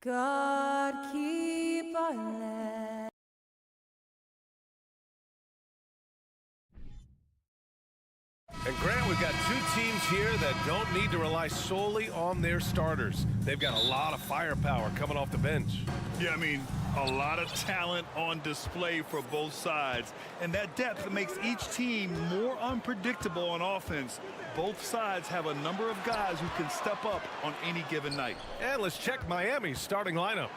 God keep our land. And Grant, we've got two teams here that don't need to rely solely on their starters. They've got a lot of firepower coming off the bench. Yeah, I mean, a lot of talent on display for both sides. And that depth makes each team more unpredictable on offense. Both sides have a number of guys who can step up on any given night. And let's check Miami's starting lineup.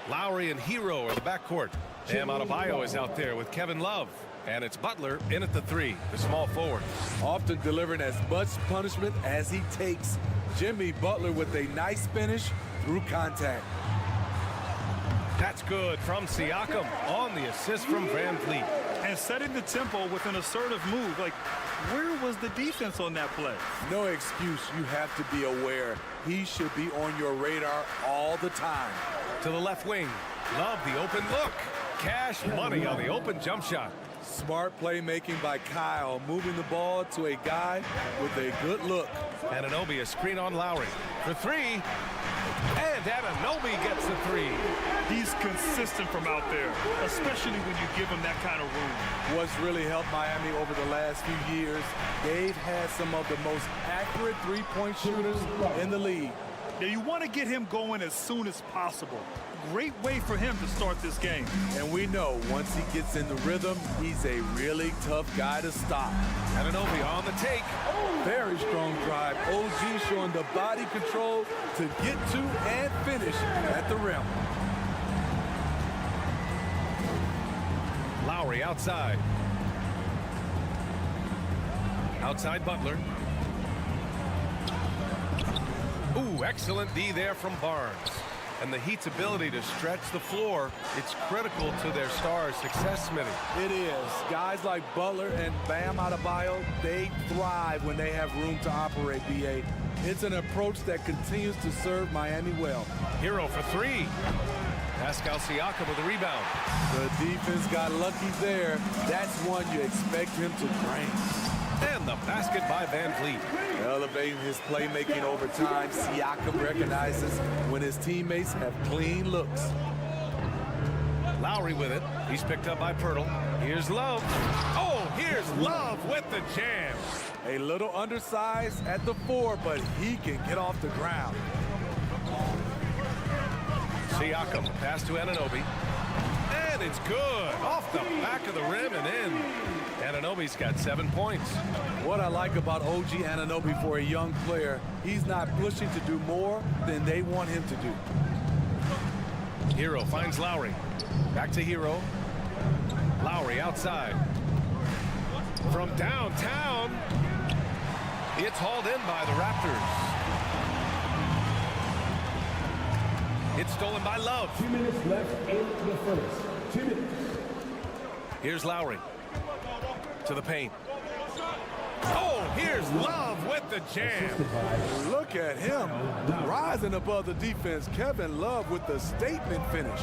Lowry and Hero are the backcourt. Bam Adebayo is out there with Kevin Love. And it's Butler in at the 3, the small forward. Often delivering as much punishment as he takes. Jimmy Butler with a nice finish through contact. That's good from Siakam on the assist from Van Vliet. And setting the tempo with an assertive move. Like, where was the defense on that play? No excuse. You have to be aware. He should be on your radar all the time. To the left wing. Love the open look. Cash money on the open jump shot. Smart playmaking by Kyle, moving the ball to a guy with a good look. Anunoby a screen on Lowry for 3. And Anunoby gets the 3. He's consistent from out there, especially when you give him that kind of room. What's really helped Miami over the last few years, they've had some of the most accurate three-point shooters in the league. Now, you want to get him going as soon as possible. Great way for him to start this game. And we know once he gets in the rhythm, he's a really tough guy to stop. Anunoby on the take. Very strong drive. OG showing the body control to get to and finish at the rim. Lowry outside. Outside Butler. Ooh, excellent D there from Barnes. And the Heat's ability to stretch the floor, it's critical to their stars' success, Smitty. It is. Guys like Butler and Bam Adebayo, they thrive when they have room to operate, B.A. It's an approach that continues to serve Miami well. Hero for 3. Pascal Siakam with the rebound. The defense got lucky there. That's one you expect him to bring. And the basket by Van Vliet. Elevating his playmaking over time, Siakam recognizes when his teammates have clean looks. Lowry with it. He's picked up by Pirtle. Here's Love. Oh, here's Love with the jam. A little undersized at the 4, but he can get off the ground. Siakam, pass to Anunoby. And it's good. Off the back of the rim and in. Anunoby's got 7 points. What I like about OG Anunoby for a young player, he's not pushing to do more than they want him to do. Hero finds Lowry. Back to Hero. Lowry outside. From downtown. It's hauled in by the Raptors. It's stolen by Love. 2 minutes left in the first. 2 minutes. Here's Lowry. To the paint. Oh, here's Love with the jam. Look at him rising above the defense. Kevin Love with the statement finish.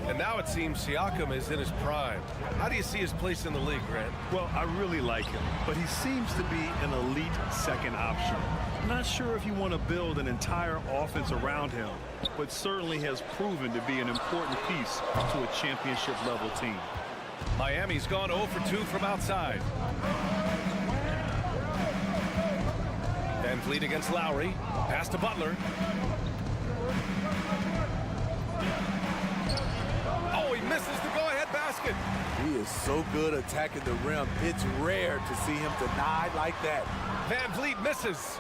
And now it seems Siakam is in his prime. How do you see his place in the league, Grant? Well, I really like him, but he seems to be an elite second option. Not sure if you want to build an entire offense around him, but certainly has proven to be an important piece to a championship-level team. Miami's gone 0 for 2 from outside. Van Vliet against Lowry. Pass to Butler. Oh, he misses the go-ahead basket. He is so good attacking the rim. It's rare to see him denied like that. Van Vliet misses.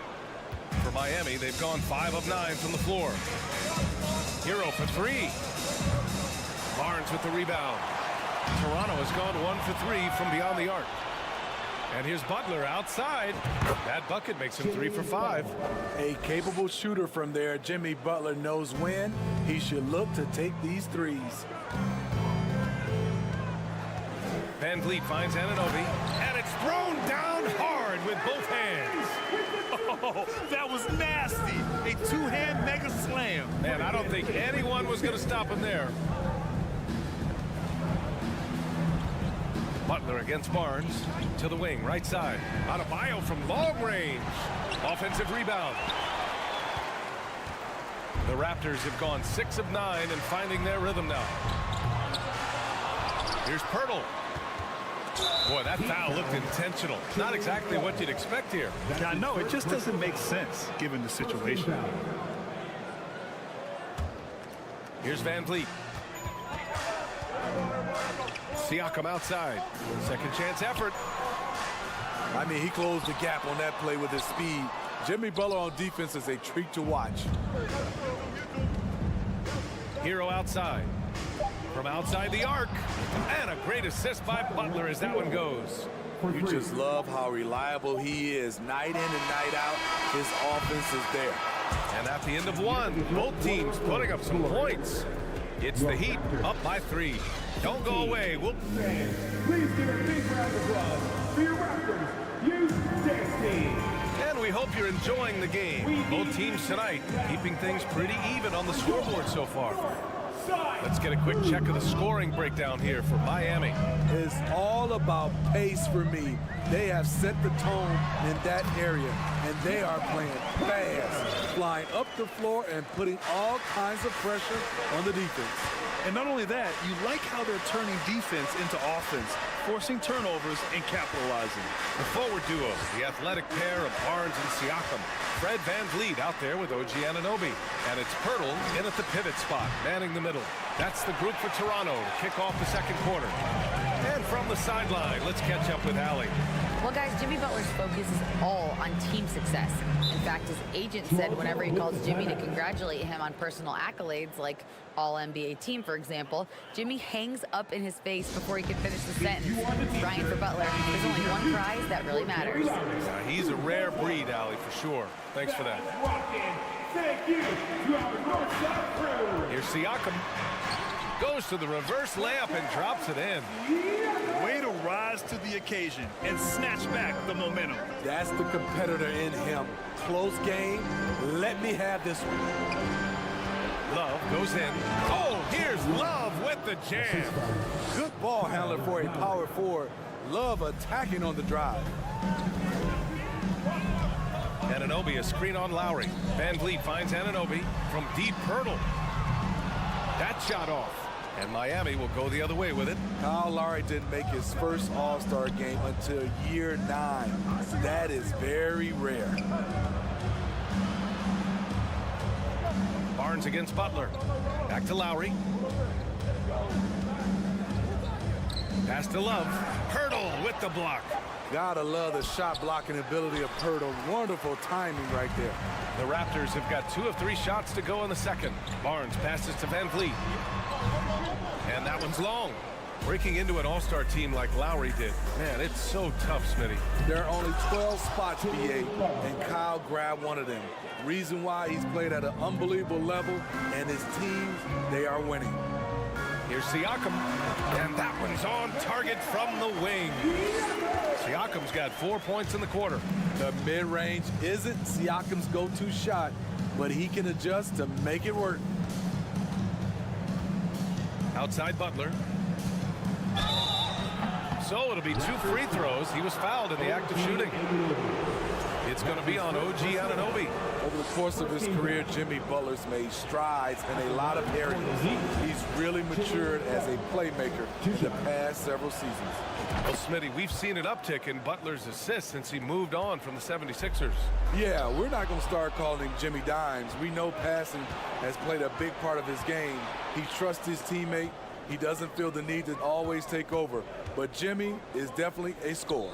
For Miami, they've gone 5 of 9 from the floor. Hero for 3. Barnes with the rebound. Toronto has gone 1 for 3 from beyond the arc. And here's Butler outside. That bucket makes him 3 for 5. A capable shooter from there. Jimmy Butler knows when he should look to take these threes. Van Vliet finds Anunoby, and it's thrown down hard with both hands. Oh, that was nasty. A two-hand mega slam. Man, I don't think anyone was going to stop him there. Butler against Barnes. To the wing, right side. Adebayo from long range. Offensive rebound. The Raptors have gone 6 of 9 and finding their rhythm now. Here's Pirtle. Boy, that foul looked intentional. Not exactly what you'd expect here. Yeah, no, it just doesn't make sense given the situation. Here's Van Vliet. Siakam outside. Second chance effort. I mean, he closed the gap on that play with his speed. Jimmy Butler on defense is a treat to watch. Hero outside. From outside the arc. And a great assist by Butler as that one goes. You just love how reliable he is. Night in and night out, his offense is there. And at the end of one, both teams putting up some points. It's the Heat up by 3. Don't go away. Please give a big round of applause for your Raptors, And we hope you're enjoying the game. Both teams tonight keeping things pretty even on the scoreboard so far. Let's get a quick check of the scoring breakdown here for Miami. It's all about pace for me. They have set the tone in that area, and they are playing fast, flying up the floor and putting all kinds of pressure on the defense. And not only that, you like how they're turning defense into offense, forcing turnovers and capitalizing. The forward duo, the athletic pair of Barnes and Siakam. Fred Van Vliet out there with OG Anunoby. And it's Pirtle in at the pivot spot, manning the middle. That's the group for Toronto to kick off the second quarter. And from the sideline, let's catch up with Allie. Well, guys, Jimmy Butler's focus is all on team success. In fact, his agent said whenever he calls Jimmy to congratulate him on personal accolades, like All-NBA team, for example, Jimmy hangs up in his face before he can finish the sentence. Crying for Butler, there's only one prize that really matters. He's a rare breed, Allie, for sure. Thanks for that. Thank you to our Northside crew. Here's Siakam. Goes to the reverse layup and drops it in. Way to rise to the occasion and snatch back the momentum. That's the competitor in him. Close game. Let me have this one. Love goes in. Oh, here's Love with the jam. Good ball handler for a power forward. Love attacking on the drive. Anunoby, a screen on Lowry. Van Vliet finds Anunoby from deep. Pirtle. That shot off. And Miami will go the other way with it. Kyle Lowry didn't make his first All-Star game until year 9. That is very rare. Barnes against Butler. Back to Lowry. Pass to Love. Pirtle with the block. Gotta love the shot blocking ability of Pirtle. Wonderful timing right there. The Raptors have got 2 of 3 shots to go in the second. Barnes passes to Van Vliet. And that one's long. Breaking into an all-star team like Lowry did. Man, it's so tough, Smitty. There are only 12 spots, BA, and Kyle grabbed one of them. Reason why he's played at an unbelievable level, and his teams, they are winning. Here's Siakam, and that one's on target from the wing. Siakam's got 4 points in the quarter. The mid-range isn't Siakam's go-to shot, but he can adjust to make it work. Outside Butler. So it'll be 2 free throws. He was fouled in the act of shooting. It's going to be on OG Anunoby. Over the course of his career, Jimmy Butler's made strides in a lot of areas. He's really matured as a playmaker in the past several seasons. Well, Smitty, we've seen an uptick in Butler's assists since he moved on from the 76ers. Yeah, we're not going to start calling him Jimmy Dimes. We know passing has played a big part of his game. He trusts his teammate. He doesn't feel the need to always take over. But Jimmy is definitely a scorer.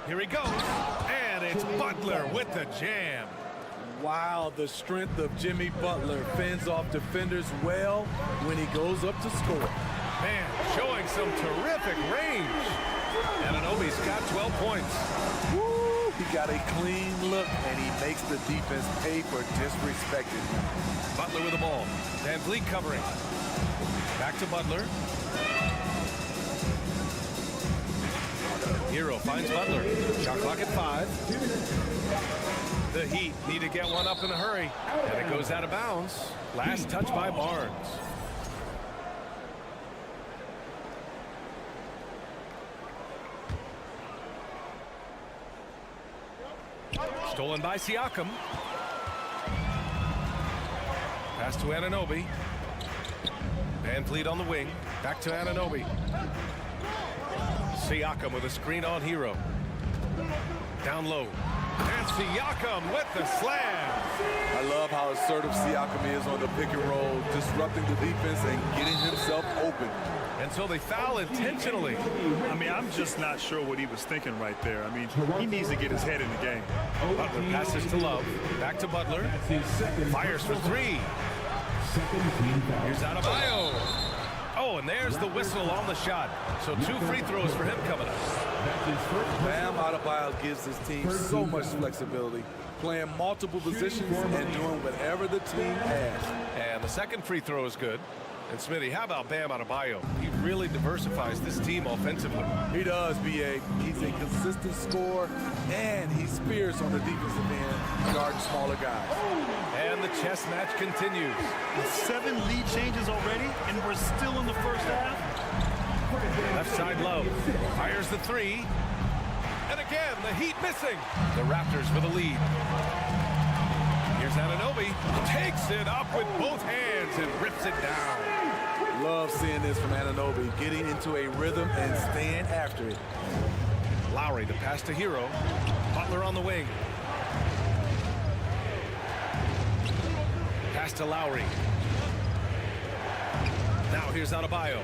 Here he goes, and it's Butler with the jam. Wow, the strength of Jimmy Butler fends off defenders well when he goes up to score. Man, showing some terrific range. Anunoby's got 12 points. Woo, he got a clean look, and he makes the defense pay for disrespecting him. Butler with the ball. Van Vliet covering. Back to Butler. Hero finds Butler. Shot clock at 5. The Heat need to get one up in a hurry. And it goes out of bounds. Last touch by Barnes. Stolen by Siakam. Pass to Anunoby. Van Vliet on the wing. Back to Anunoby. Siakam with a screen on Hero. Down low. And Siakam with the slam. I love how assertive Siakam is on the pick and roll, disrupting the defense and getting himself open. And so they foul intentionally. I mean, I'm just not sure what he was thinking right there. I mean, he needs to get his head in the game. Butler passes to Love. Back to Butler. Fires for three. Here's Adebayo. Oh, and there's the whistle on the shot. So 2 free throws for him coming up. Bam Adebayo gives his team so much flexibility, playing multiple positions and doing whatever the team asks. And the second free throw is good. And Smitty, how about Bam Adebayo? He really diversifies this team offensively. He does, B.A. He's a consistent scorer, and he's fierce on the defensive end, guarding smaller guys. And the chess match continues. 7 lead changes already, and we're still in the first half. Left side Love. Fires the three. And again, the Heat missing. The Raptors with a lead. Here's Anunoby. Takes it up with both hands and rips it down. Love seeing this from Anunoby, getting into a rhythm and staying after it. Lowry, the pass to Hero. Butler on the wing. Pass to Lowry. Now here's Adebayo.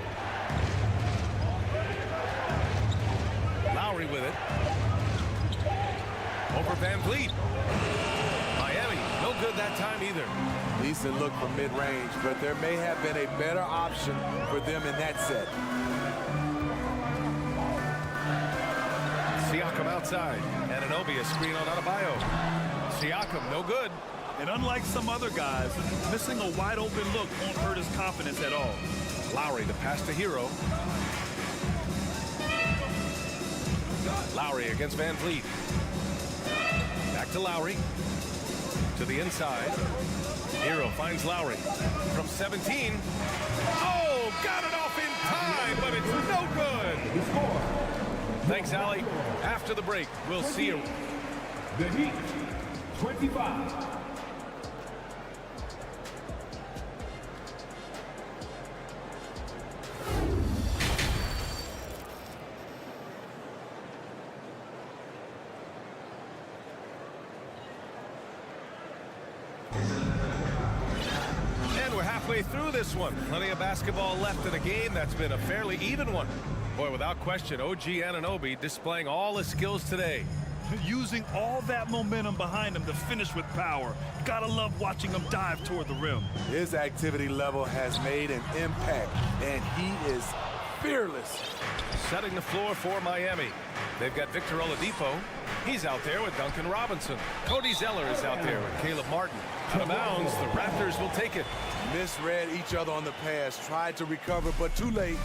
Lowry with it. Over Van Vliet. Miami, no good that time either. Decent look from mid-range, but there may have been a better option for them in that set. Siakam outside. Anunoby a screen on Adebayo. Siakam, no good. And unlike some other guys, missing a wide-open look won't hurt his confidence at all. Lowry, the pass to Hero. Lowry against Van Vliet. Back to Lowry. To the inside. Hero finds Lowry. From 17. Oh, got it off in time, but it's no good. Thanks, Allie. After the break, we'll see you. The Heat, 25. And we're halfway through this one. Plenty of basketball left in a game that's been a fairly even one. Boy, without question, OG Anunoby displaying all his skills today. Using all that momentum behind him to finish with power. Gotta love watching him dive toward the rim. His activity level has made an impact, and he is fearless. Setting the floor for Miami. They've got Victor Oladipo. He's out there with Duncan Robinson. Cody Zeller is out there with Caleb Martin. Out of bounds, the Raptors will take it. Misread each other on the pass, tried to recover, but too late.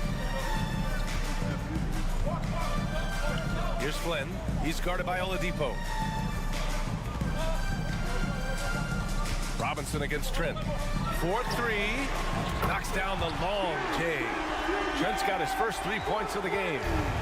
Here's Flynn. He's guarded by Oladipo. Robinson against Trent. 4-3. Knocks down the long J. Trent's got his first 3 points of the game.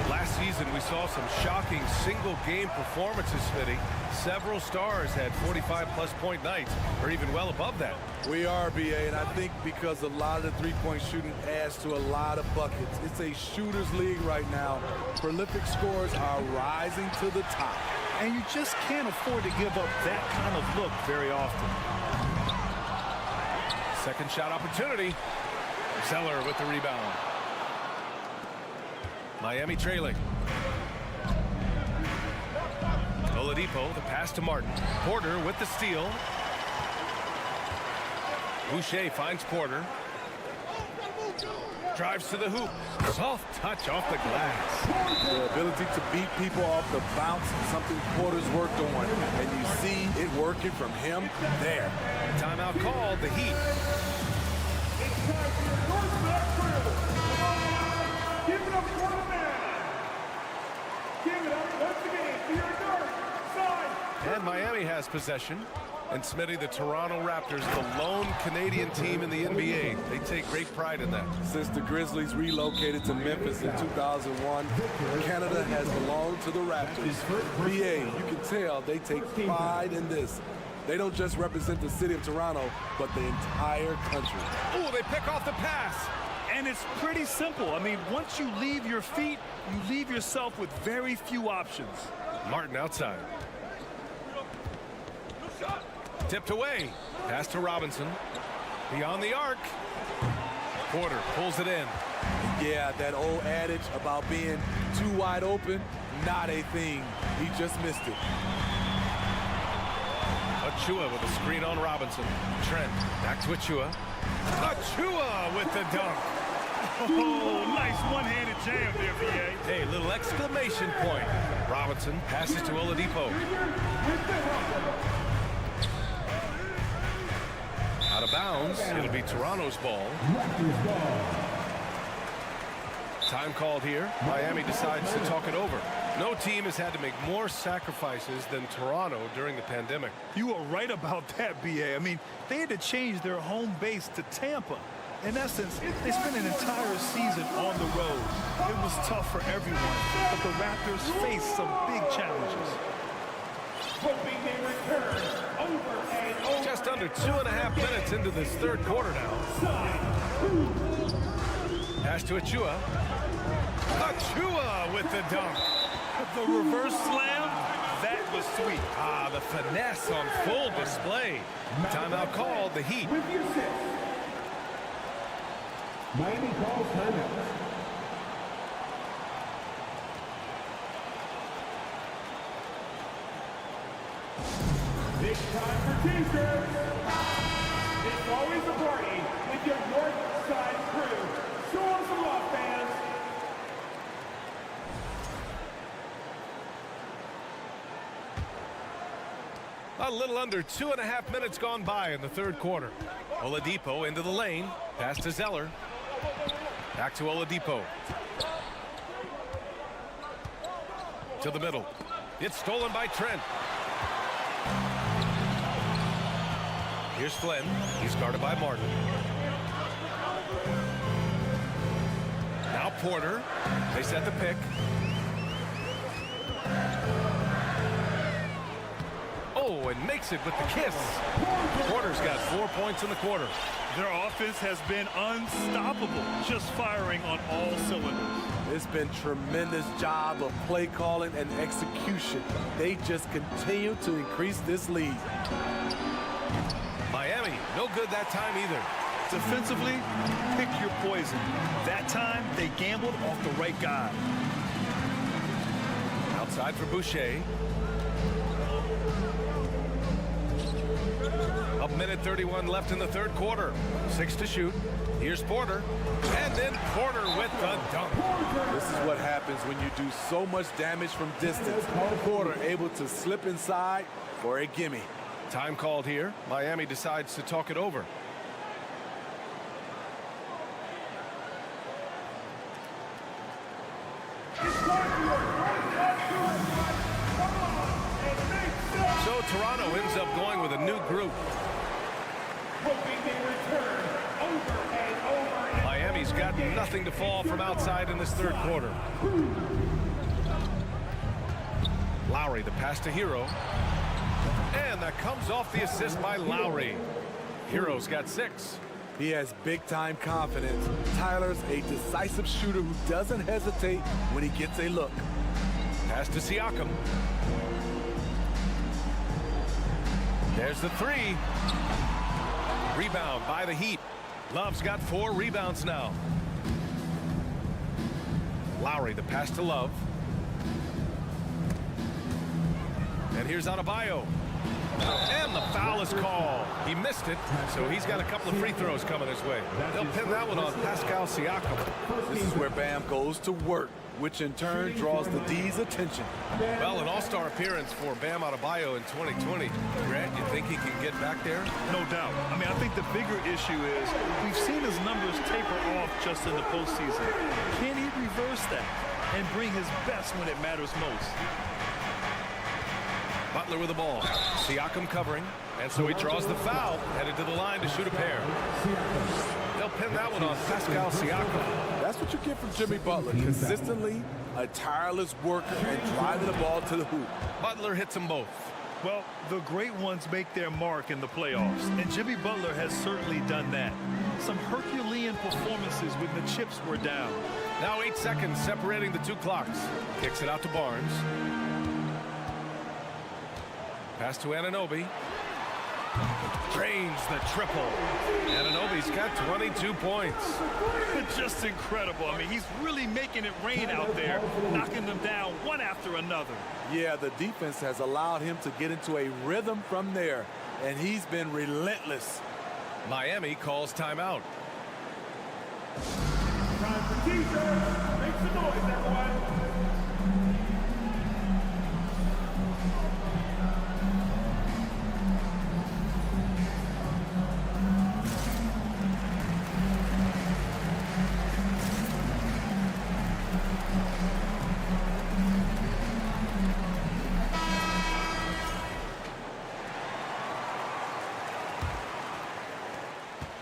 Last season, we saw some shocking single-game performances, Smitty. Several stars had 45-plus point nights, or even well above that. We are, B.A., and I think because a lot of the three-point shooting adds to a lot of buckets. It's a shooter's league right now. Prolific scorers are rising to the top. And you just can't afford to give up that kind of look very often. Second shot opportunity. Zeller with the rebound. Miami trailing. Oladipo, the pass to Martin. Porter with the steal. Boucher finds Porter. Drives to the hoop. Soft touch off the glass. The ability to beat people off the bounce is something Porter's worked on, and you see it working from him there. Timeout called, the Heat. It's time for your North Side drill. Give it up for the man. Give it up once again for your North Side. And Miami has possession. And Smitty, the Toronto Raptors, the lone Canadian team in the NBA. They take great pride in that. Since the Grizzlies relocated to Memphis in 2001, Canada has belonged to the Raptors. BA, you can tell they take pride in this. They don't just represent the city of Toronto, but the entire country. Ooh, they pick off the pass. And it's pretty simple. I mean, once you leave your feet, you leave yourself with very few options. Martin outside. Tipped away. Pass to Robinson. Beyond the arc. Porter pulls it in. Yeah, that old adage about being too wide open, not a thing. He just missed it. Achua with a screen on Robinson. Trent back to Achua. Achua with the dunk. Oh, nice one-handed jam there, VA. Hey, little exclamation point. Robinson passes to Oladipo. Out of bounds. It'll be Toronto's ball. Time called here. Miami decides to talk it over. No team has had to make more sacrifices than Toronto during the pandemic. You are right about that, BA. I mean, they had to change their home base to Tampa. In essence, they spent an entire season on the road. It was tough for everyone, but the Raptors faced some big challenges. Hoping they return over and over. Just under 2.5 minutes into this third quarter now. Pass to Achua. Achua with the dunk. The reverse slam, that was sweet. Ah, the finesse on full display. Timeout called, the Heat. With your six. Miami calls timeout. Big time for teamsters. It's always a party with your North Side crew. Show them some love, fans. A little under 2.5 minutes gone by in the third quarter. Oladipo into the lane. Pass to Zeller. Back to Oladipo. To the middle. It's stolen by Trent. Here's Flynn. He's guarded by Martin. Now Porter. They set the pick. Oh, and makes it with the kiss. Porter's got 4 points in the quarter. Their offense has been unstoppable, just firing on all cylinders. It's been tremendous job of play calling and execution. They just continue to increase this lead. Miami, no good that time either. Defensively, pick your poison. That time, they gambled off the right guy. Outside for Boucher. A minute 31 left in the third quarter. 6 to shoot. Here's Porter. And then Porter with the dunk. This is what happens when you do so much damage from distance. Porter able to slip inside for a gimme. Time called here. Miami decides to talk it over. So Toronto ends up going with a new group. Hoping they return over and over and Miami's got nothing to fall from outside in this third quarter. Lowry, the pass to Hero. And that comes off the assist by Lowry. Hero's got 6. He has big-time confidence. Tyler's a decisive shooter who doesn't hesitate when he gets a look. Pass to Siakam. There's the 3. Rebound by the Heat. Love's got 4 rebounds now. Lowry, the pass to Love. And here's Adebayo. And the foul is called. He missed it, so he's got a couple of free throws coming his way. They'll pin that one on Pascal Siakam. This is where Bam goes to work, which in turn draws the D's attention. Well, an all-star appearance for Bam Adebayo in 2020. Grant, you think he can get back there? No doubt. I mean, I think the bigger issue is we've seen his numbers taper off just in the postseason. Can he reverse that and bring his best when it matters most? Butler with the ball. Siakam covering. And so he draws the foul. Headed to the line to shoot a pair. They'll pin that one on Pascal Siakam. That's what you get from Jimmy Butler. Consistently a tireless worker and driving the ball to the hoop. Butler hits them both. Well, the great ones make their mark in the playoffs, and Jimmy Butler has certainly done that. Some Herculean performances when the chips were down. Now 8 seconds separating the two clocks. Kicks it out to Barnes. Pass to Anunoby. Drains the triple. Anunoby's got 22 points. Just incredible. I mean, he's really making it rain out there, knocking them down one after another. Yeah, the defense has allowed him to get into a rhythm from there, and he's been relentless. Miami calls timeout. Time for T-shirts. Make some noise, everyone.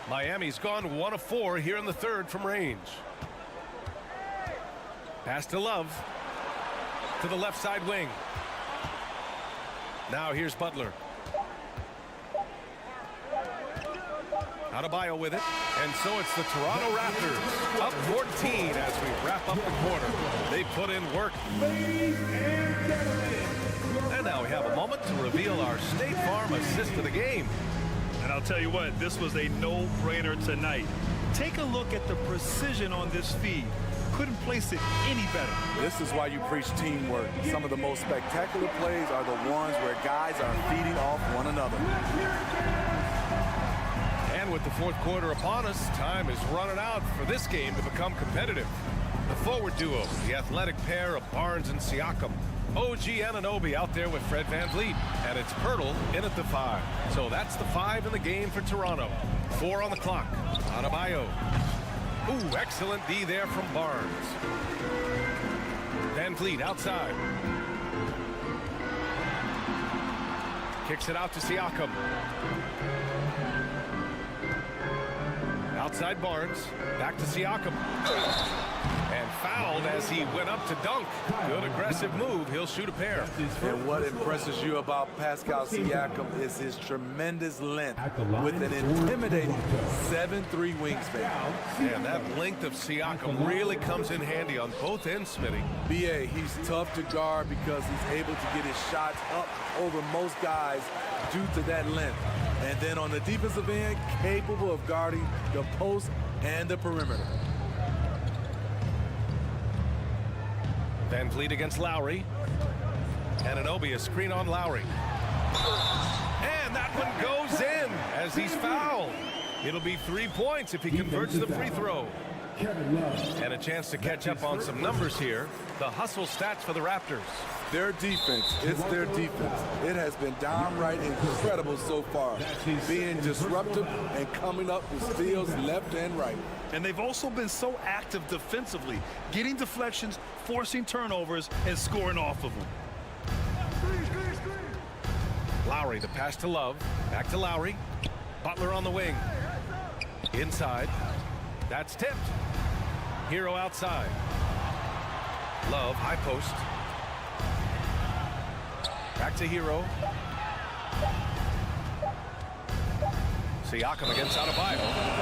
Miami's gone 1 of 4 here in the third from range. Pass to Love. To the left side wing. Now here's Butler. Adebayo with it. And so it's the Toronto Raptors up 14 as we wrap up the quarter. They put in work. Ladies and gentlemen. And now we have a moment to reveal our State Farm assist of the game. And I'll tell you what, this was a no-brainer tonight. Take a look at the precision on this feed. Couldn't place it any better. This is why you preach teamwork. Some of the most spectacular plays are the ones where guys are feeding off one another. And with the fourth quarter upon us, time is running out for this game to become competitive. The forward duo, the athletic pair of Barnes and Siakam. OG Anunoby out there with Fred VanVleet, and it's Pirtle in at the 5. So that's the 5 in the game for Toronto. 4 on the clock. Adebayo. Ooh, excellent D there from Barnes. VanVleet outside. Kicks it out to Siakam. Outside Barnes. Back to Siakam. And fouled as he went up to dunk. Good aggressive move. He'll shoot a pair. And what impresses you about Pascal Siakam is his tremendous length with an intimidating 7'3" wingspan. And that length of Siakam really comes in handy on both ends, Smitty. BA, he's tough to guard because he's able to get his shots up over most guys due to that length. And then on the defensive end, capable of guarding the post and the perimeter. VanVleet against Lowry. Anunoby, a screen on Lowry. And that one goes in as he's fouled. It'll be 3 points if he converts the free throw. And a chance to catch up on some numbers here. The hustle stats for the Raptors. Their defense, it's their defense. It has been downright incredible so far, being disruptive and coming up with steals left and right. And they've also been so active defensively, getting deflections, forcing turnovers, and scoring off of them. Lowry, the pass to Love. Back to Lowry. Butler on the wing. Inside. That's tipped. Hero outside. Love, high post. Back to Hero. Siakam against Adebayo.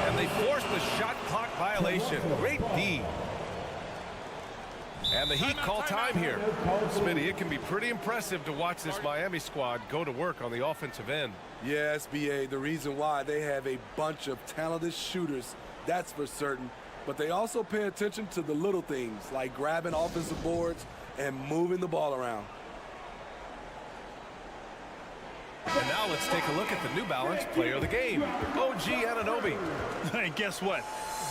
And they force the shot clock violation. Great D. And the Heat call time here. Smitty, it can be pretty impressive to watch this Miami squad go to work on the offensive end. Yes, BA, the reason why they have a bunch of talented shooters, that's for certain. But they also pay attention to the little things, like grabbing offensive boards and moving the ball around. And now let's take a look at the New Balance player of the game, OG Anunoby. And guess what?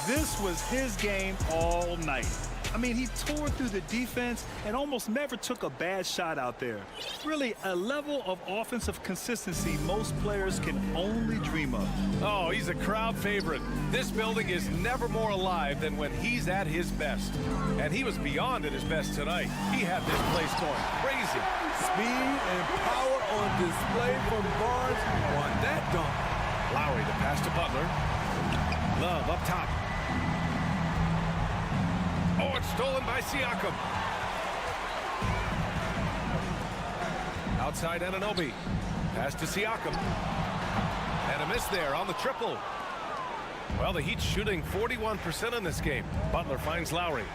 This was his game all night. I mean, he tore through the defense and almost never took a bad shot out there. Really, a level of offensive consistency most players can only dream of. Oh, he's a crowd favorite. This building is never more alive than when he's at his best. And he was beyond at his best tonight. He had this place going crazy. Speed and power on display from Barnes on that dunk. Lowry, the pass to Butler. Love up top. Oh, it's stolen by Siakam. Outside Anunoby. Pass to Siakam. And a miss there on the triple. Well, the Heat's shooting 41% in this game. Butler finds Lowry.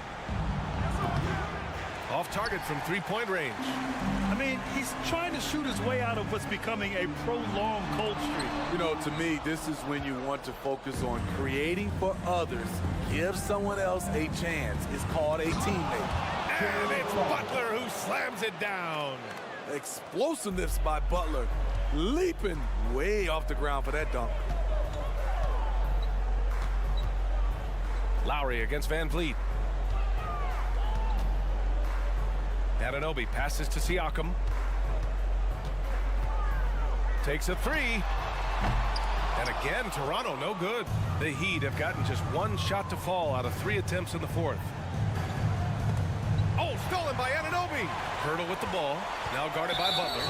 Off target from three-point range. I mean, he's trying to shoot his way out of what's becoming a prolonged cold streak. You know, to me, this is when you want to focus on creating for others. Give someone else a chance. It's called a teammate. And it's Butler who slams it down. Explosiveness by Butler. Leaping way off the ground for that dunk. Lowry against Van Vliet. Anunoby passes to Siakam. Takes a three. And again, Toronto no good. The Heat have gotten just one shot to fall out of 3 attempts in the fourth. Oh, stolen by Anunoby. Hurdle with the ball. Now guarded by Butler.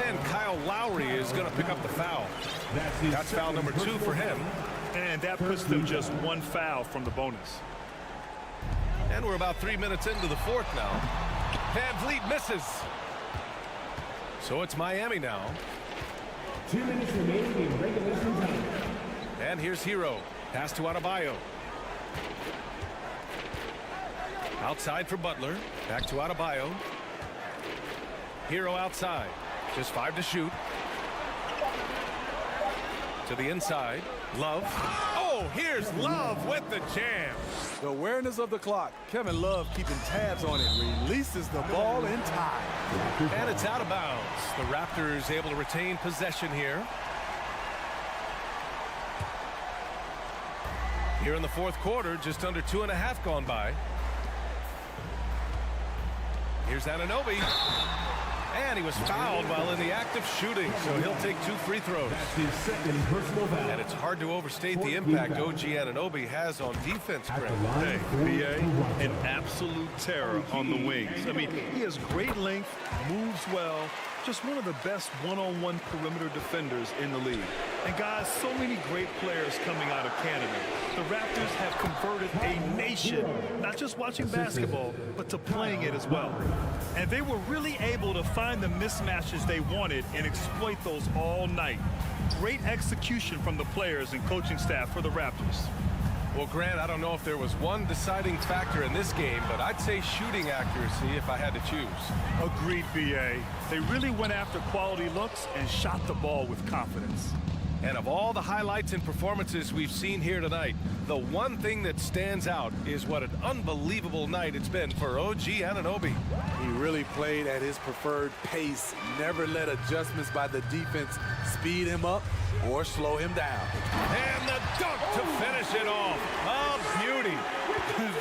And Kyle Lowry is going to pick up the foul. That's foul number 2 for him. And that puts them just one foul from the bonus. And we're about 3 minutes into the fourth now. Van Vliet misses. So it's Miami now. 2 minutes remaining in regulation time. And here's Hero. Pass to Adebayo. Outside for Butler. Back to Adebayo. Hero outside. Just 5 to shoot. To the inside. Love. Oh, here's Love with the jam. The awareness of the clock. Kevin Love keeping tabs on it. Releases the ball in time. And it's out of bounds. The Raptors able to retain possession here. Here in the fourth quarter, just under 2.5 gone by. Here's Anunoby. And he was fouled while in the act of shooting, so he'll take 2 free throws. That's his second personal foul. And it's hard to overstate the impact OG Anunoby has on defense, Greg. Hey, B.A., an absolute terror on the wings. I mean, he has great length, moves well, just one of the best one-on-one perimeter defenders in the league. And guys, so many great players coming out of Canada. The Raptors have converted a nation, not just watching basketball, but to playing it as well. And they were really able to find the mismatches they wanted and exploit those all night. Great execution from the players and coaching staff for the Raptors. Well, Grant, I don't know if there was one deciding factor in this game, but I'd say shooting accuracy if I had to choose. Agreed, B.A. They really went after quality looks and shot the ball with confidence. And of all the highlights and performances we've seen here tonight, the one thing that stands out is what an unbelievable night it's been for OG Anunoby. He really played at his preferred pace. Never let adjustments by the defense speed him up or slow him down. And the dunk to finish it off. A beauty.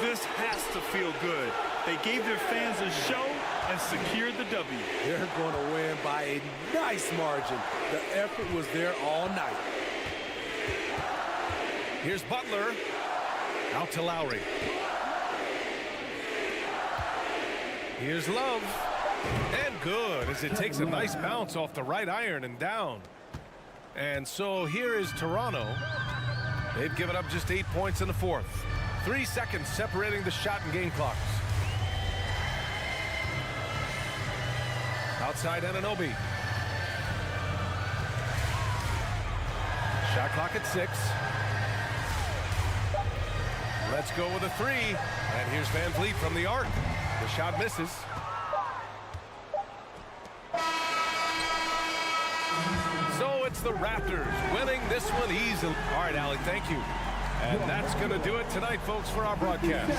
This has to feel good. They gave their fans a show and secured the W. They're going to win by a nice margin. The effort was there all night. Here's Butler. Out to Lowry. Here's Love. And good as it takes a nice bounce off the right iron and down. And so here is Toronto. They've given up just 8 points in the fourth. 3 seconds separating the shot and game clocks. Outside Anunoby. Shot clock at 6. Let's go with a 3. And here's Van Vliet from the arc. The shot misses. So it's the Raptors winning this one easily. All right, Allie, thank you. And that's going to do it tonight, folks, for our broadcast.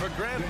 For Grant.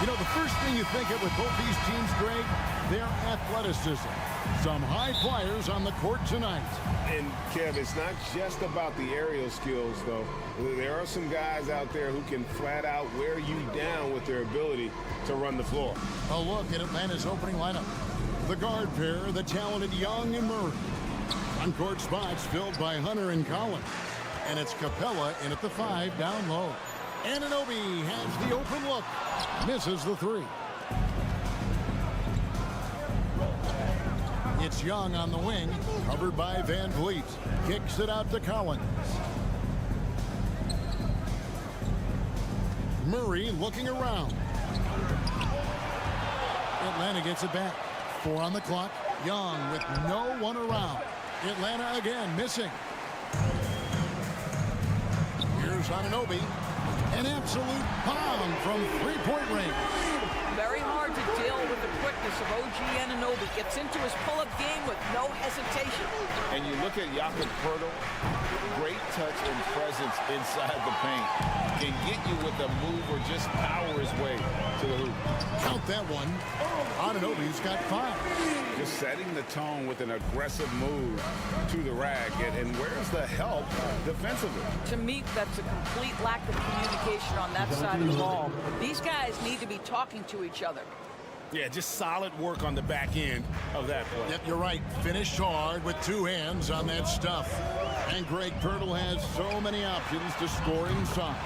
You know, the first thing you think of with both these teams, Greg, their athleticism. Some high flyers on the court tonight. And, Kev, it's not just about the aerial skills, though. There are some guys out there who can flat out wear you down with their ability to run the floor. A look at Atlanta's opening lineup. The guard pair, the talented Young and Murray. On-court spots filled by Hunter and Collins. And it's Capella in at the 5 down low. Anunoby has the open look. Misses the 3. It's Young on the wing, covered by Van Vliet. Kicks it out to Collins. Murray looking around. Atlanta gets it back. 4 on the clock. Young with no one around. Atlanta again missing. Here's Anunoby. An absolute bomb from three-point range. Very hard to deal with the quickness of OG Anunoby. Gets into his pull-up game with no hesitation. And you look at Jakob Poeltl, great touch and presence inside the paint. Can get you with a move or just power his way to the hoop. Count that one. Anunoby's got 5. Just setting the tone with an aggressive move to the rack. And where's the help defensively? To me, that's a complete lack of communication on that side of the ball. These guys need to be talking to each other. Yeah, just solid work on the back end of that play. Yep, you're right. Finished hard with 2 hands on that stuff. And Greg Poeltl has so many options to score inside.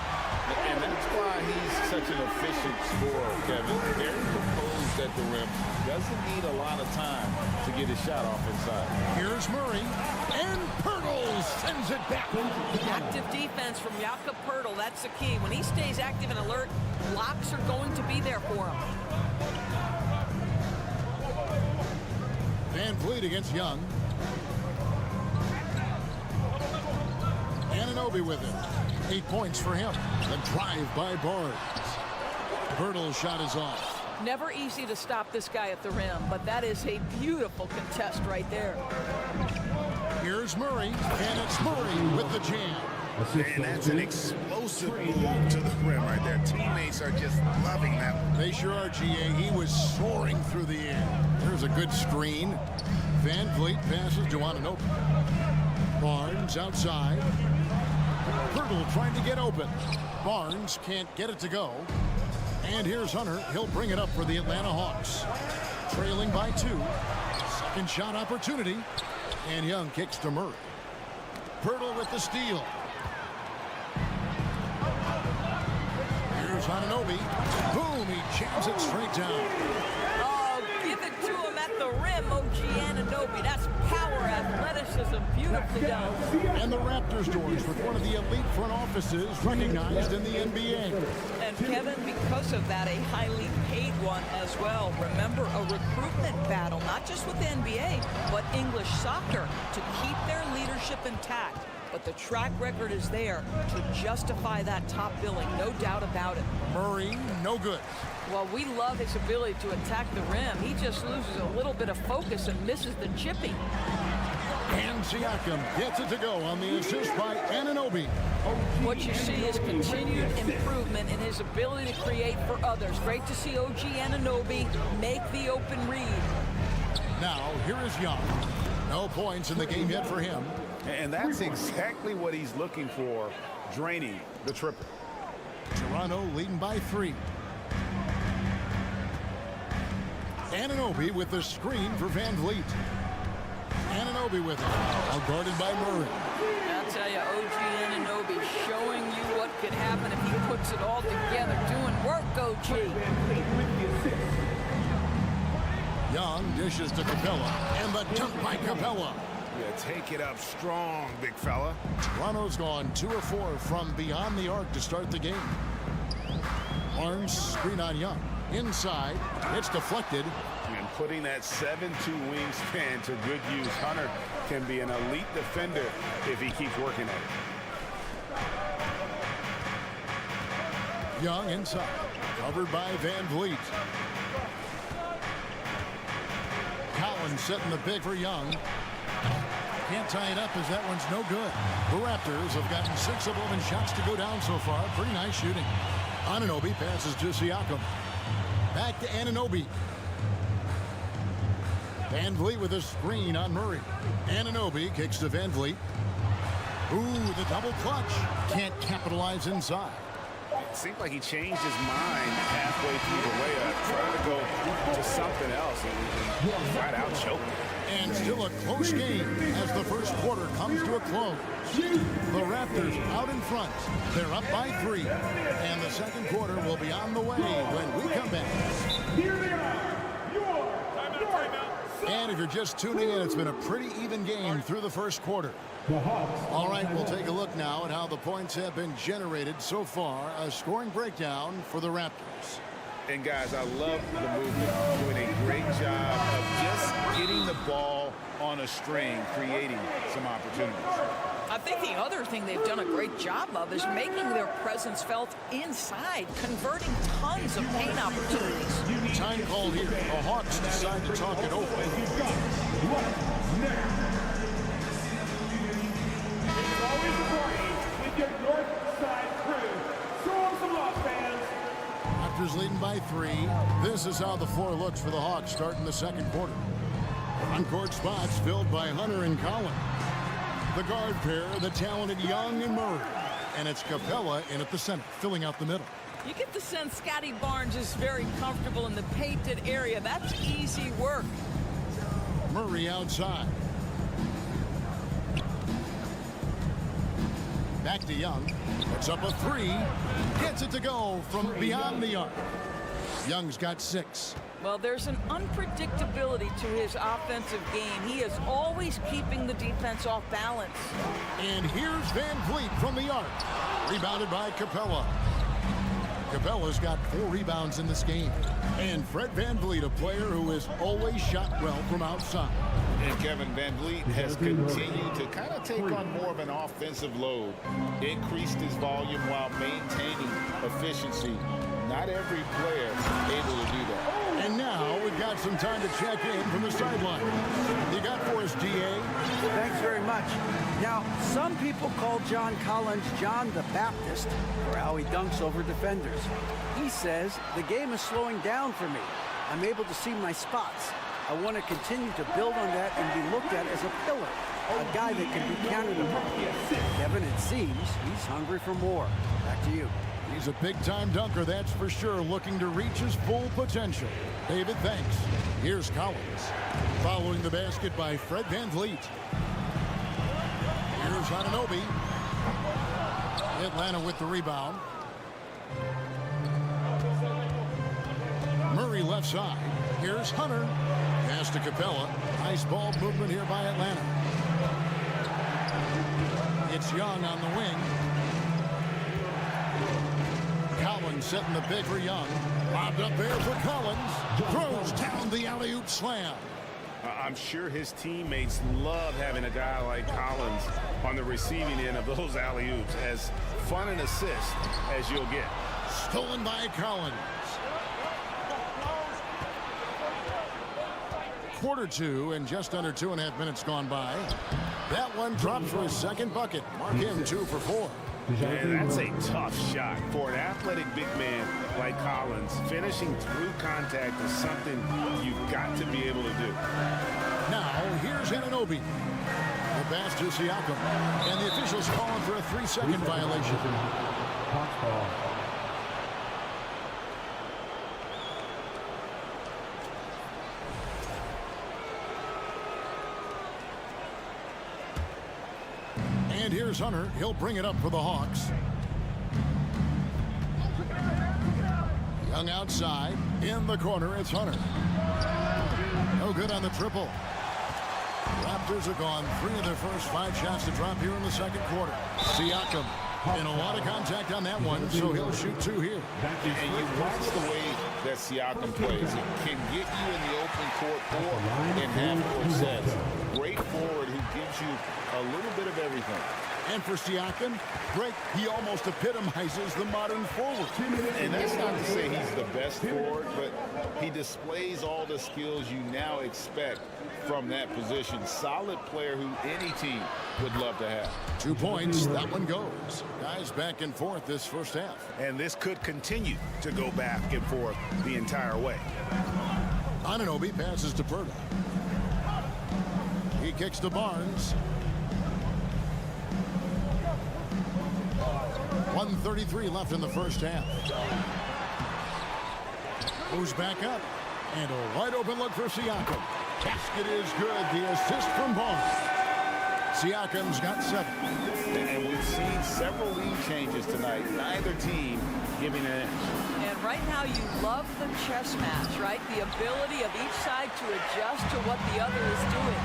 And that's why he's such an efficient scorer, Kevin. Very composed at the rim. Doesn't need a lot of time to get his shot off inside. Here's Murray. And Poeltl sends it back. Active defense from Jakob Poeltl. That's the key. When he stays active and alert, blocks are going to be there for him. Van Vliet against Young. Anunoby with it. 8 points for him. The drive by Barnes. Poeltl's shot is off. Never easy to stop this guy at the rim, but that is a beautiful contest right there. Here's Murray, and it's Murray with the jam. And that's an explosive move to the rim right there. Teammates are just loving that one. They sure are, GA. He was soaring through the air. There's a good screen. Van Vliet passes to Anunoby. Barnes outside. Poeltl trying to get open. Barnes can't get it to go. And here's Hunter. He'll bring it up for the Atlanta Hawks. Trailing by 2. Second shot opportunity. And Young kicks to Murray. Poeltl with the steal. Here's Anunoby. Boom, he jams it straight down. Oh, give it to him at the rim, OG Anunoby. That's power, athleticism, beautifully done. And the Raptors doors with one of the elite front offices recognized in the NBA. And Kevin, because of that, a highly paid one as well. Remember, a recruitment battle, not just with the NBA, but English soccer, to keep their leadership intact. But the track record is there to justify that top billing, no doubt about it. Murray, no good. Well, we love his ability to attack the rim. He just loses a little bit of focus and misses the chipping. And Siakam gets it to go on the assist by Anunoby. What you see is continued improvement in his ability to create for others. Great to see OG Anunoby make the open read. Now, here is Young. No points in the game yet for him. And that's exactly what he's looking for, draining the triple. Toronto leading by 3. Anunoby with the screen for Van Vliet. Anunoby with it. All guarded by Murray. I'll tell you, OG Anunoby showing you what could happen if he puts it all together. Doing work, OG. Young dishes to Capella. And the dunk by Capella. Yeah, take it up strong, big fella. Toronto's gone 2 of 4 from beyond the arc to start the game. Barnes screen on Young. Inside, it's deflected. And putting that 7'2" wingspan to good use. Hunter can be an elite defender if he keeps working at it. Young inside, covered by Van Vliet. Collins setting the big for Young. Can't tie it up as that one's no good. The Raptors have gotten 6 of 11 shots to go down so far. Pretty nice shooting. Anunoby passes to Siakam. Back to Anunoby. Van Vliet with a screen on Murray. Anunoby kicks to Van Vliet. Ooh, the double clutch. Can't capitalize inside. It seemed like he changed his mind halfway through the layup, trying to go to something else, and flat out choked. And still a close game as the first quarter comes to a close. The Raptors out in front. They're up by 3. And the second quarter will be on the way when we come back. Here they are. And if you're just tuning in, it's been a pretty even game through the first quarter. All right, we'll take a look now at how the points have been generated so far. A scoring breakdown for the Raptors. And guys, I love the movement, doing a great job of just getting the ball on a string, creating some opportunities. I think the other thing they've done a great job of is making their presence felt inside, converting tons of paint opportunities. Time called here. The Hawks decide to talk it over. Always a party with your North Side crew. Show them some love, fans. Raptors leading by 3. This is how the floor looks for the Hawks starting the second quarter. On-court spots filled by Hunter and Collins. The guard pair, the talented Young and Murray. And it's Capella in at the center, filling out the middle. You get the sense Scotty Barnes is very comfortable in the painted area. That's easy work. Murray outside. Back to Young. Puts up a 3. Gets it to go from beyond the arc. Young's got 6. Well, there's an unpredictability to his offensive game. He is always keeping the defense off balance. And here's Van Vliet from the arc. Rebounded by Capella. Capella's got 4 rebounds in this game. And Fred Van Vliet, a player who has always shot well from outside. And Kevin Van Vliet has continued to kind of take on more of an offensive load, increased his volume while maintaining efficiency. Not every player able to do that. And now we've got some time to check in from the sideline. You got for us, DA? Thanks very much. Now, some people call John Collins John the Baptist for how he dunks over defenders. He says, the game is slowing down for me. I'm able to see my spots. I want to continue to build on that and be looked at as a pillar, a guy that can be counted upon. Kevin, it seems he's hungry for more. Back to you. He's a big-time dunker, that's for sure, looking to reach his full potential. David, thanks. Here's Collins. Following the basket by Fred Van Vliet. Here's Anunoby. Atlanta with the rebound. Murray left side. Here's Hunter. Pass to Capella. Nice ball movement here by Atlanta. It's Young on the wing. Collins setting the big for Young. Lobbed up there for Collins. Throws down the alley-oop slam. I'm sure his teammates love having a guy like Collins on the receiving end of those alley-oops. As fun an assist as you'll get. Stolen by Collins. Quarter 2 and just under 2.5 minutes gone by. That one drops for his second bucket. Mark him 2 for 4. And that's a tough shot for an athletic big man like Collins. Finishing through contact is something you've got to be able to do. Now, here's Anunoby. The pass to Siakam. And the officials calling for a 3-second violation. And here's Hunter. He'll bring it up for the Hawks. Young outside. In the corner, it's Hunter. No good on the triple. Raptors have gone 3 of their first 5 shots to drop here in the second quarter. Siakam. And a lot of contact on that one, so he'll shoot 2 here. And you watch the way that Siakam plays. It can get you in the open court or in half-court sets. Great forward who gives you a little bit of everything. And for Siakam, Greg, he almost epitomizes the modern forward. And that's not to say he's the best forward, but he displays all the skills you now expect from that position. Solid player who any team would love to have. 2 points, that one goes. Guys back and forth this first half. And this could continue to go back and forth the entire way. Anunoby passes to Purtle. He kicks to Barnes. 1:33 left in the first half. Moves back up. And a wide open look for Siakam. Basket is good. The assist from Barnes. Siakam's got 7. And we've seen several lead changes tonight. Neither team giving an inch. And right now you love the chess match, right? The ability of each side to adjust to what the other is doing.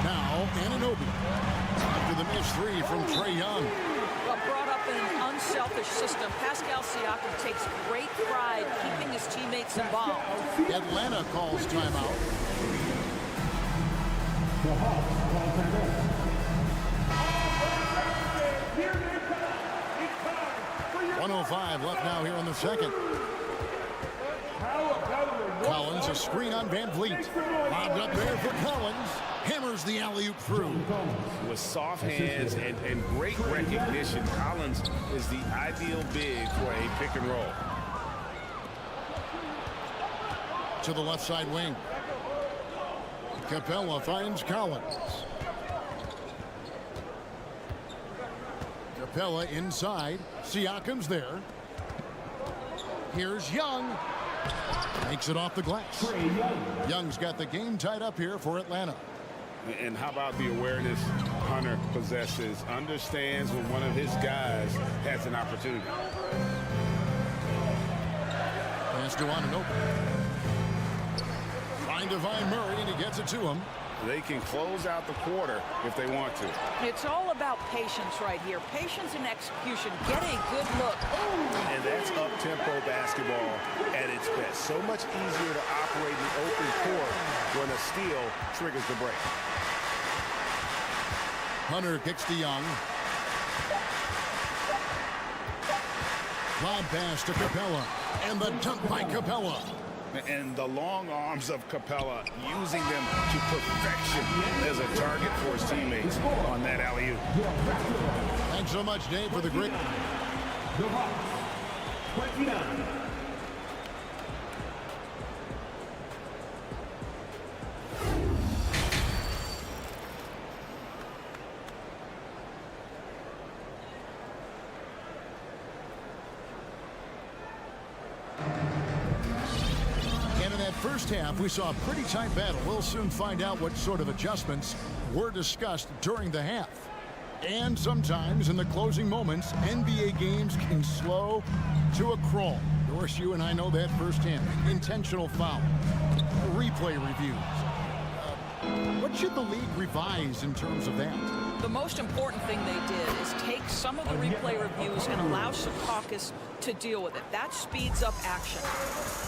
Now, Anunoby. After the missed 3 from Trae Young. Well, brought up in an unselfish system, Pascal Siakam takes great pride keeping his teammates involved. Atlanta calls timeout. 1:05 left now here in the second. Collins, a screen on Van Vliet. Lobbed up there for Collins. Hammers the alley-oop through. With soft hands and great recognition, Collins is the ideal big for a pick and roll. To the left side wing. Capella finds Collins. Capella inside. Siakam's there. Here's Young. Makes it off the glass. Young's got the game tied up here for Atlanta. And how about the awareness Hunter possesses? Understands when one of his guys has an opportunity. Pass to Anunoby. Trying to find Murray, and he gets it to him. They can close out the quarter if they want to. It's all about patience right here. Patience and execution. Get a good look. And that's up-tempo basketball at its best. So much easier to operate in open court when a steal triggers the break. Hunter kicks to Young. Lob pass to Capella. And the dunk by Capella. And the long arms of Capella, using them to perfection as a target for his teammates on that alley-oop. Thanks so much, Dave, for the great. First half, we saw a pretty tight battle. We'll soon find out what sort of adjustments were discussed during the half. And sometimes in the closing moments, NBA games can slow to a crawl. Doris, you and I know that firsthand. Intentional foul, replay reviews. What should the league revise in terms of that? The most important thing they did is take some of the replay reviews and allow Secaucus to deal with it. That speeds up action.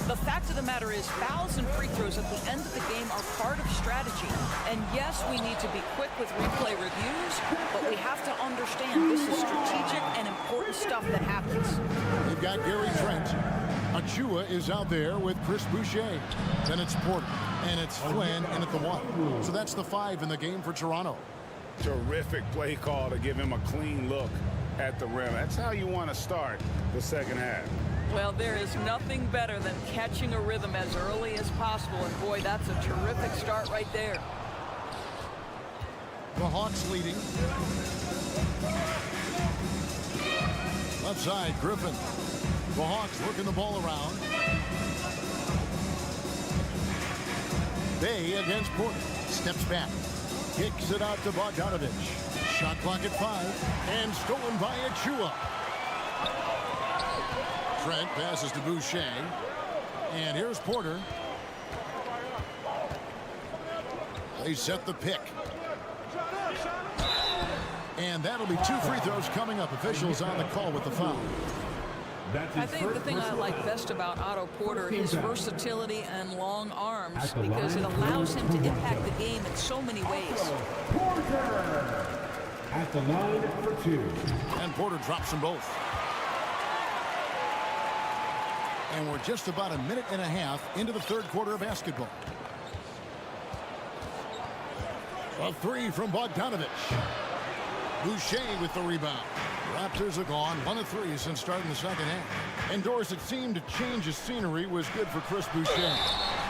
The fact of the matter is fouls and free throws at the end of the game are part of strategy. And yes, we need to be quick with replay reviews, but we have to understand this is strategic and important stuff that happens. They've got Gary Trent. Achua is out there with Chris Boucher. Then it's Porter. And it's Flynn in at the 1. So that's the 5 in the game for Toronto. Terrific play call to give him a clean look at the rim. That's how you want to start the second half. Well, there is nothing better than catching a rhythm as early as possible. And boy, that's a terrific start right there. The Hawks leading. Left side, Griffin. The Hawks working the ball around. Bay against Porter. Steps back. Kicks it out to Bogdanovich. Shot clock at 5. And stolen by Achua. Trent passes to Boucher. And here's Porter. They set the pick. And that'll be 2 free throws coming up. Officials on the call with the foul. I think the thing I like best about Otto Porter is versatility and long arms because it allows him to impact the game in so many ways. at the line for 2. And Porter drops them both. And we're just about a minute and a half into the third quarter of basketball. A three from Bogdanovich. Boucher with the rebound. Raptors have gone 1 of 3 since starting the second half. Indoors, it seemed to change the scenery was good for Chris Boucher.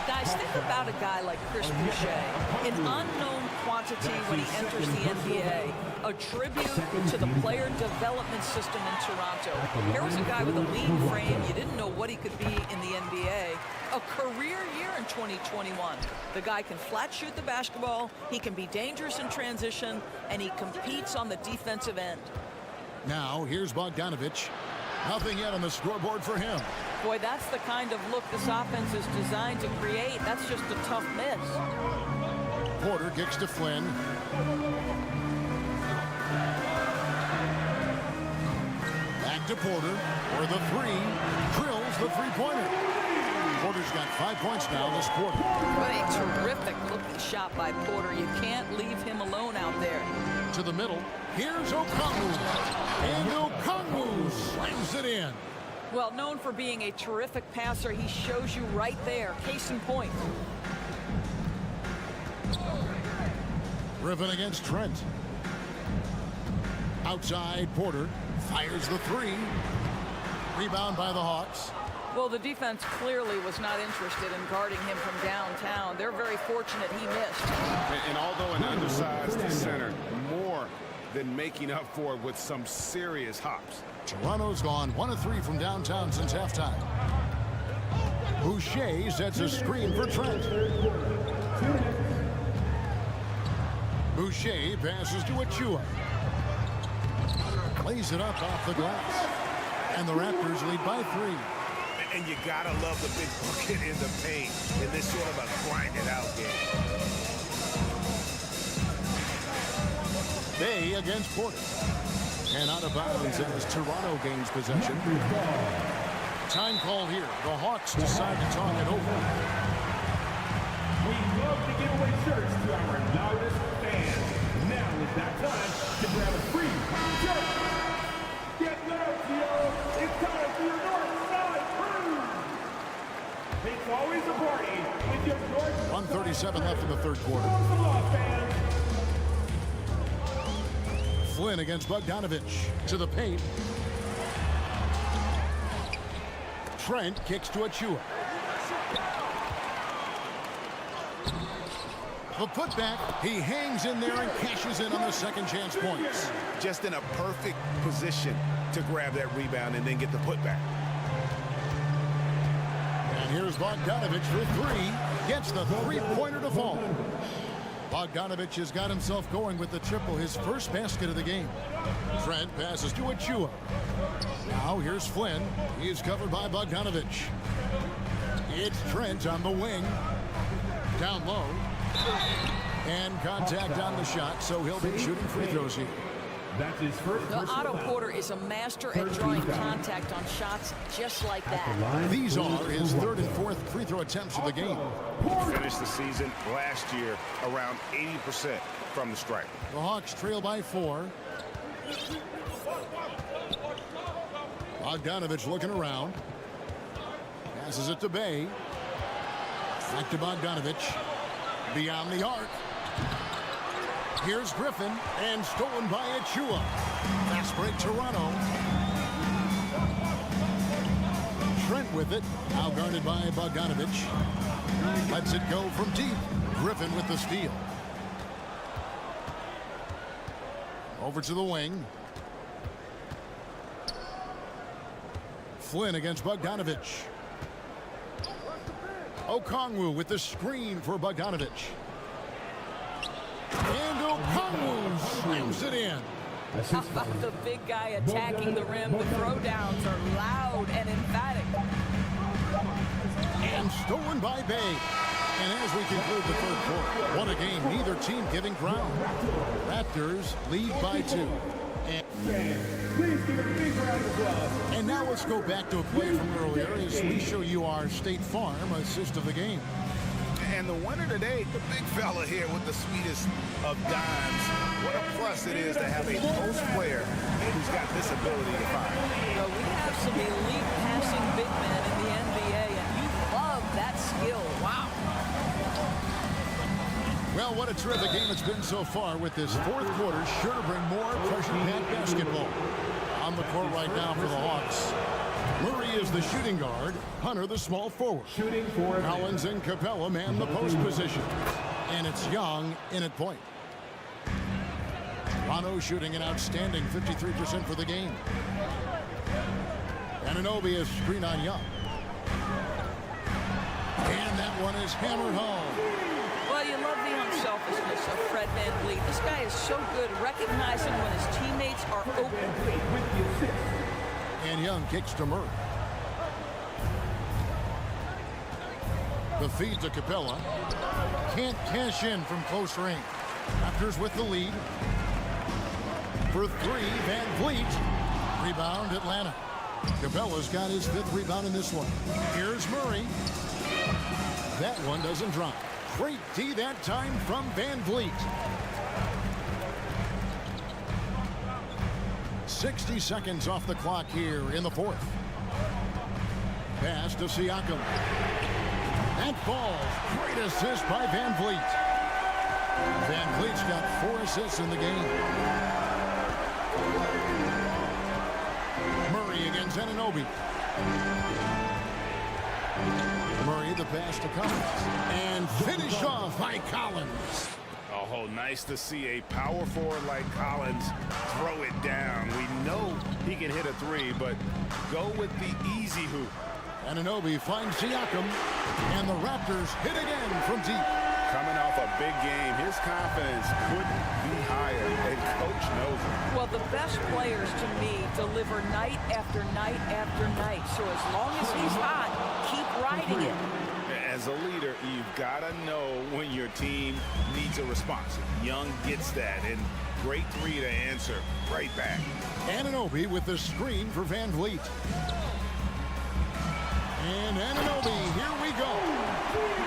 Guys, think about a guy like Chris Boucher, an unknown quantity when he enters the NBA, a tribute to the player development system in Toronto. Here was a guy with a lean frame. You didn't know what he could be in the NBA. A career year in 2021. The guy can flat shoot the basketball, he can be dangerous in transition, and he competes on the defensive end. Now, here's Bogdanovich. Nothing yet on the scoreboard for him. Boy, that's the kind of look this offense is designed to create. That's just a tough miss. Porter kicks to Flynn. Back to Porter for the three. Drills the three-pointer. Porter's got 5 points now this quarter. What a terrific looking shot by Porter. You can't leave him alone out there. To the middle. Here's Okongwu. And Okongwu slams it in. Well, known for being a terrific passer, he shows you right there. Case in point. Griffin against Trent. Outside, Porter fires the three. Rebound by the Hawks. Well, the defense clearly was not interested in guarding him from downtown. They're very fortunate he missed. And although an undersized center, more than making up for it with some serious hops. Toronto's gone 1 of 3 from downtown since halftime. Boucher sets a screen for Trent. Boucher passes to Achua. Lays it up off the glass. And the Raptors lead by 3. And you gotta love the big bucket in the paint in this sort of a grinded out game. Bay against Porter. And out of bounds as Toronto gains possession. Time call here. The Hawks decide to talk it over. We love to give away shirts to our loudest fans. Now is that time to grab a free shirt. Get loud, y'all. It's time for your North Side crew. It's always a party with your North 1:37 left in the third quarter. fans. Flynn against Bogdanovich. To the paint. Trent kicks to Achua. The putback. He hangs in there and cashes in on the second chance points. Just in a perfect position to grab that rebound and then get the putback. And here's Bogdanovich for three. Gets the three-pointer to fall. Bogdanovich has got himself going with the triple, his first basket of the game. Trent passes to Achua. Now here's Flynn. He is covered by Bogdanovich. It's Trent on the wing. Down low. And contact on the shot, so he'll be shooting free throws here. That's his first. Otto Porter is a master at drawing contact on shots just like that. These are his third and fourth free throw attempts of the game. Finished the season last year around 80% from the stripe. The Hawks trail by 4. Bogdanovich looking around. Passes it to Bay. Back to Bogdanovich. Beyond the arc. Here's Griffin, and stolen by Achua. Fast break, Toronto. Trent with it, now guarded by Bogdanovich. Lets it go from deep. Griffin with the steal. Over to the wing. Flynn against Bogdanovich. Okongwu with the screen for Bogdanovich. And Okongwu slams it in. How about the big guy attacking the rim? The throwdowns are loud and emphatic. And stolen by Bay. And as we conclude the third quarter, what a game, neither team giving ground. Raptors lead by 2. Please give a big round of applause. And now let's go back to a play from earlier as we show you our State Farm assist of the game. And the winner today, the big fella here with the sweetest of dimes. What a plus it is to have a post player who's got this ability to find. Well, we have some elite passing big men in the NBA, and you love that skill. Wow. Well, what a terrific game it's been so far, with this fourth quarter sure to bring more pressure-packed basketball. On the court right now for the Hawks, Murray is the shooting guard, Hunter the small forward. Collins and Capella man the post position. And it's Young in at point. Toronto shooting an outstanding 53% for the game. Anunoby is screen on Young. And that one is hammered home. Well, you love the unselfishness of Fred VanVleet. This guy is so good recognizing when his teammates are open. And Young kicks to Murray. The feed to Capella. Can't cash in from close range. Raptors with the lead. For three, VanVleet. Rebound, Atlanta. Capella's got his 5th rebound in this one. Here's Murray. That one doesn't drop. Great D that time from VanVleet. 60 seconds off the clock here in the fourth. Pass to Siakam. That falls. Great assist by VanVleet. VanVleet's got 4 assists in the game. Murray against Anunoby. Murray the pass to Collins. And finish off by Collins. Oh, nice to see a power forward like Collins throw it down. We know he can hit a 3, but go with the easy hoop. Anunoby finds Siakam, and the Raptors hit again from deep. Coming off a big game, his confidence couldn't be higher, and coach knows it. Well, the best players to me deliver night after night after night. So as long as he's hot, keep riding it. As a leader, you've got to know when your team needs a response. Young gets that, and great 3 to answer right back. Anunoby with the screen for VanVleet. And Anunoby, here we go.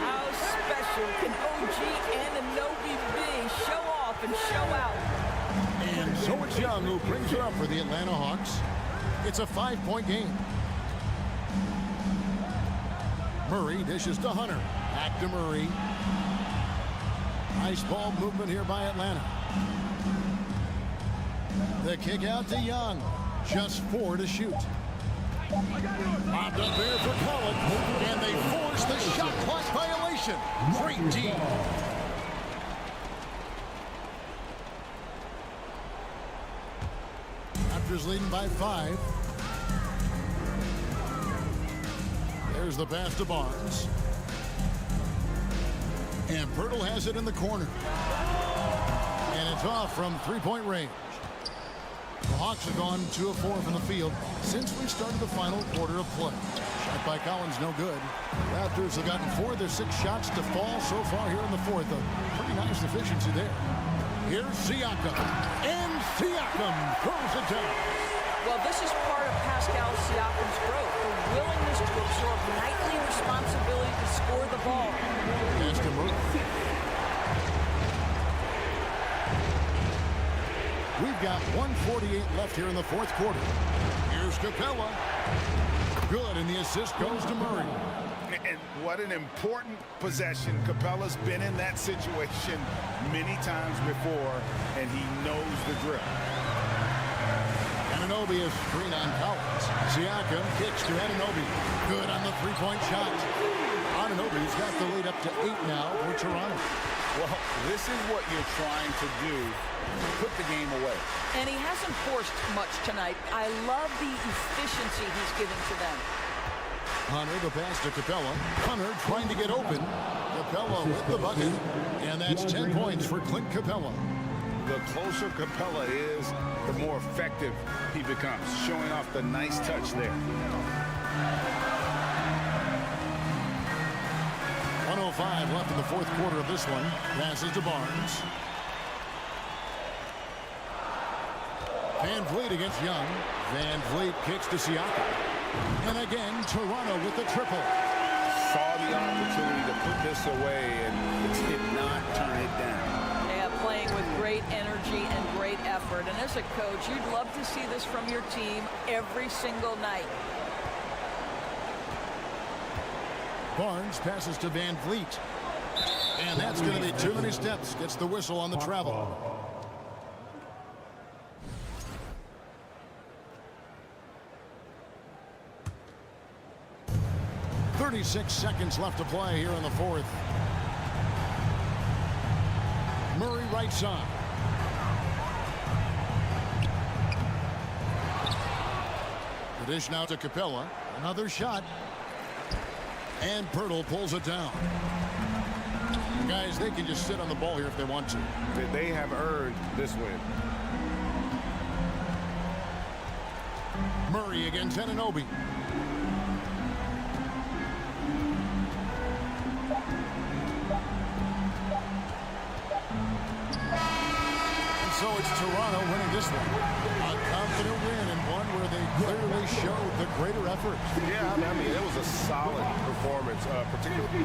How special can OG Anunoby be? Show off and show out. And so it's Young who brings it up for the Atlanta Hawks. It's a 5-point game. Murray dishes to Hunter. Back to Murray. Nice ball movement here by Atlanta. The kick out to Young. Just 4 to shoot. Bobbed up there for Collins. And they force the shot clock violation. Great D. Raptors leading by 5. There's the pass to Barnes. And Pirtle has it in the corner. And it's off from 3-point range. The Hawks have gone 2 of 4 from the field since we started the final quarter of play. Shot by Collins, no good. Raptors have gotten 4 of their 6 shots to fall so far here in the fourth. A pretty nice efficiency there. Here's Siakam. And Siakam throws it down. Well, this is part of Pascal Siakam's growth, the willingness to absorb nightly responsibility to score the ball. Pass to Murray. We've got 1:48 left here in the fourth quarter. Here's Capella. Good, and the assist goes to Murray. And what an important possession. Capella's been in that situation many times before, and he knows the drill. Anunoby is screen on Collins. Siakam kicks to Anunoby. Good on the 3-point shot. Anunoby's got the lead up to 8 now for Toronto. Well, this is what you're trying to do. Put the game away. And he hasn't forced much tonight. I love the efficiency he's giving to them. Hunter, the pass to Capella. Hunter trying to get open. Capella with the bucket. And that's 10 points for Clint Capella. The closer Capella is, the more effective he becomes, showing off the nice touch there. 1:05 left in the fourth quarter of this one. Passes to Barnes. VanVleet against Young. VanVleet kicks to Siakam. And again, Toronto with the triple. saw the opportunity to put this away and did not turn it down. Yeah, playing with great energy and great effort. And as a coach, you'd love to see this from your team every single night. Barnes passes to Van Vliet. And that's going to be too many steps. Gets the whistle on the travel. 36 seconds left to play here in the fourth. Murray right side. The dish now to Capella. Another shot. And Pirtle pulls it down. Guys, they can just sit on the ball here if they want to. They have earned this win. Murray against Anunoby. And so it's Toronto winning this one. A confident win and one where they clearly showed the greater effort. Yeah, I mean, it was a solid performance, particularly.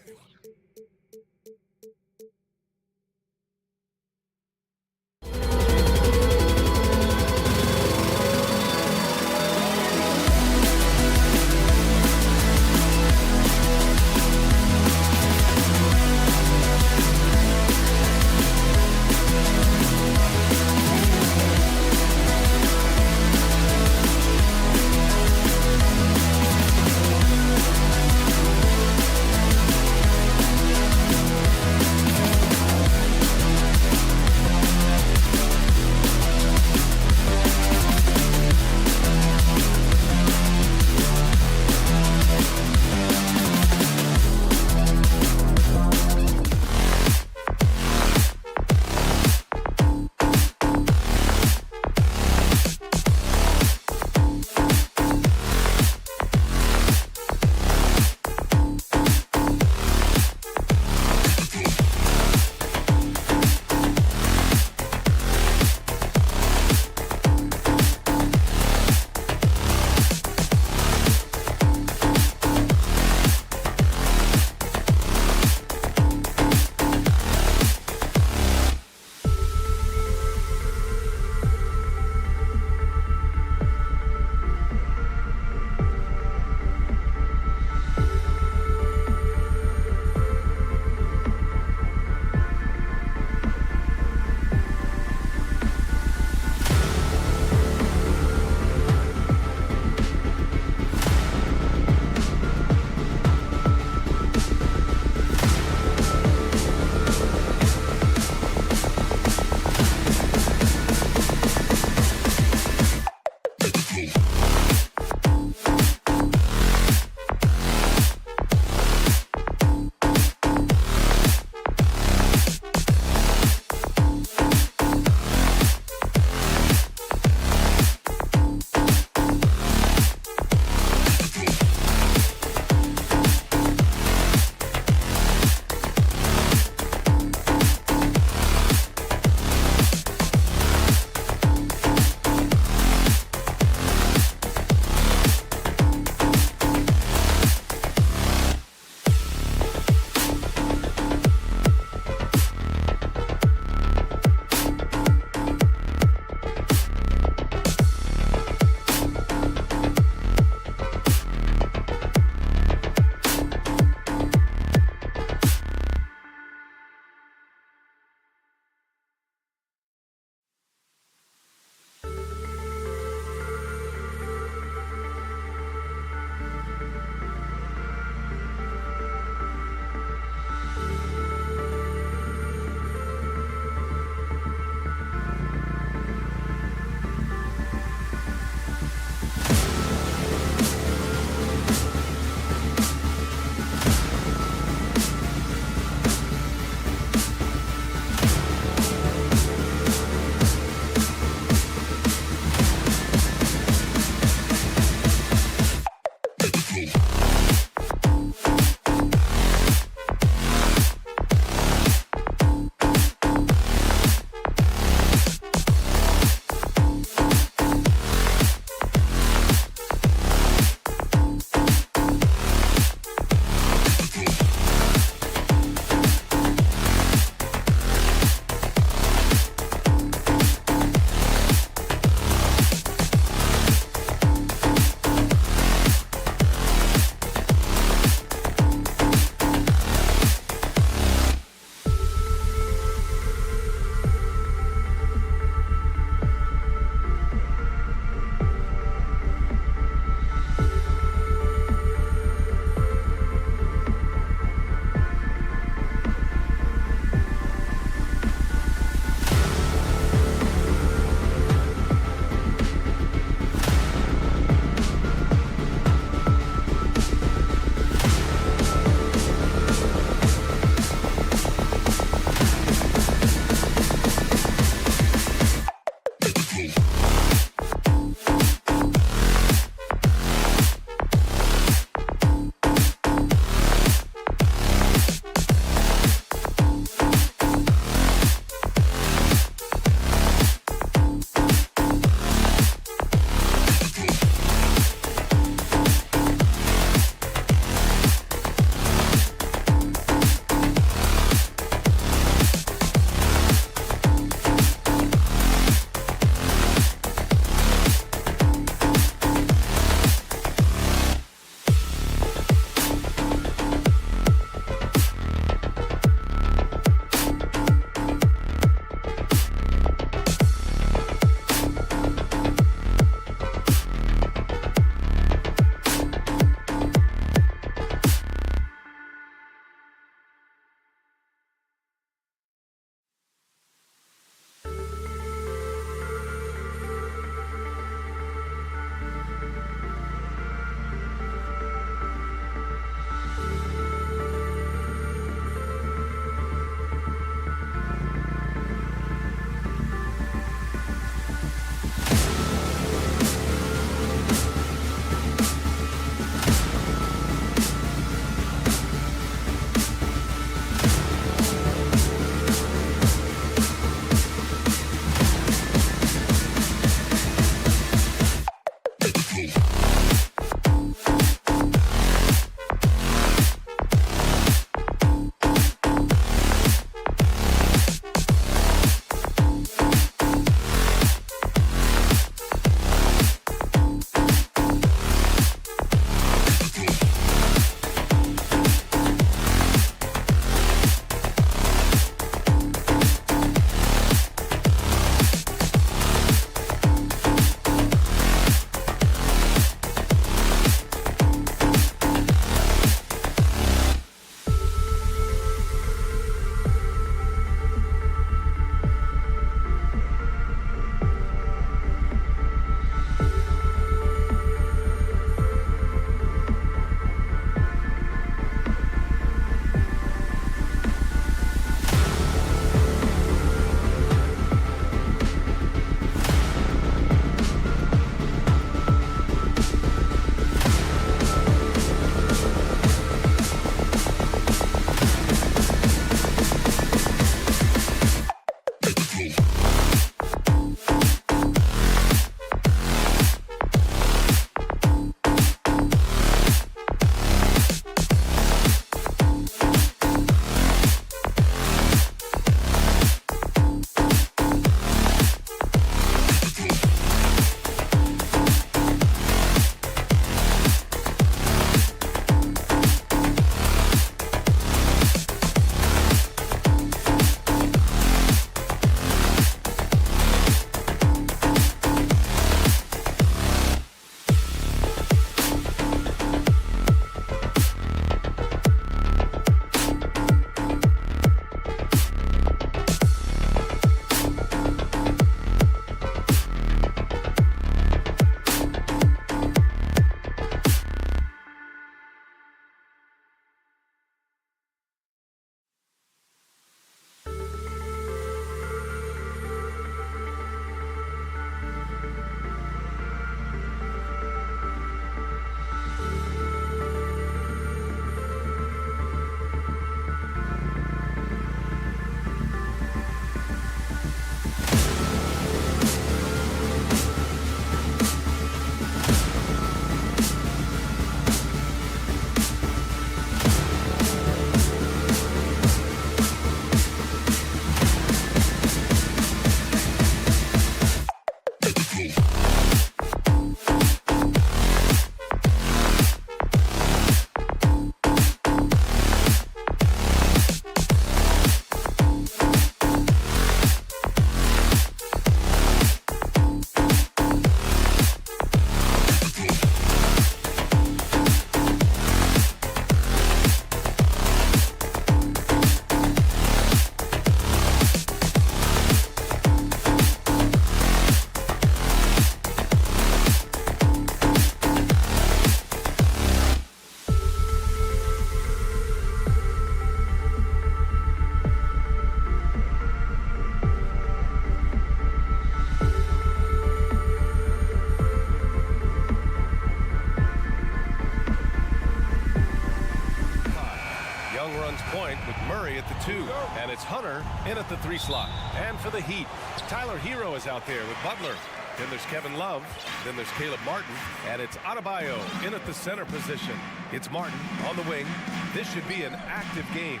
point with Murray at the 2. And it's Hunter in at the 3 slot. And for the Heat, Tyler Hero is out there with Butler. Then there's Kevin Love. Then there's Caleb Martin. And it's Adebayo in at the center position. It's Martin on the wing. This should be an active game.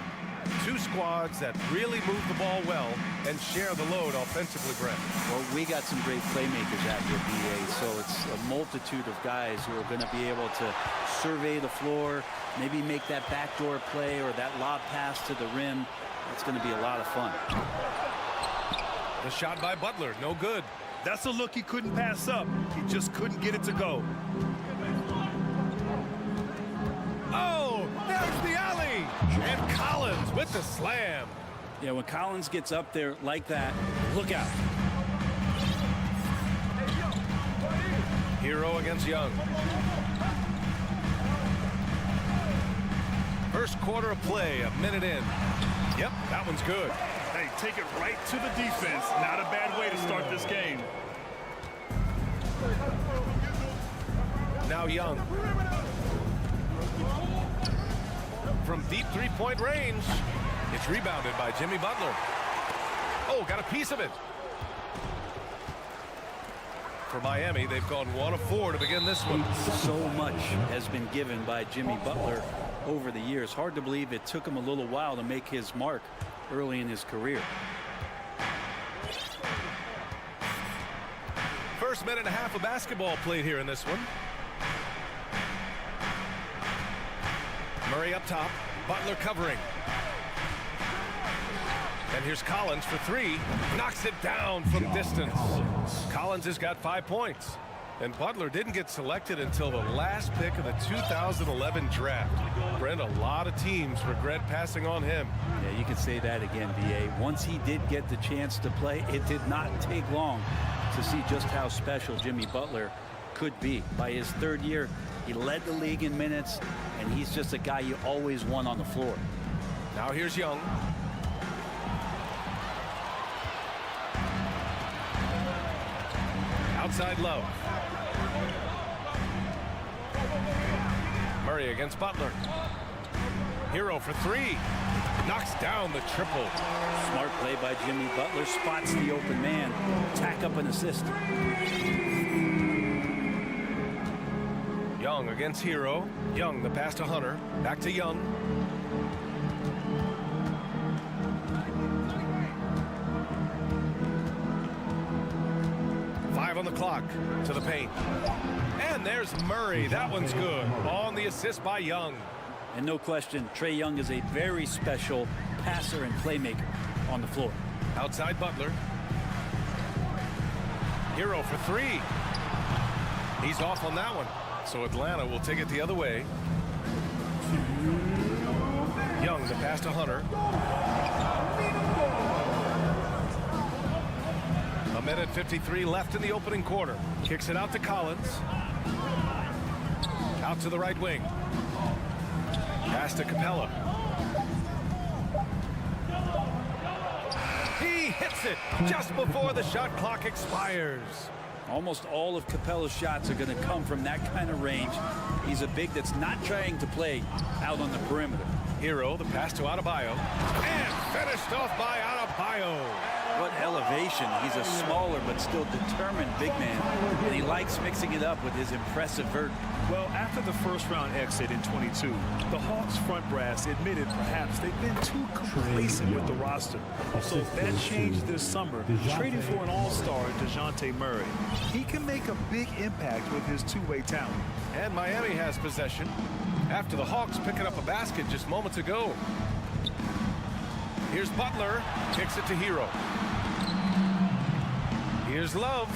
2 squads that really move the ball well and share the load offensively, Brett. Well, we got some great playmakers out here, BA, so it's a multitude of guys who are going to be able to survey the floor, maybe make that backdoor play or that lob pass to the rim. It's going to be a lot of fun. The shot by Butler, no good. That's a look he couldn't pass up. He just couldn't get it to go. Oh, there's the alley. And Collins with the slam. Yeah, when Collins gets up there like that, look out. Hero against Young. First quarter of play, a minute in. Yep, that one's good. Hey, take it right to the defense. Not a bad way to start this game. Now Young. From deep three-point range. It's rebounded by Jimmy Butler. Oh, got a piece of it. For Miami, they've gone 1 of 4 to begin this one. So much has been given by Jimmy Butler over the years. Hard to believe it took him a little while to make his mark early in his career. First minute and a half of basketball played here in this one. Murray up top, Butler covering. And here's Collins for 3, knocks it down from distance. Collins has got 5 points. And Butler didn't get selected until the last pick of the 2011 draft. Brent, a lot of teams regret passing on him. Yeah, you can say that again, BA. Once he did get the chance to play, it did not take long to see just how special Jimmy Butler could be. By his 3rd year, he led the league in minutes, and he's just a guy you always want on the floor. Now here's Young. Outside Love. Murray against Butler. Hero for 3. Knocks down the triple. Smart play by Jimmy Butler. Spots the open man. Tack up an assist. Young against Hero. Young, the pass to Hunter. Back to Young. On the clock to the paint. And there's Murray. That one's good. On the assist by Young. And no question, Trae Young is a very special passer and playmaker on the floor. Outside Butler. Hero for 3. He's off on that one. So Atlanta will take it the other way. Young, the pass to Hunter. A minute 53 left in the opening quarter. Kicks it out to Collins. Out to the right wing. Pass to Capella. He hits it just before the shot clock expires. Almost all of Capella's shots are going to come from that kind of range. He's a big that's not trying to play out on the perimeter. Hero, the pass to Adebayo. And finished off by Adebayo. What elevation. He's a smaller but still determined big man. And he likes mixing it up with his impressive vert. Well, after the first-round exit in 22, the Hawks front brass admitted perhaps they've been too complacent with the roster. So that changed this summer, trading for an all-star DeJounte Murray. He can make a big impact with his two-way talent. And Miami has possession after the Hawks picking up a basket just moments ago. Here's Butler, kicks it to Hero. Here's Love.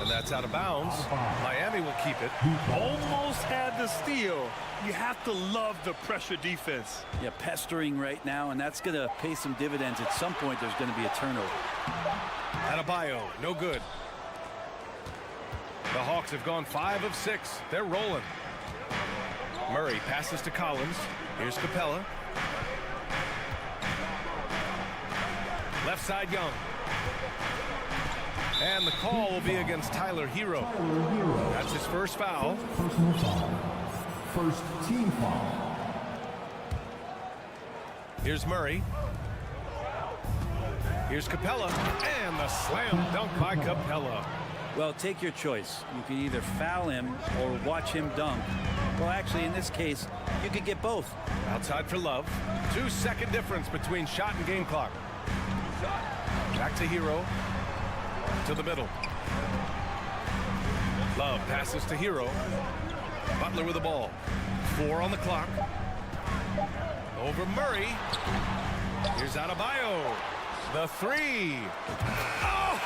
And that's out of bounds. Miami will keep it. Almost had the steal. You have to love the pressure defense. Yeah, pestering right now, and that's going to pay some dividends. At some point, there's going to be a turnover. Adebayo, no good. The Hawks have gone 5 of 6. They're rolling. Murray passes to Collins. Here's Capella. Left side Young. And the call will be against Tyler Hero. That's his first foul. Personal foul. First team foul. Here's Murray. Here's Capella, and the slam dunk by Capella. Well, take your choice. You can either foul him or watch him dunk. Well, actually, in this case, you could get both. Outside for Love. 2-second difference between shot and game clock. Back to Hero. To the middle. Love passes to Hero. Butler with the ball. 4 on the clock. Over Murray. Here's Adebayo. The 3. Oh,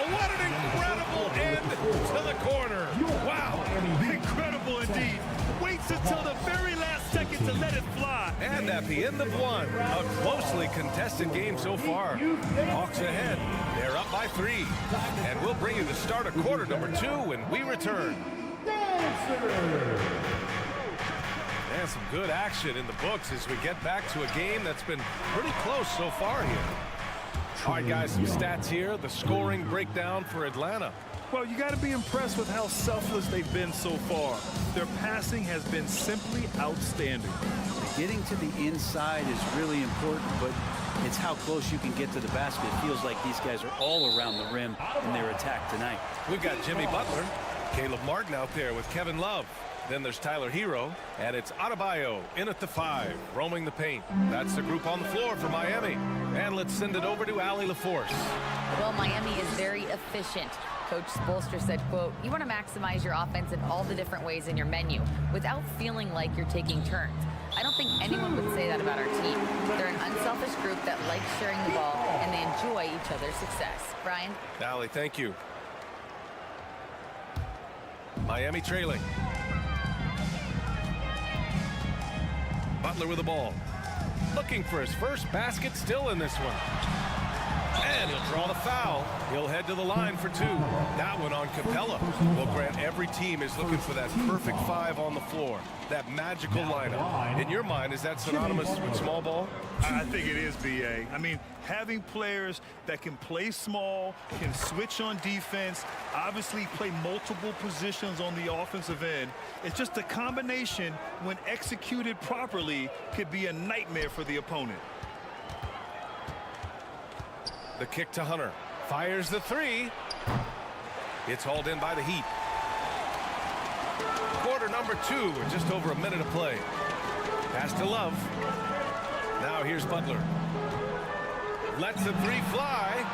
what an incredible end to the corner. Wow. Incredible indeed. Waits until the very last second to let it fly. And at the end of one, a closely contested game so far. Hawks ahead. They're up by 3. And we'll bring you the start of quarter number 2 when we return. And some good action in the books as we get back to a game that's been pretty close so far here. All right, guys, some stats here. The scoring breakdown for Atlanta. Well, you got to be impressed with how selfless they've been so far. Their passing has been simply outstanding. Getting to the inside is really important, but it's how close you can get to the basket. It feels like these guys are all around the rim in their attack tonight. We've got Jimmy Butler, Caleb Martin out there with Kevin Love. Then there's Tyler Hero, and it's Adebayo in at the 5, roaming the paint. That's the group on the floor for Miami. And let's send it over to Allie LaForce. Well, Miami is very efficient. Coach Spoelstra said, quote, "You want to maximize your offense in all the different ways in your menu without feeling like you're taking turns." I don't think anyone would say that about our team. They're an unselfish group that likes sharing the ball, and they enjoy each other's success. Brian? Allie, thank you. Miami trailing. Butler with the ball. Looking for his first basket, still in this one. And he'll draw the foul. He'll head to the line for 2. That one on Capella. Well, Grant, every team is looking for that perfect 5 on the floor. That magical lineup. In your mind, is that synonymous with small ball? I think it is, B.A. I mean, having players that can play small, can switch on defense, obviously play multiple positions on the offensive end. It's just a combination, when executed properly, could be a nightmare for the opponent. The kick to Hunter. Fires the 3. It's hauled in by the Heat. Quarter number 2 with just over a minute of play. Pass to Love. Now here's Butler. Lets the 3 fly.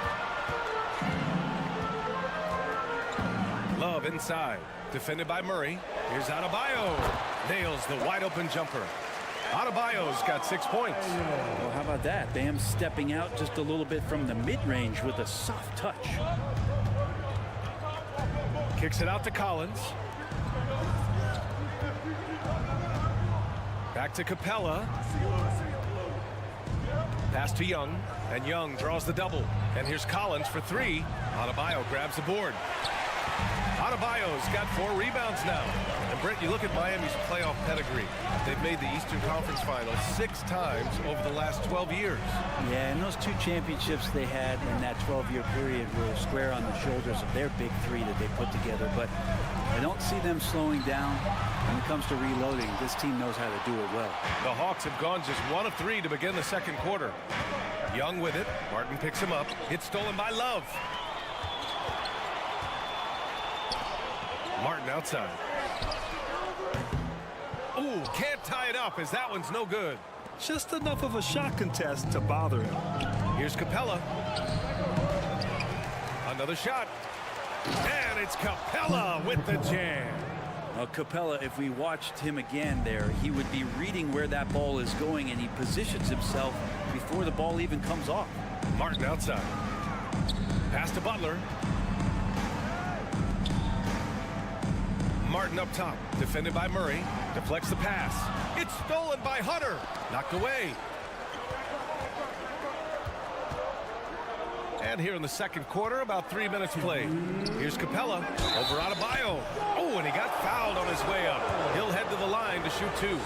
Love inside. Defended by Murray. Here's Adebayo. Nails the wide open jumper. Adebayo's got 6 points. Well, how about that? Bam stepping out just a little bit from the mid-range with a soft touch. Kicks it out to Collins. Back to Capella. Pass to Young, and Young draws the double. And here's Collins for 3. Adebayo grabs the board. Adebayo's got 4 rebounds now. And Brent, you look at Miami's playoff pedigree. They've made the Eastern Conference Finals 6 times over the last 12 years. Yeah, and those 2 championships they had in that 12-year period were square on the shoulders of their big 3 that they put together. But I don't see them slowing down when it comes to reloading. This team knows how to do it well. The Hawks have gone just 1 of 3 to begin the second quarter. Young with it. Martin picks him up. It's stolen by Love. Martin outside. Ooh, can't tie it up as that one's no good. Just enough of a shot contest to bother him. Here's Capella. Another shot. And it's Capella with the jam. Well, Capella, if we watched him again there, he would be reading where that ball is going, and he positions himself before the ball even comes off. Martin outside. Pass to Butler. Martin up top, defended by Murray. Deflects the pass. It's stolen by Hunter. Knocked away. And here in the second quarter, about 3 minutes played. Here's Capella over Adebayo. Oh, and he got fouled on his way up. He'll head to the line to shoot 2.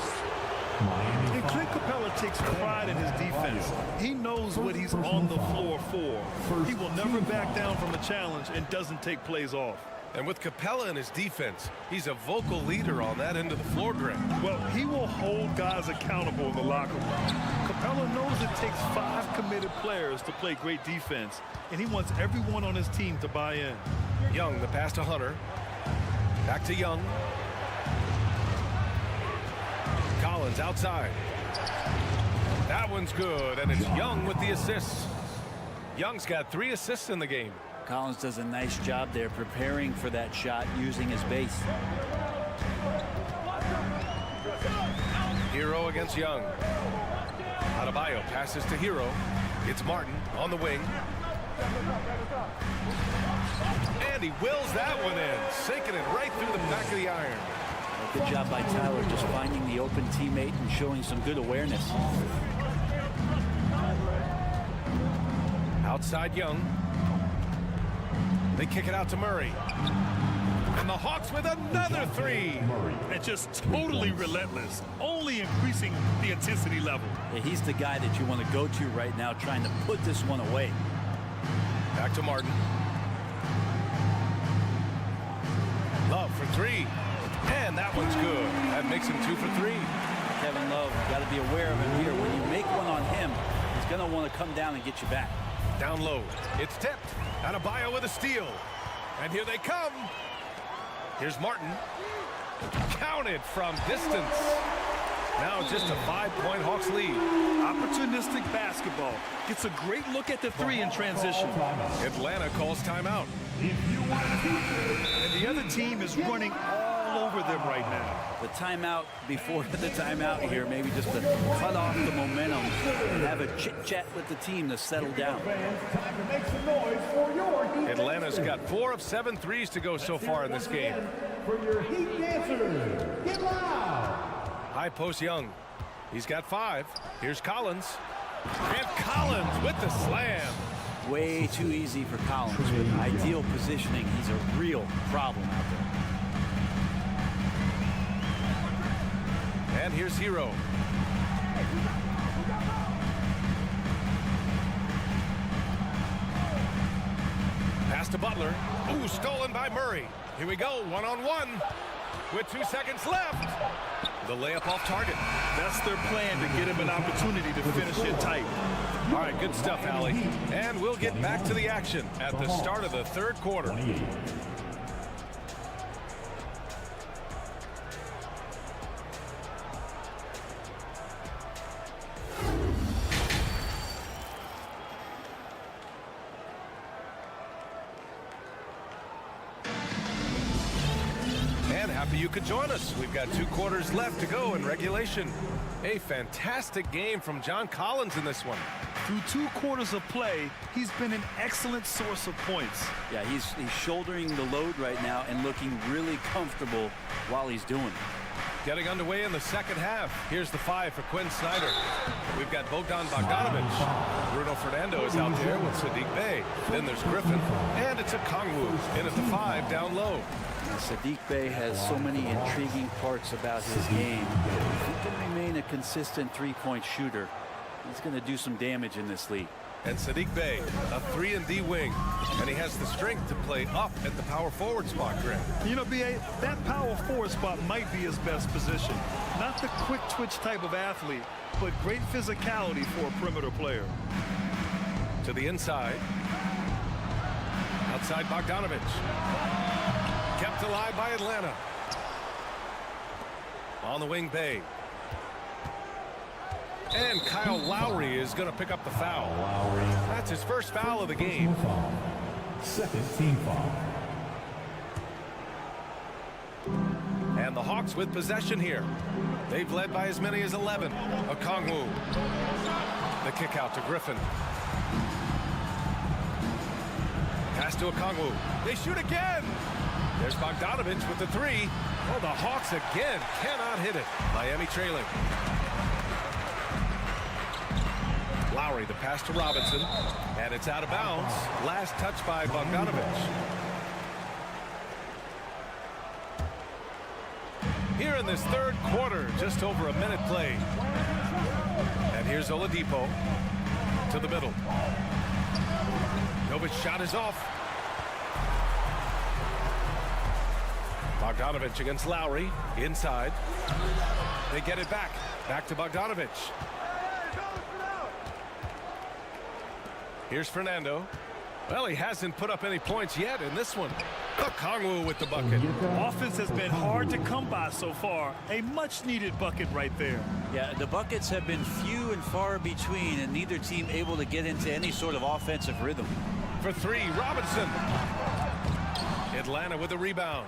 And Clint Capella takes pride in his defense. He knows what he's on the floor for. He will never back down from a challenge and doesn't take plays off. And with Capella in his defense, he's a vocal leader on that end of the floor, Greg. Well, he will hold guys accountable in the locker room. Capella knows it takes 5 committed players to play great defense, and he wants everyone on his team to buy in. Young, the pass to Hunter. Back to Young. Collins outside. That one's good, and it's Young with the assists. Young's got 3 assists in the game. Collins does a nice job there preparing for that shot using his base. Hero against Young. Adebayo passes to Hero. It's Martin on the wing. And he wills that one in, sinking it right through the back of the iron. Good job by Tyler just finding the open teammate and showing some good awareness. Outside Young. They kick it out to Murray. And the Hawks with another 3. And just totally relentless, only increasing the intensity level. Yeah, he's the guy that you want to go to right now, trying to put this one away. Back to Martin. Love for 3. And that one's good. That makes him 2 for 3. Kevin Love, got to be aware of him here. When you make one on him, he's going to want to come down and get you back. Down low. It's tipped. Adebayo with a steal. And here they come. Here's Martin. Counted from distance. Now just a 5-point Hawks lead. Opportunistic basketball. Gets a great look at the 3 in transition. Atlanta calls timeout. And the other team is running all over them right now. The timeout before the timeout here, maybe just to cut off the momentum and have a chit-chat with the team to settle down. Atlanta's got 4 of 7 threes to go so far in this game. For your Heat dancers, get loud! High post Young. He's got 5. Here's Collins. And Collins with the slam. Way too easy for Collins. With ideal positioning, he's a real problem out there. And here's Hero. Pass to Butler. Ooh, stolen by Murray. Here we go, 1-on-1 with 2 seconds left. The layup off target. That's their plan, to get him an opportunity to finish it tight. All right, good stuff, Allie. And we'll get back to the action at the start of the 3rd quarter. Happy you could join us. We've got 2 quarters left to go in regulation. A fantastic game from John Collins in this one. Through 2 quarters of play, he's been an excellent source of points. Yeah, he's shouldering the load right now and looking really comfortable while he's doing it. Getting underway in the 2nd half. Here's the 5 for Quinn Snyder. We've got Bogdan Bogdanovic. Bruno Fernando is out there with Sadiq Bey. Then there's Griffin. And it's a Kongwu in at the 5 down low. Sadiq Bey has so many intriguing parts about his game. If he can remain a consistent 3-point shooter, he's going to do some damage in this league. And Sadiq Bey, a 3-and-D wing, and he has the strength to play up at the power forward spot, Greg. You know, B.A., that power forward spot might be his best position. Not the quick twitch type of athlete, but great physicality for a perimeter player. To the inside. Outside Bogdanovic. Kept alive by Atlanta. On the wing, Bey. And Kyle Lowry is going to pick up the foul. That's his first foul of the game. 2nd team foul. And the Hawks with possession here. They've led by as many as 11. Okongwu. The kick out to Griffin. Pass to Okongwu. They shoot again. There's Bogdanovic with the 3. Oh, the Hawks again cannot hit it. Miami trailing. Lowry, the pass to Robinson. And it's out of bounds. Last touch by Bogdanovic. Here in this 3rd quarter, just over a minute played. And here's Oladipo to the middle. Novic's shot is off. Bogdanovich against Lowry. Inside. They get it back. Back to Bogdanovich. Here's Fernando. Well, he hasn't put up any points yet in this one. Kongwu with the bucket. Offense has been hard to come by so far. A much-needed bucket right there. Yeah, the buckets have been few and far between, and neither team able to get into any sort of offensive rhythm. For three, Robinson. Atlanta with a rebound.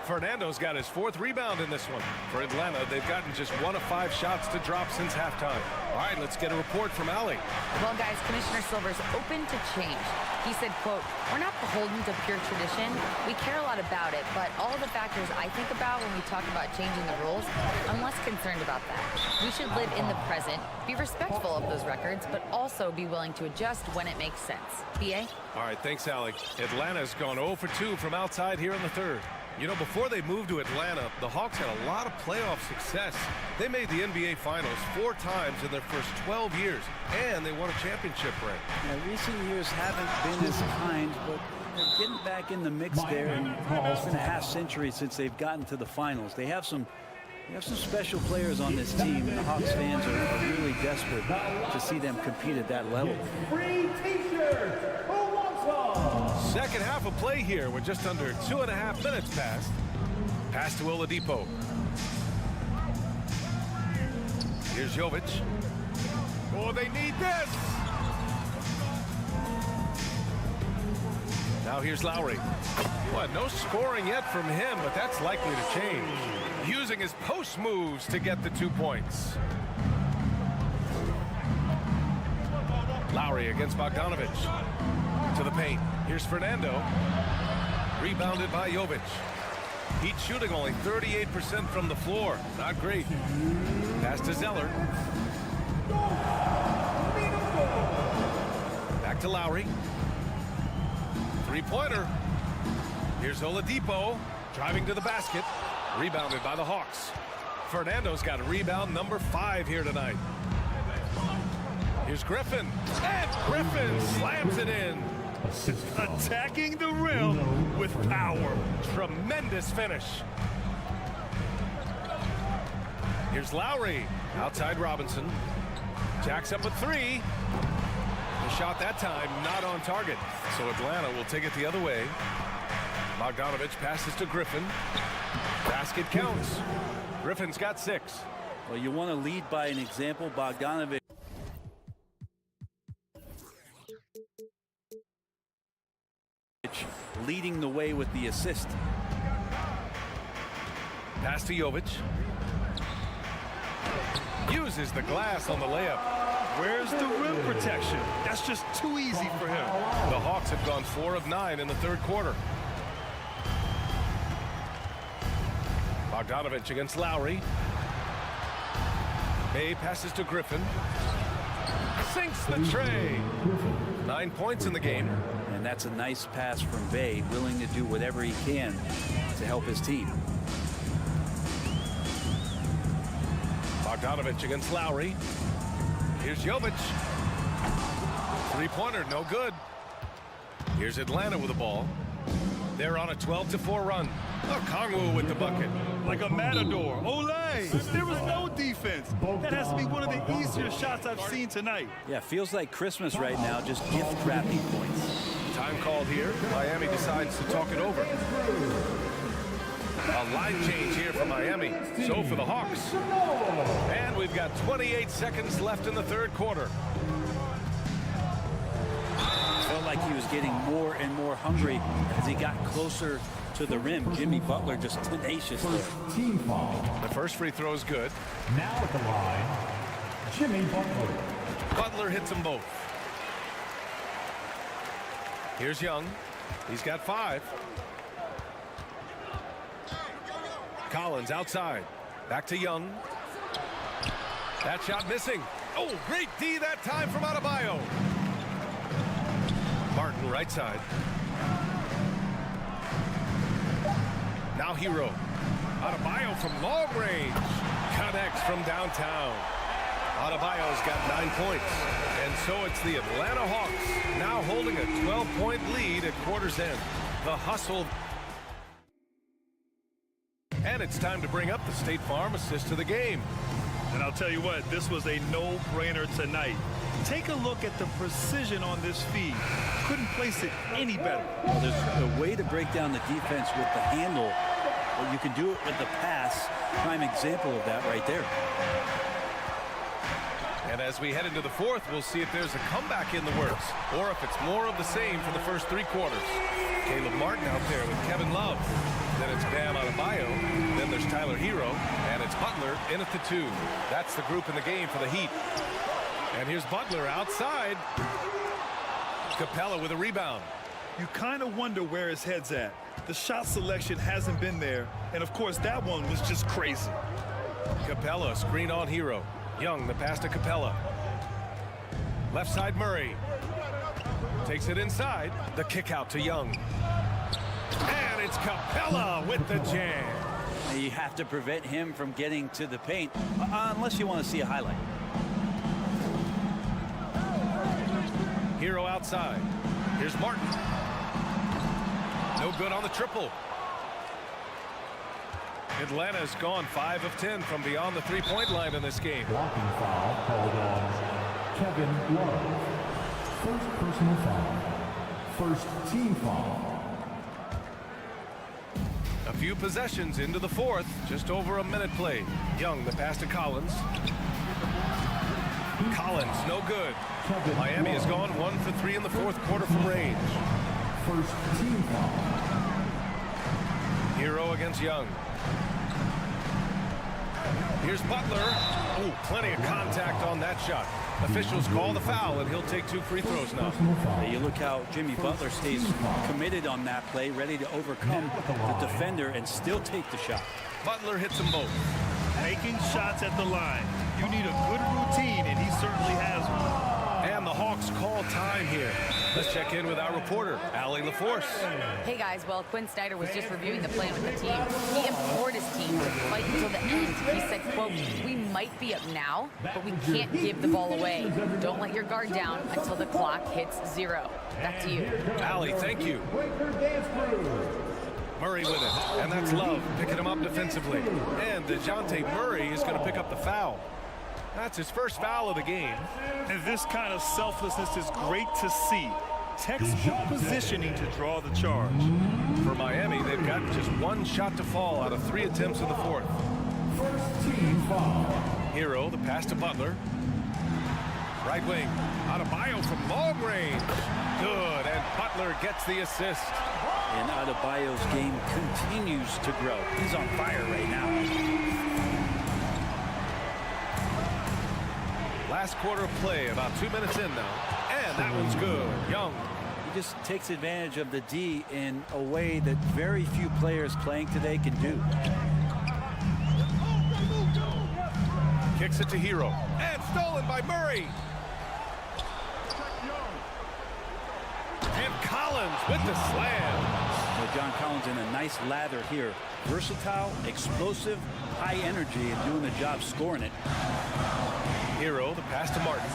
Fernando's got his 4th rebound in this one. For Atlanta, they've gotten just 1 of 5 shots to drop since halftime. All right, let's get a report from Allie. Well, guys, Commissioner Silver's open to change. He said, quote, "We're not beholden to pure tradition. We care a lot about it, but all of the factors I think about when we talk about changing the rules, I'm less concerned about that. We should live in the present, be respectful of those records, but also be willing to adjust when it makes sense." BA? All right, thanks, Allie. Atlanta's gone 0 for 2 from outside here in the 3rd. You know, before they moved to Atlanta, the Hawks had a lot of playoff success. They made the NBA Finals 4 times in their first 12 years, and they won a championship ring. Now, recent years haven't been as kind, but they're getting back in the mix there, and it's been a half-century since they've gotten to the finals. They have some special players on this team, and the Hawks fans are really desperate to see them compete at that level. Free t-shirts. Who wants some? Second half of play here with just under 2.5 minutes passed. Pass to Oladipo. Here's Jovic. Oh, they need this. Now here's Lowry. What, no scoring yet from him, but that's likely to change. Using his post moves to get the 2 points. Lowry against Bogdanovich. To the paint. Here's Fernando. Rebounded by Jovic. Heat shooting only 38% from the floor. Not great. Pass to Zeller. Back to Lowry. Three-pointer. Here's Oladipo. Driving to the basket. Rebounded by the Hawks. Fernando's got a rebound number 5 here tonight. Here's Griffin. And Griffin slams it in. Attacking the rim with power. Tremendous finish. Here's Lowry. Outside Robinson. Jacks up a 3. The shot that time not on target. So Atlanta will take it the other way. Bogdanovich passes to Griffin. Basket counts. Griffin's got 6. Well, you want to lead by an example. Bogdanovich leading the way with the assist. Pass to Jovic. Uses the glass on the layup. Where's the rim protection? That's just too easy for him. The Hawks have gone 4 of 9 in the 3rd quarter. Bogdanovich against Lowry. Bay passes to Griffin. Sinks the tray. 9 points in the game. And that's a nice pass from Bay, willing to do whatever he can to help his team. Bogdanovich against Lowry. Here's Jovic. Three-pointer, no good. Here's Atlanta with the ball. They're on a 12-4 run. Kongwu with the bucket. Like a matador. Olay! There was no defense. That has to be one of the easier shots I've seen tonight. Yeah, feels like Christmas right now, just gift wrapping points. Time called here. Miami decides to talk it over. A line change here for Miami. So for the Hawks. And we've got 28 seconds left in the 3rd quarter. Felt like he was getting more and more hungry as he got closer to the rim. Jimmy Butler just tenacious there. Team foul. The first free throw is good. Now at the line, Jimmy Butler. Butler hits them both. Here's Young. He's got 5. Collins outside. Back to Young. That shot missing. Oh, great D that time from Adebayo. Martin right side. Now Hero. Adebayo from long range. Connects from downtown. Adebayo's got 9 points. And so it's the Atlanta Hawks now holding a 12-point lead at quarter's end. The hustle And it's time to bring up the State Farm assist to the game. And I'll tell you what, this was a no-brainer tonight. Take a look at the precision on this feed. Couldn't place it any better. Well, there's a way to break down the defense with the handle, but you can do it with the pass. Prime example of that right there. And as we head into the fourth, we'll see if there's a comeback in the works or if it's more of the same for the first three quarters. Caleb Martin out there with Kevin Love. Then it's Bam Adebayo. Then there's Tyler Hero. And it's Butler in at the 2. That's the group in the game for the Heat. And here's Butler outside. Capella with a rebound. You kind of wonder where his head's at. The shot selection hasn't been there. And, of course, that one was just crazy. Capella, screen on Hero. Young, the pass to Capella. Left side, Murray. Takes it inside. The kick out to Young. And it's Capella with the jam. You have to prevent him from getting to the paint, unless you want to see a highlight. Hero outside. Here's Martin. No good on the triple. Atlanta's gone 5 of 10 from beyond the three-point line in this game. Blocking foul called on Kevin Love. First personal foul. First team foul. A few possessions into the fourth. Just over a minute played. Young, the pass to Collins. Collins, no good. Miami has gone 1 for 3 in the fourth quarter from range. First team foul. Hero against Young. Here's Butler. Oh, plenty of contact on that shot. Officials call the foul, and he'll take 2 free throws now. You look how Jimmy Butler stays committed on that play, ready to overcome the defender and still take the shot. Butler hits them both. Making shots at the line. You need a good routine, and he certainly has one. And the Hawks call time here. Let's check in with our reporter, Allie LaForce. Hey guys, well, Quinn Snyder was just reviewing the plan with the team. He implored his team to fight until the end. He said, quote, "We might be up now, but we can't give the ball away. Don't let your guard down until the clock hits 0. Back to you. Allie, thank you. Murray with it, and that's Love picking him up defensively. And DeJounte Murray is going to pick up the foul. That's his first foul of the game. And this kind of selflessness is great to see. Textbook positioning to draw the charge. For Miami, they've got just 1 shot to fall out of 3 attempts in the fourth. First team foul. Hero, the pass to Butler. Right wing, Adebayo from long range. Good, and Butler gets the assist. And Adebayo's game continues to grow. He's on fire right now. Last quarter of play, about 2 minutes in now. And that one's good. Young. He just takes advantage of the D in a way that very few players playing today can do. Kicks it to Hero. And stolen by Murray. And Collins with the slam. So John Collins in a nice lather here. Versatile, explosive, high energy, and doing the job scoring it. Hero, the pass to Martin.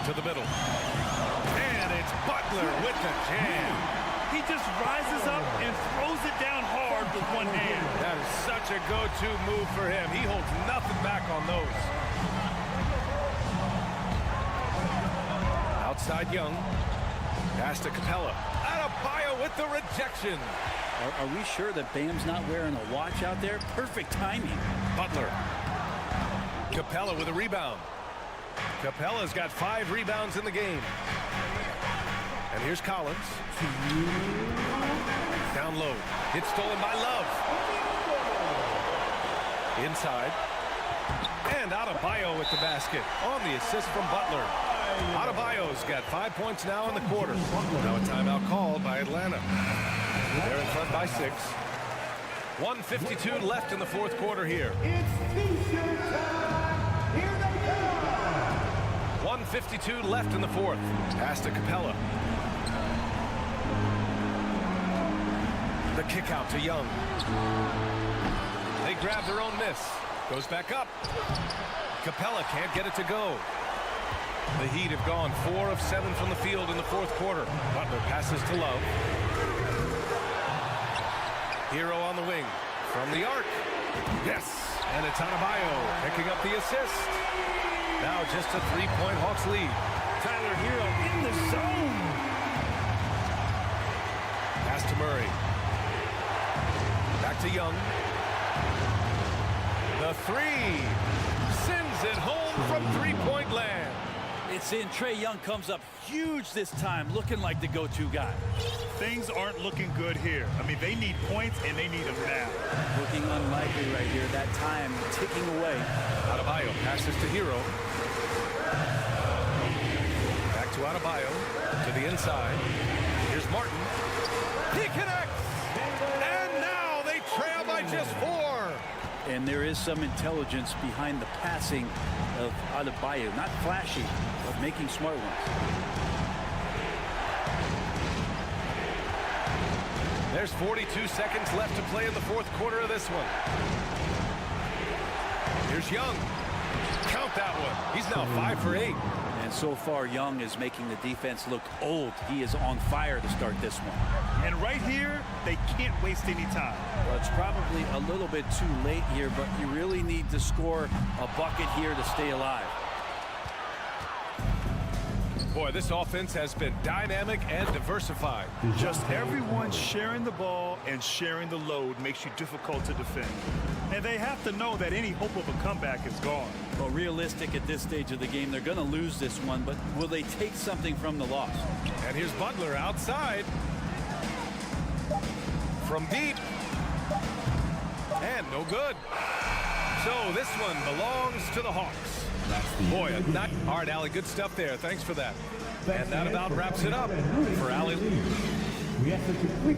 To the middle. And it's Butler with the jam. He just rises up and throws it down hard with one hand. That is such a go-to move for him. He holds nothing back on those. Outside Young. Pass to Capella. Adebayo with the rejection. Are we sure that Bam's not wearing a watch out there? Perfect timing. Butler. Capella with a rebound. Capella's got 5 rebounds in the game. And here's Collins. Down low. It's stolen by Love. Inside. And Adebayo with the basket on the assist from Butler. Adebayo's got 5 points now in the quarter. Now a timeout called by Atlanta. They're in front by 6. 1:52 left in the fourth quarter here. It's T-shirt time. Here they come. 1:52 left in the fourth. Pass to Capella. The kick out to Young. They grab their own miss. Goes back up. Capella can't get it to go. The Heat have gone 4 of 7 from the field in the fourth quarter. Butler passes to Love. Hero on the wing. From the arc. Yes. And it's Adebayo picking up the assist. Now just a 3-point Hawks lead. Tyler Hero in the zone. Pass to Murray. Back to Young. The three. Sends it home from three-point land. It's in. Trae Young comes up huge this time, looking like the go-to guy. Things aren't looking good here. I mean, they need points, and they need them now. Looking unlikely right here. That time ticking away. Adebayo passes to Hero. Back to Adebayo. To the inside. Here's Martin. He connects! And now they trail by just 4. And there is some intelligence behind the passing of Adebayo. Not flashy, but making smart ones. There's 42 seconds left to play in the fourth quarter of this one. Here's Young. Count that one. He's now 5 for 8. And so far, Young is making the defense look old. He is on fire to start this one. And right here, they can't waste any time. Well, it's probably a little bit too late here, but you really need to score a bucket here to stay alive. Boy, this offense has been dynamic and diversified. Just everyone sharing the ball and sharing the load makes you difficult to defend. And they have to know that any hope of a comeback is gone. Well, realistic at this stage of the game, they're going to lose this one, but will they take something from the loss? And here's Butler outside. From deep. And no good. So this one belongs to the Hawks. Boy, not hard, Allie. Good stuff there. Thanks for that. And that about wraps it up for Allie. We have such a quick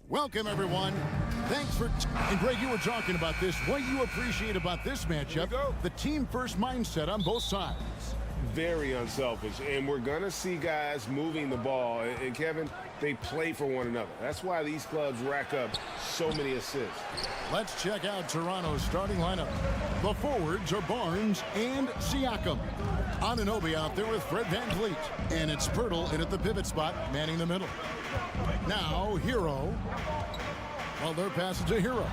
Welcome, everyone. Thanks for... And, Greg, you were talking about this. What you appreciate about this matchup, the team-first mindset on both sides. Very unselfish, and we're going to see guys moving the ball. And, Kevin, they play for one another. That's why these clubs rack up so many assists. Let's check out Toronto's starting lineup. The forwards are Barnes and Siakam. Anunoby out there with Fred VanVleet. And it's Pirtle in at the pivot spot, manning the middle. Now, Hero. Well, their pass to Hero.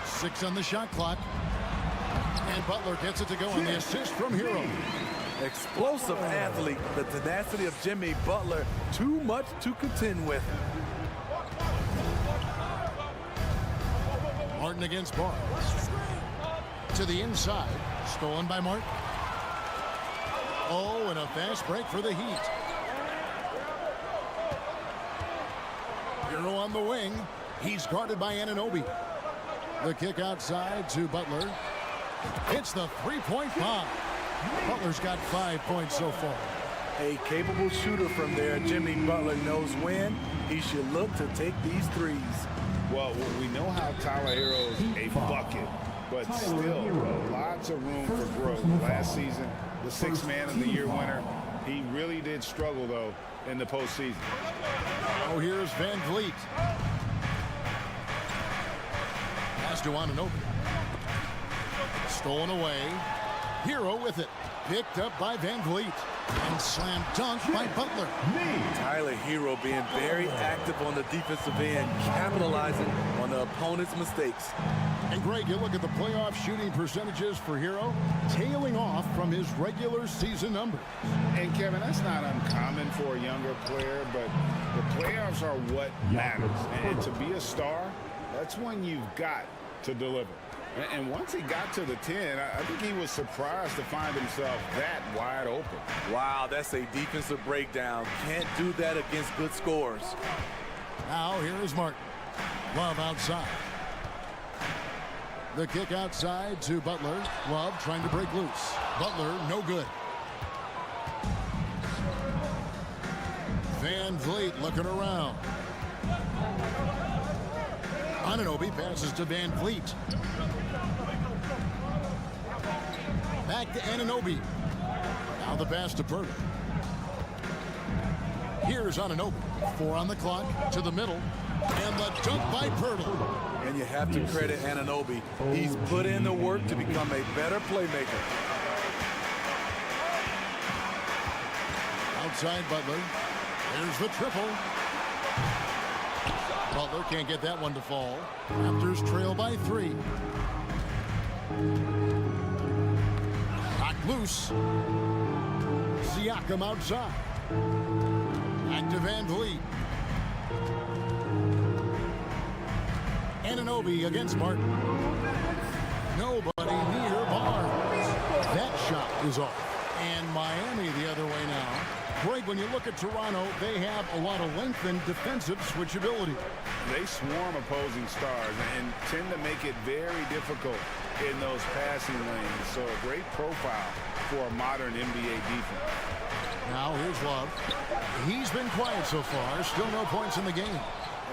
6 on the shot clock. And Butler gets it to go on the assist from Hero. Explosive athlete. The tenacity of Jimmy Butler, too much to contend with. Martin against Barnes. To the inside. Stolen by Martin. Oh, and a fast break for the Heat. Hero on the wing. He's guarded by Anunoby. The kick outside to Butler. It's the three-point bomb. Butler's got 5 points so far. A capable shooter from there. Jimmy Butler knows when he should look to take these threes. Well, we know how Tyler Hero's a bucket, but still lots of room for growth. Last season, the 6th Man of the Year winner. He really did struggle, though, in the postseason. Oh, here's VanVleet. Pass to Anunoby. Stolen away. Hero with it. Picked up by VanVleet. And slam dunk by Butler. Tyler Hero being very active on the defensive end, capitalizing on the opponent's mistakes. And Greg, you look at the playoff shooting percentages for Hero, tailing off from his regular season numbers. And Kevin, that's not uncommon for a younger player, but the playoffs are what matters. And to be a star, that's when you've got to deliver. And once he got to the 10, I think he was surprised to find himself that wide open. Wow, that's a defensive breakdown. Can't do that against good scores. Now here is Martin. Love outside. The kick outside to Butler. Love trying to break loose. Butler, no good. VanVleet looking around. Anunoby passes to VanVleet. Back to Anunoby. Now the pass to Pirtle. Here's Anunoby. 4 on the clock to the middle. And the dunk by Pirtle. And you have to credit Anunoby. He's put in the work to become a better playmaker. Outside Butler. There's the triple. Butler can't get that one to fall. Raptors trail by 3. Knocked loose. Siakam outside. Back to VanVleet. Anunoby against Martin. Nobody near Barnes. That shot is off. And Miami the other way now. Greg, when you look at Toronto, they have a lot of length and defensive switchability. They swarm opposing stars and tend to make it very difficult in those passing lanes. So a great profile for a modern NBA defense. Now here's Love. He's been quiet so far. Still no points in the game.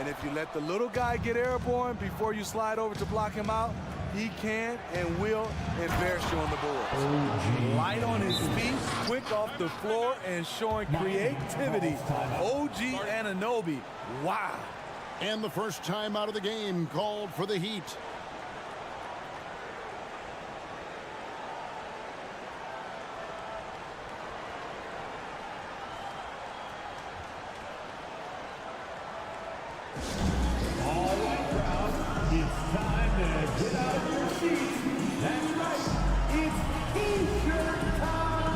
And if you let the little guy get airborne before you slide over to block him out, he can and will embarrass you on the boards. Light on his feet, quick off the floor, and showing creativity. OG Anunoby, wow. And the first time out of the game called for the Heat. All right, crowd, it's time to get out of your seats. That's right, it's T-shirt time.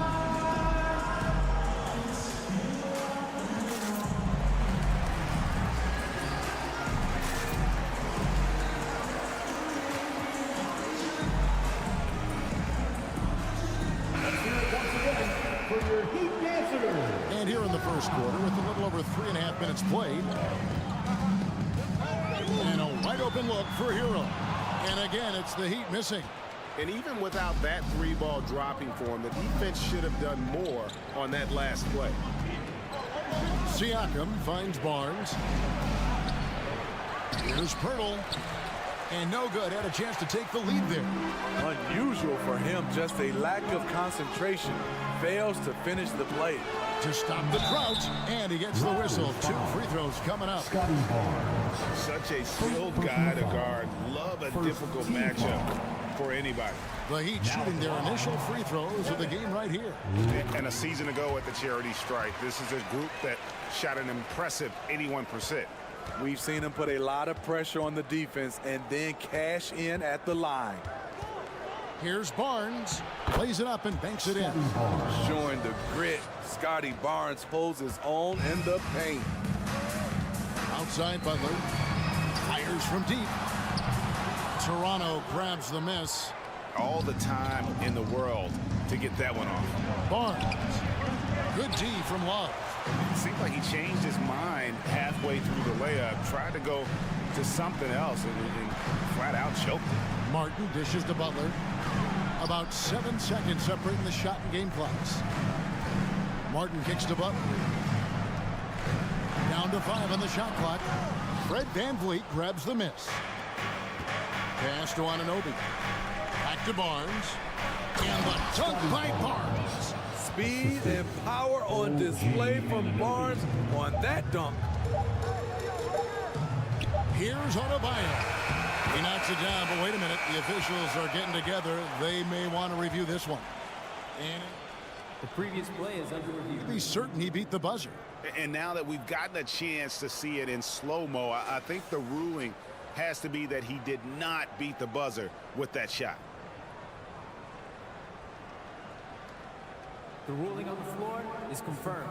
Let's hear it once again for your Heat dancers. And here in the first quarter, with a little over 3.5 minutes played. And a wide open look for Hero. And again, it's the Heat missing. And even without that 3-ball dropping for him, the defense should have done more on that last play. Siakam finds Barnes. Here's Pirtle. And no good. Had a chance to take the lead there. Unusual for him, just a lack of concentration. Fails to finish the play. To stop the drought, and he gets the whistle. 2 free throws coming up. Such a skilled guy to guard. Love a difficult matchup for anybody. The Heat shooting their initial free throws of the game right here. And a season ago at the charity strike, this is a group that shot an impressive 81%. We've seen him put a lot of pressure on the defense and then cash in at the line. Here's Barnes. Plays it up and banks it in. Showing the grit. Scotty Barnes holds his own in the paint. Outside Butler. Fires from deep. Toronto grabs the miss. All the time in the world to get that one off. Barnes. Good D from Love. It seemed like he changed his mind halfway through the layup, tried to go to something else, and flat out choked it. Martin dishes to Butler. About 7 seconds separating the shot and game clocks. Martin kicks to Butler. Down to 5 on the shot clock. Fred VanVleet grabs the miss. Pass to Anunoby. Back to Barnes. And the dunk by Barnes. Speed and power on display from Barnes on that dunk. Here's Adebayo. He knocks it down, but wait a minute. The officials are getting together. They may want to review this one. And the previous play is under review. Be certain he beat the buzzer. And now that we've gotten a chance to see it in slow-mo, I think the ruling has to be that he did not beat the buzzer with that shot. The ruling on the floor is confirmed.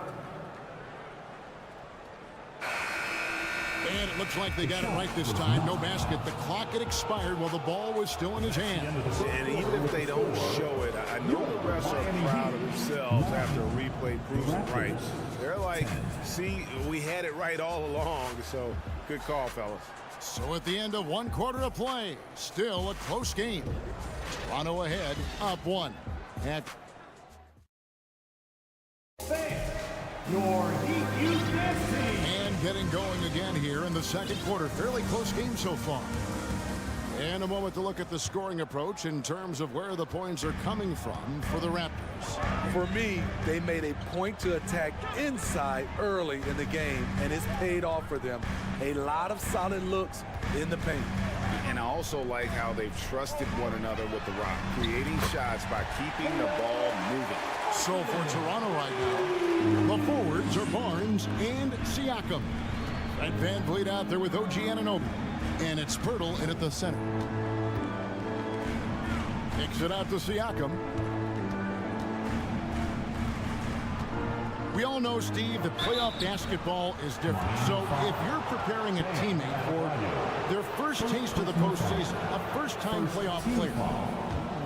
And it looks like they got it right this time. No basket. The clock had expired while the ball was still in his hand. And even if they don't show it, I know the refs are proud of themselves after a replay proves it right. They're like, see, we had it right all along. So good call, fellas. So at the end of 1 quarter of play, still a close game. Toronto ahead, up 1. Your Heat Youth team. And getting going again here in the second quarter. Fairly close game so far. And a moment to look at the scoring approach in terms of where the points are coming from for the Raptors. For me, they made a point to attack inside early in the game, and it's paid off for them. A lot of solid looks in the paint. And I also like how they've trusted one another with the rock, creating shots by keeping the ball moving. So for Toronto right now, the forwards are Barnes and Siakam. And VanVleet out there with OG Anunoby. And it's Pirtle in at the center. Kicks it out to Siakam. We all know, Steve, that playoff basketball is different. So if you're preparing a teammate for their first taste of the postseason, a first-time playoff player,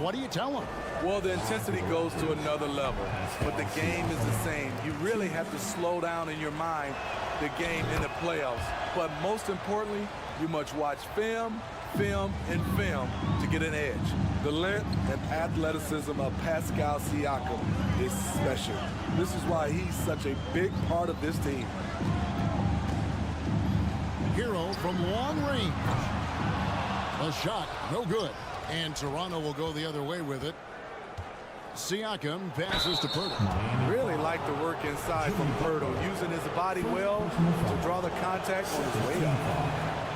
what do you tell them? Well, the intensity goes to another level, but the game is the same. You really have to slow down in your mind the game in the playoffs. But most importantly, you must watch film, and film to get an edge. The length and athleticism of Pascal Siakam is special. This is why he's such a big part of this team. Hero from long range. A shot, no good. And Toronto will go the other way with it. Siakam passes to Pirtle. Really like the work inside from Pirtle, using his body well to draw the contact on his way up.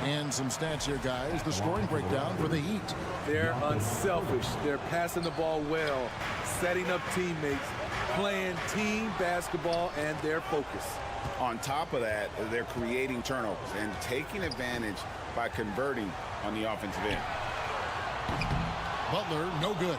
And some stats here, guys. The scoring breakdown for the Heat. They're unselfish. They're passing the ball well, setting up teammates, playing team basketball, and their focus. On top of that, they're creating turnovers and taking advantage by converting on the offensive end. Butler, no good.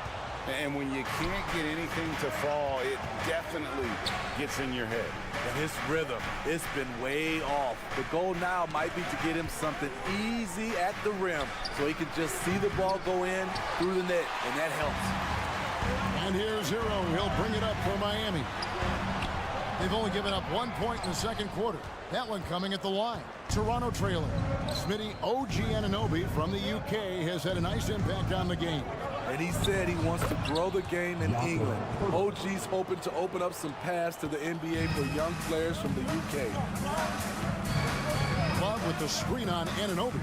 And when you can't get anything to fall, it definitely gets in your head. And his rhythm, it's been way off. The goal now might be to get him something easy at the rim so he can just see the ball go in through the net, and that helps. And here's Hero. He'll bring it up for Miami. They've only given up 1 point in the second quarter. That one coming at the line. Toronto trailing. Smitty OG Anunoby from the UK has had a nice impact on the game. And he said he wants to grow the game in England. OG's hoping to open up some paths to the NBA for young players from the UK. Love with the screen on Anunoby.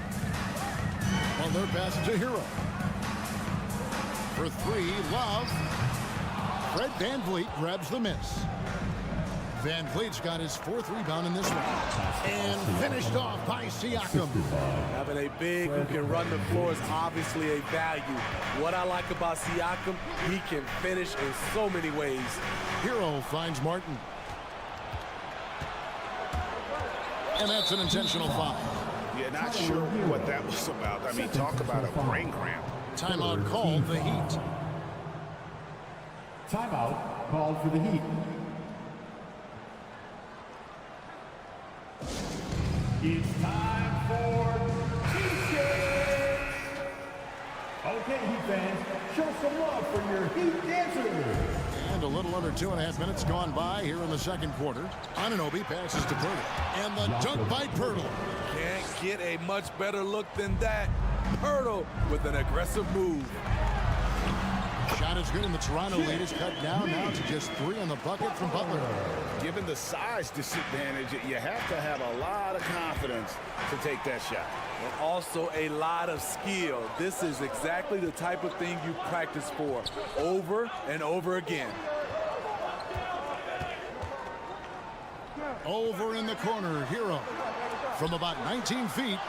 Butler passes to Hero. For three, Love. Fred VanVleet grabs the miss. VanVleet's got his 4th rebound in this one. And finished off by Siakam. Having a big who can run the floor is obviously a value. What I like about Siakam, he can finish in so many ways. Hero finds Martin. And that's an intentional foul. Yeah, not sure what that was about. I mean, talk about a brain cramp. Timeout called the Heat. Timeout called for the Heat. It's time for T-shirts. Okay, Heat fans, show some love for your Heat dancers. And a little under 2.5 minutes gone by here in the second quarter. Anunoby passes to Pirtle. And the dunk by Pirtle. Can't get a much better look than that. Pirtle with an aggressive move. Shot is good, and the Toronto lead is cut down now to just 3 on the bucket from Butler. Given the size disadvantage, you have to have a lot of confidence to take that shot. And also a lot of skill. This is exactly the type of thing you practice for over and over again. Over in the corner, Hero. From about 19 feet.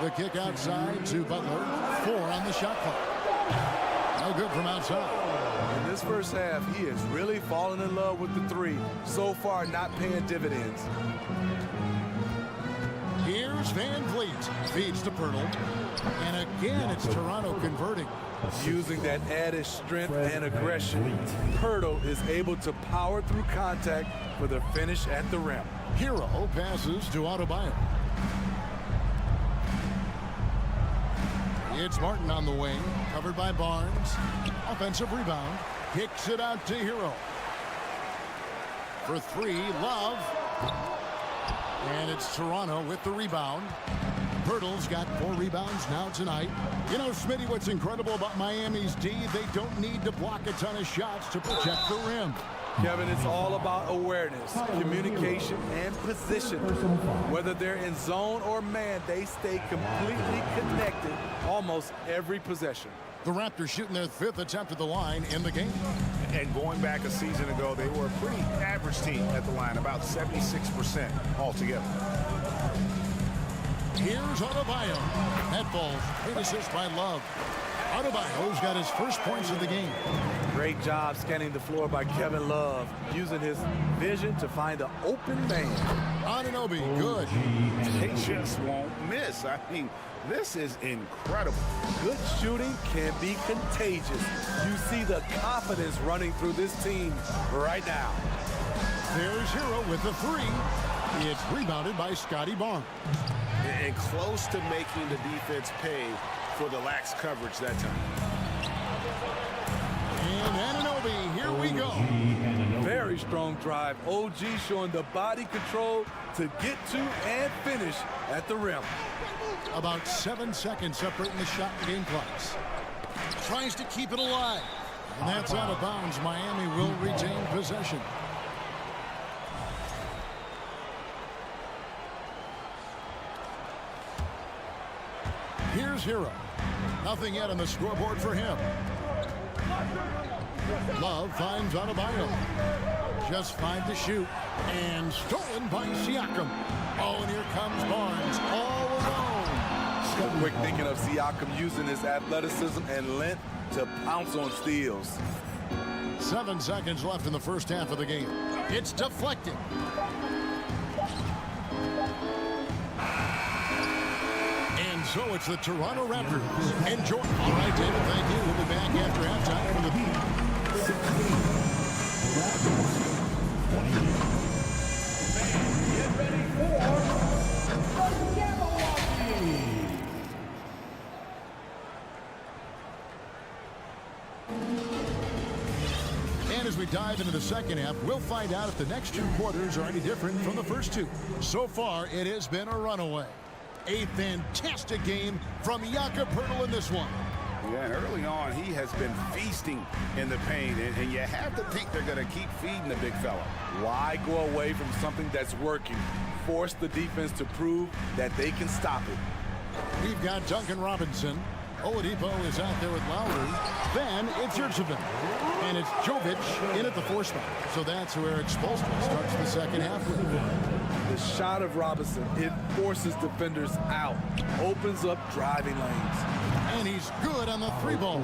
The kick outside to Butler. 4 on the shot clock. No good from outside. In this first half, he is really falling in love with the 3. So far, not paying dividends. Here's VanVleet. Feeds to Pirtle. And again, it's Toronto converting. Using that added strength and aggression, Pirtle is able to power through contact for the finish at the rim. Hero passes to Adebayo. It's Martin on the wing, covered by Barnes. Offensive rebound. Kicks it out to Hero. For 3, Love. And it's Toronto with the rebound. Pirtle's got 4 rebounds now tonight. You know, Smitty, what's incredible about Miami's D, they don't need to block a ton of shots to protect the rim. Kevin, it's all about awareness, communication, and position. Whether they're in zone or man, they stay completely connected almost every possession. The Raptors shooting their 5th attempt at the line in the game. And going back a season ago, they were a pretty average team at the line, about 76% altogether. Here's Adebayo. That ball, 8 assists by Love. Adebayo's got his first points of the game. Great job scanning the floor by Kevin Love, using his vision to find the open man. Anunoby, good. They just won't miss. I mean, this is incredible. Good shooting can be contagious. You see the confidence running through this team right now. There's Hero with the 3. It's rebounded by Scotty Barnes. And close to making the defense pay for the lax coverage that time. And Anunoby, here we go. Very strong drive. OG showing the body control to get to and finish at the rim. About 7 seconds separating the shot and game clocks. Tries to keep it alive. And that's out of bounds. Miami will retain possession. Here's Hero. Nothing yet on the scoreboard for him. Love finds Adebayo. Just 5 to shoot. And stolen by Siakam. Oh, and here comes Barnes all alone. Quick thinking of Siakam using his athleticism and length to pounce on steals. 7 seconds left in the first half of the game. It's deflected. And so it's the Toronto Raptors. Enjoy. All right, David, thank you. We'll be back after halftime for the Get ready for the Jabberwocky. And as we dive into the second half, we'll find out if the next 2 quarters are any different from the first 2. So far, it has been a runaway. A fantastic game from Jakob Poeltl in this one. Yeah, and early on, he has been feasting in the paint, and you have to think they're going to keep feeding the big fella. Why go away from something that's working? Force the defense to prove that they can stop it. We've got Duncan Robinson. Oladipo is out there with Lowry. Then it's Yurtseven. And it's Jovic in at the 4 spot. So that's who Eric Spoelstra starts the second half with. The shot of Robinson, it forces defenders out, opens up driving lanes. And he's good on the 3-ball.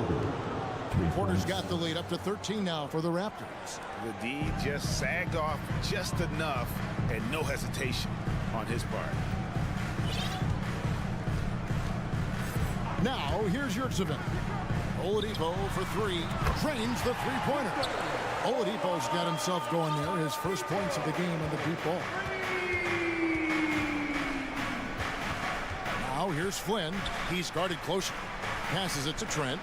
Porter's got the lead up to 13 now for the Raptors. The D just sagged off just enough, and no hesitation on his part. Now, here's Yurtseven. Oladipo for 3. Drains the 3-pointer. Oladipo's got himself going there. His first points of the game on the deep ball. Now, here's Flynn. He's guarded closer. Passes it to Trent.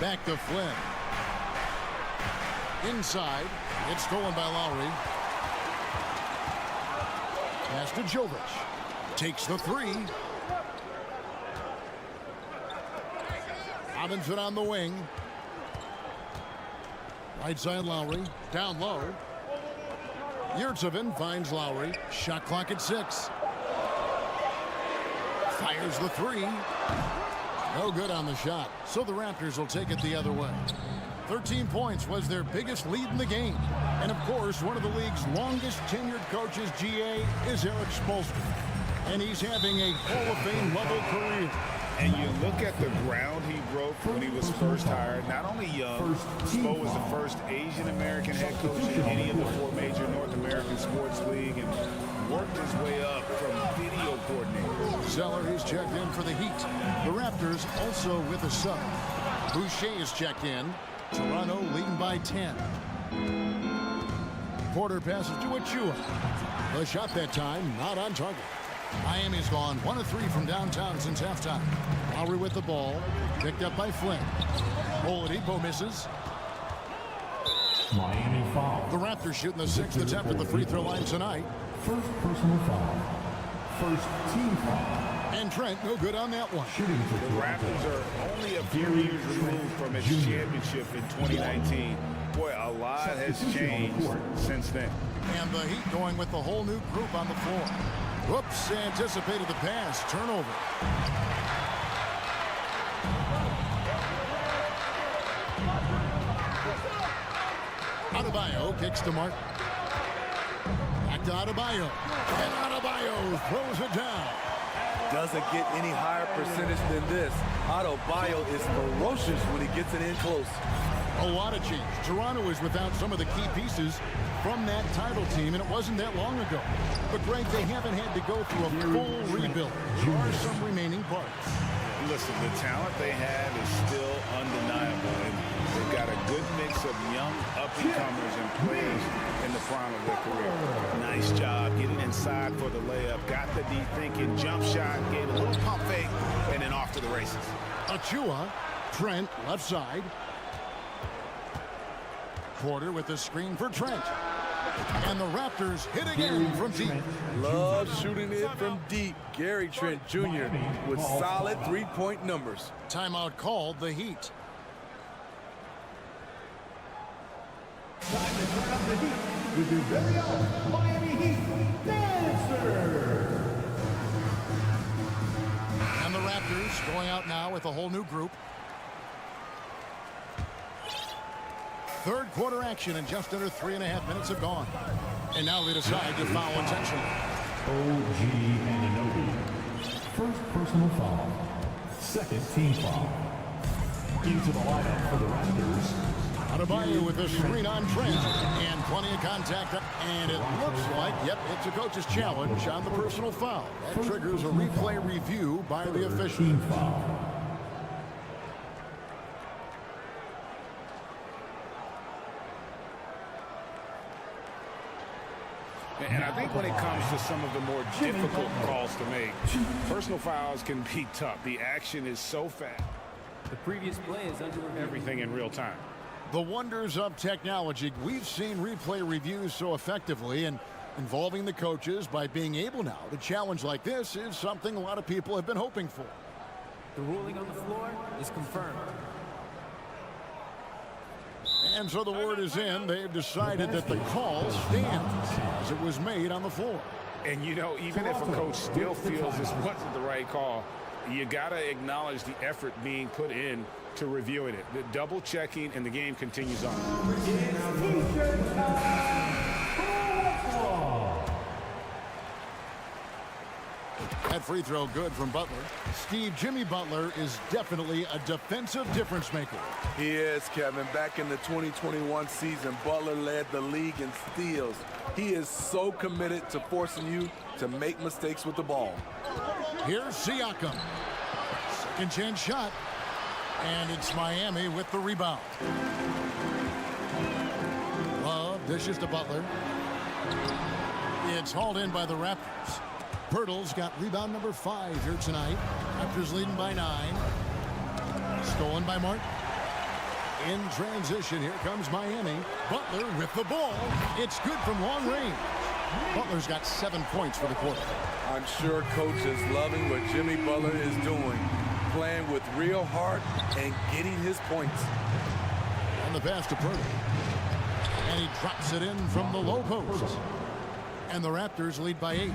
Back to Flynn. Inside. It's stolen by Lowry. Pass to Jovic. Takes the 3. Robinson on the wing. Right side Lowry. Down low. Yurtseven finds Lowry. Shot clock at 6. Fires the 3. No good on the shot. So the Raptors will take it the other way. 13 points was their biggest lead in the game. And of course, one of the league's longest tenured coaches, GA, is Eric Spoelstra. And he's having a Hall of Fame level career. And you look at the ground he broke when he was first hired. Not only young, Spo was the first Asian-American head coach in any of the 4 major North American sports league and worked his way up from video coordinator. Zeller is checked in for the Heat. The Raptors also with a sub. Boucher is checked in. Toronto leading by 10. Porter passes to Achua. The shot that time not on target. Miami's gone 1 of 3 from downtown since halftime. Lowry with the ball. Picked up by Flynn. Oladipo misses. Miami foul. The Raptors shooting the 6th attempt at the free throw line tonight. First personal foul. First team foul. And Trent, no good on that one. The Raptors are only a few years removed from its championship in 2019. Boy, a lot has changed since then. And the Heat going with the whole new group on the floor. Whoops, anticipated the pass. Turnover. Adebayo kicks to Martin. Back to Adebayo. And Adebayo throws it down. Doesn't get any higher percentage than this. Adebayo is ferocious when he gets it in close. A lot of change. Toronto is without some of the key pieces from that title team, and it wasn't that long ago. But, Greg, they haven't had to go through a full rebuild. There are some remaining parts. Listen, the talent they have is still undeniable, and they've got a good mix of young up-and-comers and players in the prime of their career. Nice job getting inside for the layup. Got the D thinking, jump shot, gave a little pump fake, and then off to the races. Achua, Trent, left side. Porter with the screen for Trent. And the Raptors hit again from deep. Love shooting it from deep. Gary Trent Jr. with solid 3-point numbers. Timeout called, the Heat. Time to turn up the heat with your very own Miami Heat Dancer. And the Raptors going out now with a whole new group. Third quarter action and just under 3.5 minutes have gone. And now they decide to foul intentionally. OG Anunoby. First personal foul. Second team foul. Into the lineup for the Raptors. Adebayo with the screen on Trent. And plenty of contact. And it looks like, yep, it's a coach's challenge on the personal foul. That triggers a replay review by the official. Team foul. And I think when it comes to some of the more difficult calls to make, personal fouls can be tough. The action is so fast. The previous play is under review. Everything in real time. The wonders of technology. We've seen replay reviews so effectively, and involving the coaches by being able now to challenge like this is something a lot of people have been hoping for. The ruling on the floor is confirmed. And so the word is in. They've decided that the call stands as it was made on the floor. And, you know, even if a coach still feels this wasn't the right call, you got to acknowledge the effort being put in to reviewing it. The double checking, and the game continues on. That free throw good from Butler. Steve, Jimmy Butler is definitely a defensive difference maker. He is, Kevin. Back in the 2021 season, Butler led the league in steals. He is so committed to forcing you to make mistakes with the ball. Here's Siakam. Second chance shot. And it's Miami with the rebound. Love dishes to Butler. It's hauled in by the Raptors. Pirtle's got rebound number 5 here tonight. Raptors leading by 9. Stolen by Martin. In transition, here comes Miami. Butler with the ball. It's good from long range. Butler's got 7 points for the quarter. I'm sure coach is loving what Jimmy Butler is doing, playing with real heart and getting his points. And the pass to Pirtle. And he drops it in from the low post. And the Raptors lead by 8.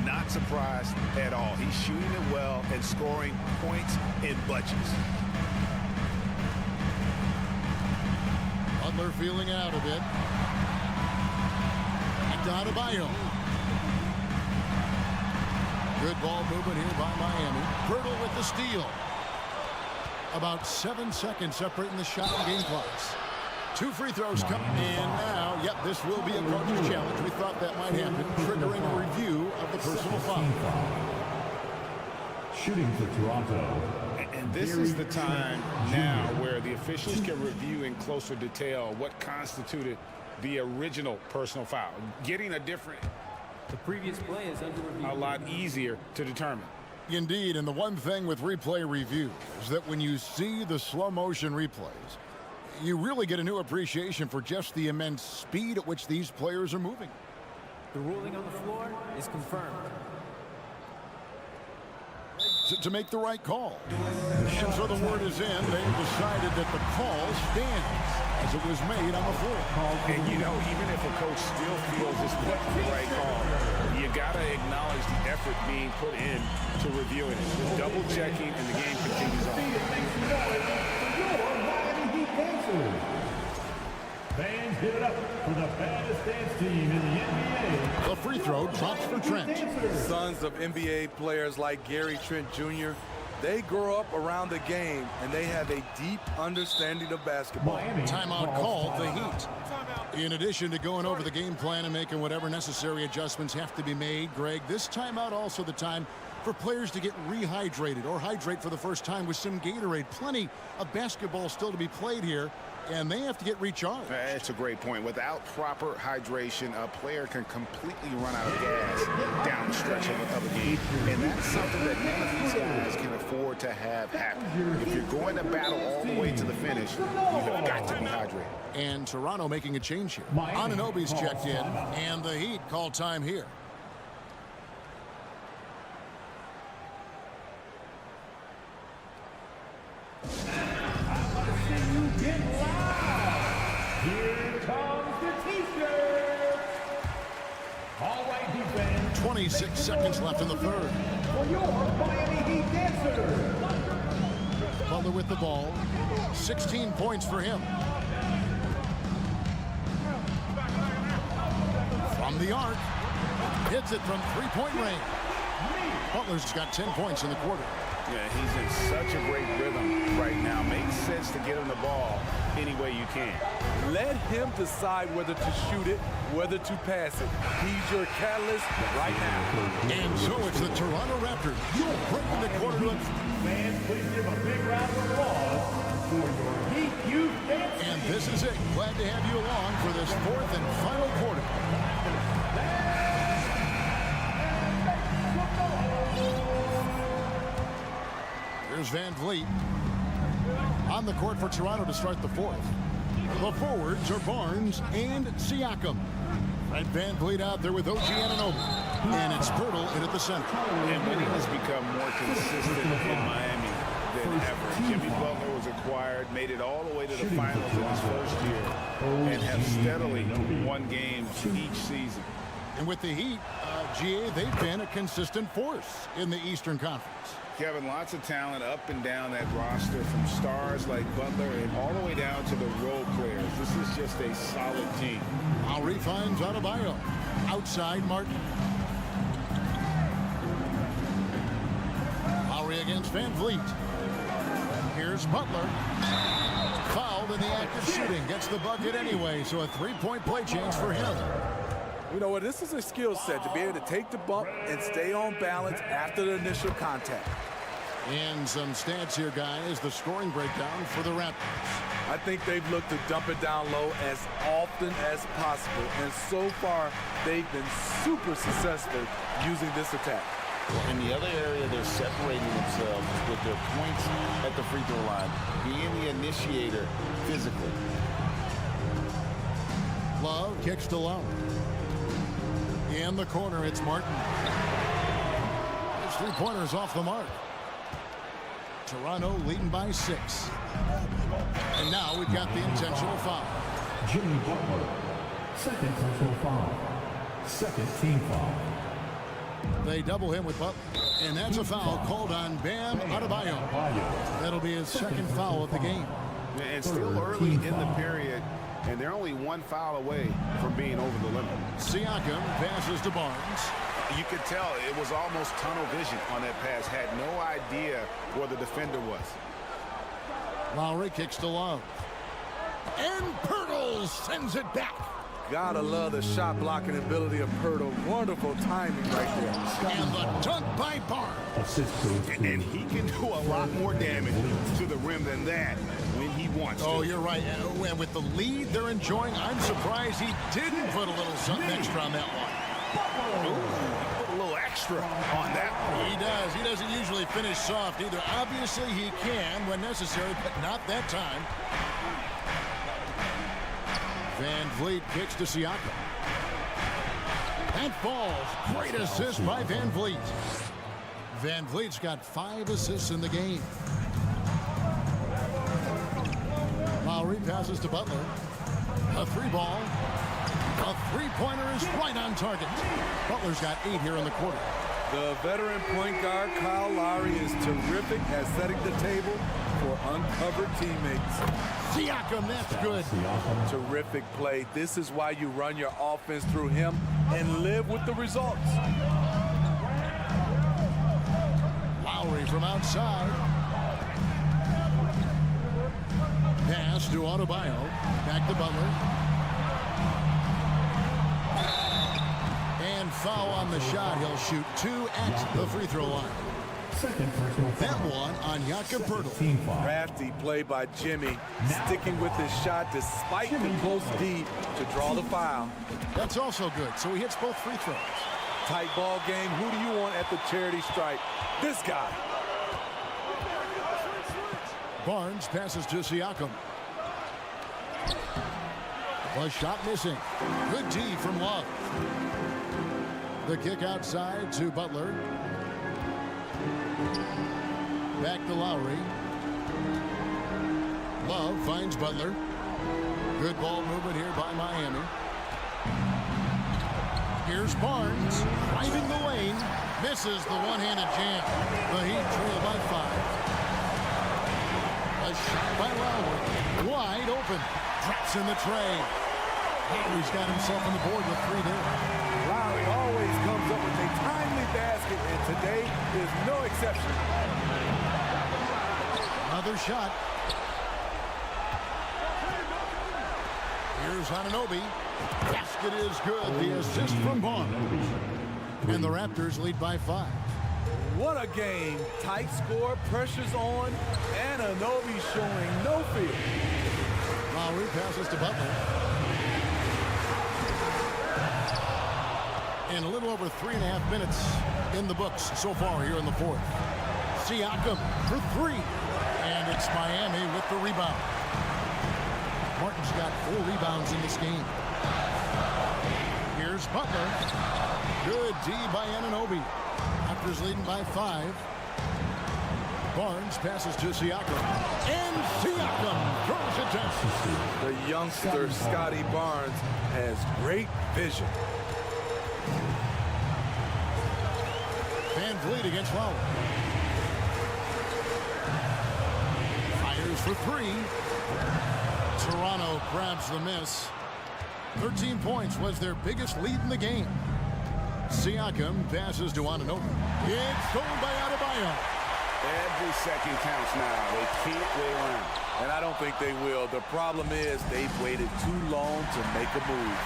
Not surprised at all. He's shooting it well and scoring points in bunches. Butler feeling it out a bit. And Adebayo. Good ball movement here by Miami. Pirtle with the steal. About 7 seconds separating the shot and game clocks. 2 free throws come in now. Yep, this will be a coach's challenge. We thought that might happen, triggering a review of the personal foul. Shooting for Toronto. And this is the time now where the officials can review in closer detail what constituted the original personal foul. Getting a different, The previous play is under review. a lot easier to determine. Indeed, and the one thing with replay review is that when you see the slow motion replays, you really get a new appreciation for just the immense speed at which these players are moving. The ruling on the floor is confirmed. To make the right call. And so the word is in. They've decided that the call stands as it was made on the floor. And, you know, even if a coach still feels this wasn't the right call, you got to acknowledge the effort being put in to reviewing it. The double checking, and the game continues on. Fans, give it up for the baddest dance team in the NBA. The free throw drops for Trent. Sons of NBA players like Gary Trent Jr., they grow up around the game, and they have a deep understanding of basketball. Timeout called the Heat. In addition to going over the game plan and making whatever necessary adjustments have to be made, Greg, this timeout also the time for players to get rehydrated or hydrate for the first time with some Gatorade. Plenty of basketball still to be played here, and they have to get recharged. That's a great point. Without proper hydration, a player can completely run out of gas down the stretch of a game. And that's something that none of these guys can afford to have happen. If you're going to battle all the way to the finish, you have got to be hydrated. And Toronto making a change here. Anunoby's checked in, and the Heat call time here. Here comes the T-shirt. All right, defense. 26 seconds left in the third. For your Miami Heat dancer. Butler with the ball. 16 points for him. From the arc. Hits it from three-point range. Butler's got 10 points in the quarter. Yeah, he's in such a great rhythm right now. Makes sense to get him the ball any way you can. Let him decide whether to shoot it, whether to pass it. He's your catalyst right now. And so it's the Toronto Raptors bringing the quarter to Fans, please give a big round of applause for your Heat Youth Dance. And this is it. Glad to have you along for this fourth and final quarter. Here's Van Vliet on the court for Toronto to start the fourth. The forwards are Barnes and Siakam. And Van Vliet out there with OG Anunoby. And it's Pirtle in at the center. And winning has become more consistent in Miami. veteran effort. Jimmy Butler was acquired, made it all the way to the finals in his first year, and have steadily won games each season. And with the Heat, GA, they've been a consistent force in the Eastern Conference. Kevin, lots of talent up and down that roster, from stars like Butler and all the way down to the role players. This is just a solid team. Lowry finds Adebayo. Outside Martin. Lowry against Van Vliet. Here's Butler. Fouled in the act of shooting. Gets the bucket anyway, so a three-point play chance for him. You know what? This is a skill set to be able to take the bump and stay on balance after the initial contact. And some stats here, guys. The scoring breakdown for the Raptors. I think they've looked to dump it down low as often as possible. And so far, they've been super successful using this attack. And the other area they're separating themselves is with their points at the free throw line, being the initiator physically. Love kicks to Love. In the corner, it's Martin. His three-pointers off the mark. Toronto leading by 6. And now we've got the intentional foul. Jimmy Butler, second personal foul. Second team foul. They double him with Butler. And that's a foul called on Bam Adebayo. That'll be his second foul of the game. And still early in the period, and they're only one foul away from being over the limit. Siakam passes to Barnes. You could tell it was almost tunnel vision on that pass. Had no idea where the defender was. Lowry kicks to Love. And Pirtle sends it back. Gotta love the shot blocking ability of Pirtle. Wonderful timing right there. And the dunk by Barnes. And he can do a lot more damage to the rim than that when he wants to. Oh, you're right. And with the lead they're enjoying, I'm surprised he didn't put a little something extra on that one. Ooh, he put a little extra on that one. He does. He doesn't usually finish soft either. Obviously, he can when necessary, but not that time. Van Vliet kicks to Siakam. That falls. Great assist by Van Vliet. Van Vliet's got 5 assists in the game. Lowry passes to Butler. A 3-ball. A 3-pointer is right on target. Butler's got 8 here in the quarter. The veteran point guard, Kyle Lowry, is terrific at setting the table for uncovered teammates. Siakam, that's good. Terrific play. This is why you run your offense through him and live with the results. Lowry from outside. Pass to Adebayo. Back to Butler. And foul on the shot. He'll shoot 2 at the free throw line. That one on Jakob Poeltl. Crafty play by Jimmy, sticking with his shot despite the close D to draw the foul. That's also good. So he hits both free throws. Tight ball game. Who do you want at the charity stripe? This guy. Barnes passes to Siakam. A shot missing. Good D from Love. The kick outside to Butler. Back to Lowry. Love finds Butler. Good ball movement here by Miami. Here's Barnes driving the lane. Misses the one-handed jam. The Heat trail by 5. A shot by Lowry. Wide open. Drops in the tray. Lowry's got himself on the board with 3 there. Lowry always comes up with a timely basket, and today is no exception. Another shot. Here's Anunoby. Basket is good. The assist from Barnes. And the Raptors lead by 5. What a game. Tight score, pressure's on, and Anunoby showing no fear. Lowry passes to Butler. And a little over 3.5 minutes in the books so far here in the 4th. Siakam for 3. And it's Miami with the rebound. Martin's got 4 rebounds in this game. Here's Butler. Good D by Anunoby. Raptors leading by 5. Barnes passes to Siakam. And Siakam throws it down. The youngster, Scotty Barnes, has great vision. Van Vliet against Lowry. Fires for three. Toronto grabs the miss. 13 points was their biggest lead in the game. Siakam passes to Anunoby. It's stolen by Adebayo. Every second counts now. They can't wait around. And I don't think they will. The problem is they've waited too long to make a move.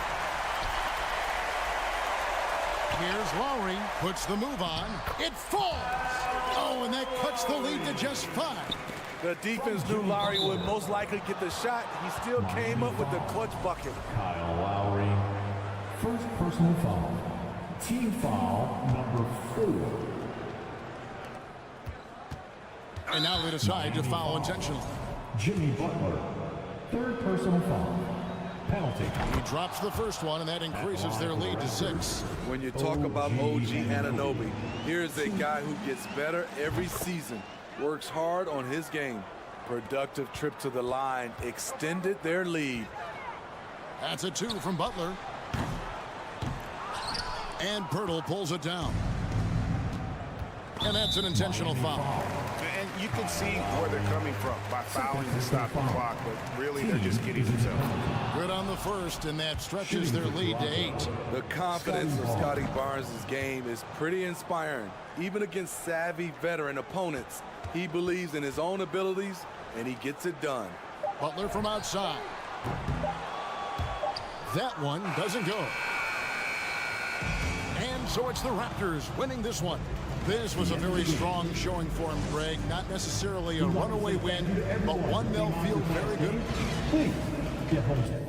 Here's Lowry. Puts the move on. It falls. Oh, and that cuts the lead to just 5. The defense knew Lowry would most likely get the shot. He still came up with the clutch bucket. Kyle Lowry, first personal foul. Team foul number 4. And now they decide to foul intentionally. Jimmy Butler, third personal foul. Penalty. He drops the first one, and that increases their lead to 6. When you talk about OG Anunoby, here's a guy who gets better every season, works hard on his game. Productive trip to the line extended their lead. That's a 2 from Butler. And Pirtle pulls it down. And that's an intentional foul. And you can see where they're coming from by fouling to stop the clock, but really they're just kidding themselves. Good on the first, and that stretches their lead to 8. The confidence of Scotty Barnes' game is pretty inspiring. Even against savvy veteran opponents, he believes in his own abilities, and he gets it done. Butler from outside. That one doesn't go. And so it's the Raptors winning this one. This was a very strong showing for him, Greg. Not necessarily a runaway win, but one they'll feel very good. Please get home.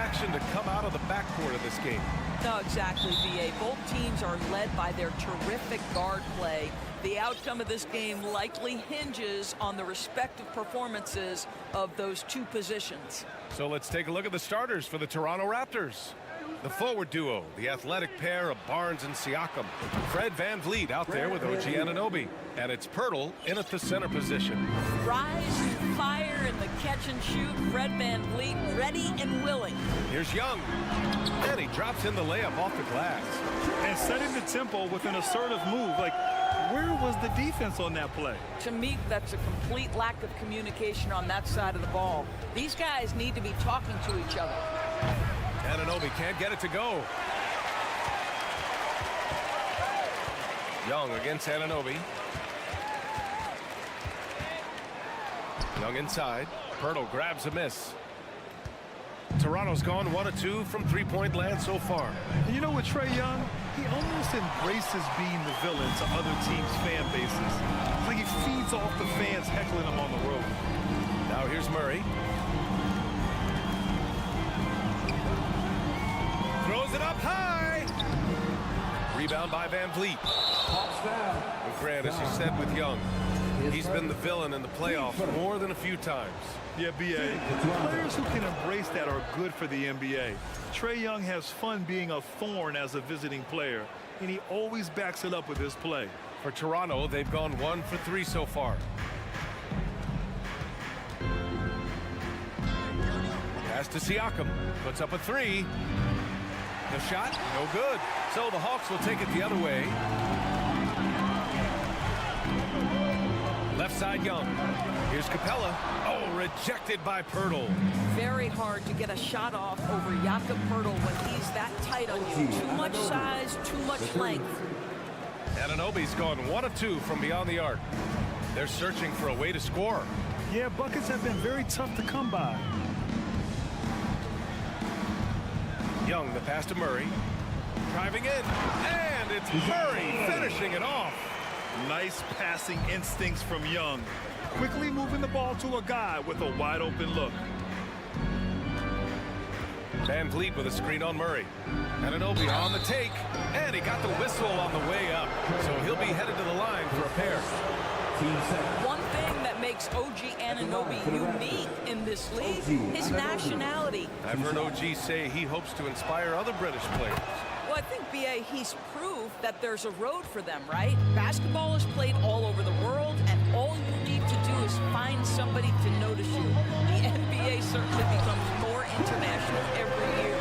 action to come out of the backcourt of this game. No, exactly, VA. Both teams are led by their terrific guard play. The outcome of this game likely hinges on the respective performances of those two positions. So let's take a look at the starters for the Toronto Raptors. The forward duo, the athletic pair of Barnes and Siakam. Fred VanVleet out there with OG Anunoby. And it's Pirtle in at the center position. Rise and fire in the catch and shoot. Fred VanVleet ready and willing. Here's Young. And he drops in the layup off the glass. And setting the tempo with an assertive move. Like, where was the defense on that play? To me, that's a complete lack of communication on that side of the ball. These guys need to be talking to each other. Anunoby can't get it to go. Young against Anunoby. Young inside. Pirtle grabs a miss. Toronto's gone 1 of 2 from three-point land so far. And you know what, Trae Young? He almost embraces being the villain to other teams' fan bases. It's like he feeds off the fans heckling him on the road. Now here's Murray. Throws it up high. Rebound by VanVleet. And Grant, as you said with Young, he's been the villain in the playoffs more than a few times. Yeah, B.A. Players who can embrace that are good for the NBA. Trae Young has fun being a thorn as a visiting player, and he always backs it up with his play. For Toronto, they've gone 1 for 3 so far. Pass to Siakam. Puts up a 3. The shot, no good. So the Hawks will take it the other way. Left side Young. Here's Capella. Oh, rejected by Pirtle. Very hard to get a shot off over Jakob Pirtle when he's that tight on you. Too much size, too much length. Anunoby's gone 1 of 2 from beyond the arc. They're searching for a way to score. Yeah, buckets have been very tough to come by. Young, the pass to Murray. Driving in, and it's Murray finishing it off. Nice passing instincts from Young. Quickly moving the ball to a guy with a wide open look. VanVleet with a screen on Murray. Anunoby on the take, and he got the whistle on the way up. So he'll be headed to the line for a pair. One thing that makes OG Anunoby unique in this league, his nationality. I've heard OG say he hopes to inspire other British players. Well, I think, B.A., he's proved that there's a road for them, right? Basketball is played all over the world, and all you need to do is find somebody to notice you. The NBA certainly becomes more international every year.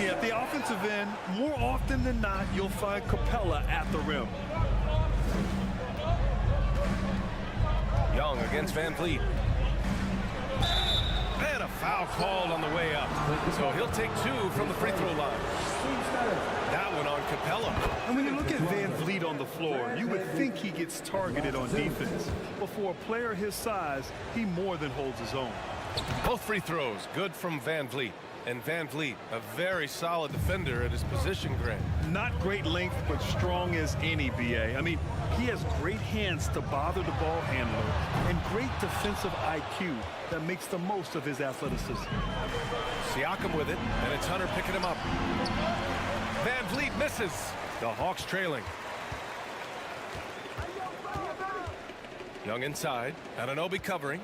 Yeah, at the offensive end, more often than not, you'll find Capella at the rim. Young against VanVleet. And a foul called on the way up. So he'll take 2 from the free throw line. That one on Capella. And when you look at VanVleet on the floor, you would think he gets targeted on defense. But for a player his size, he more than holds his own. Both free throws good from VanVleet. And VanVleet, a very solid defender at his position, Grant. Not great length, but strong as any, B.A. I mean, he has great hands to bother the ball handler and great defensive IQ that makes the most of his athleticism. Siakam with it, and it's Hunter picking him up. VanVleet misses. The Hawks trailing. Young inside. Anunoby covering.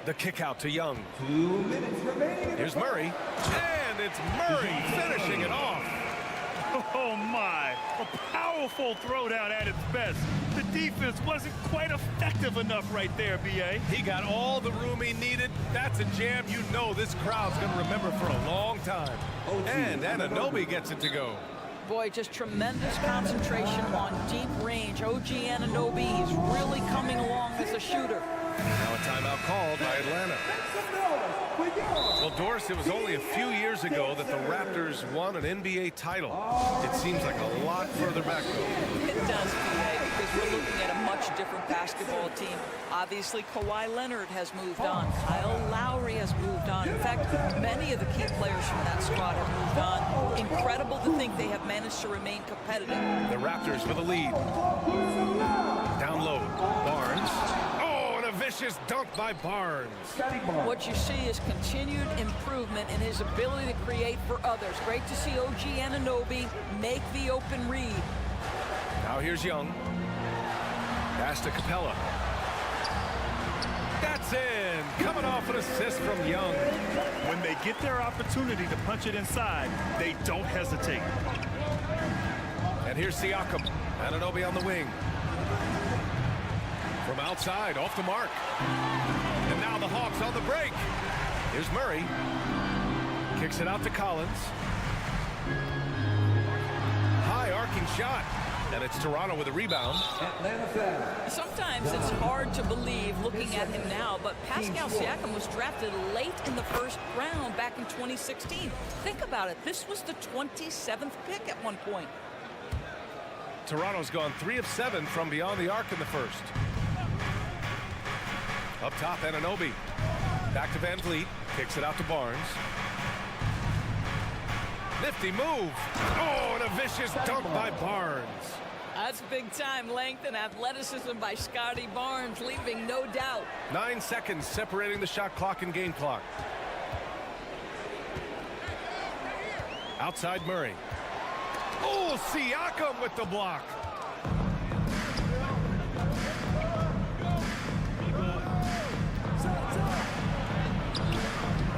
The kick out to Young. 2 minutes remaining. Here's Murray. And it's Murray finishing it off. Oh, my. A powerful throwdown at its best. The defense wasn't quite effective enough right there, B.A. He got all the room he needed. That's a jam you know this crowd's going to remember for a long time. And Anunoby gets it to go. Boy, just tremendous concentration on deep range. OG Anunoby is really coming along as a shooter. Now a timeout called by Atlanta. Well, Doris, it was only a few years ago that the Raptors won an NBA title. It seems like a lot further back, though. It does, B.A., because we're looking at a much different basketball team. Obviously, Kawhi Leonard has moved on. Kyle Lowry has moved on. In fact, many of the key players from that squad have moved on. Incredible to think they have managed to remain competitive. The Raptors with a lead. Down low. Barnes. Oh, and a vicious dunk by Barnes. What you see is continued improvement in his ability to create for others. Great to see OG Anunoby make the open read. Now here's Young. Pass to Capella. That's in. Coming off an assist from Young. When they get their opportunity to punch it inside, they don't hesitate. And here's Siakam. Anunoby on the wing. From outside, off the mark. And now the Hawks on the break. Here's Murray. Kicks it out to Collins. High arcing shot. And it's Toronto with a rebound. Sometimes it's hard to believe looking at him now, but Pascal Siakam was drafted late in the first round back in 2016. Think about it. This was the 27th pick at one point. Toronto's gone 3 of 7 from beyond the arc in the first. Up top, Anunoby. Back to Van Vliet. Kicks it out to Barnes. Nifty move. Oh, and a vicious dunk by Barnes. That's big-time length and athleticism by Scotty Barnes, leaving no doubt. 9 seconds separating the shot clock and game clock. Outside Murray. Oh, Siakam with the block.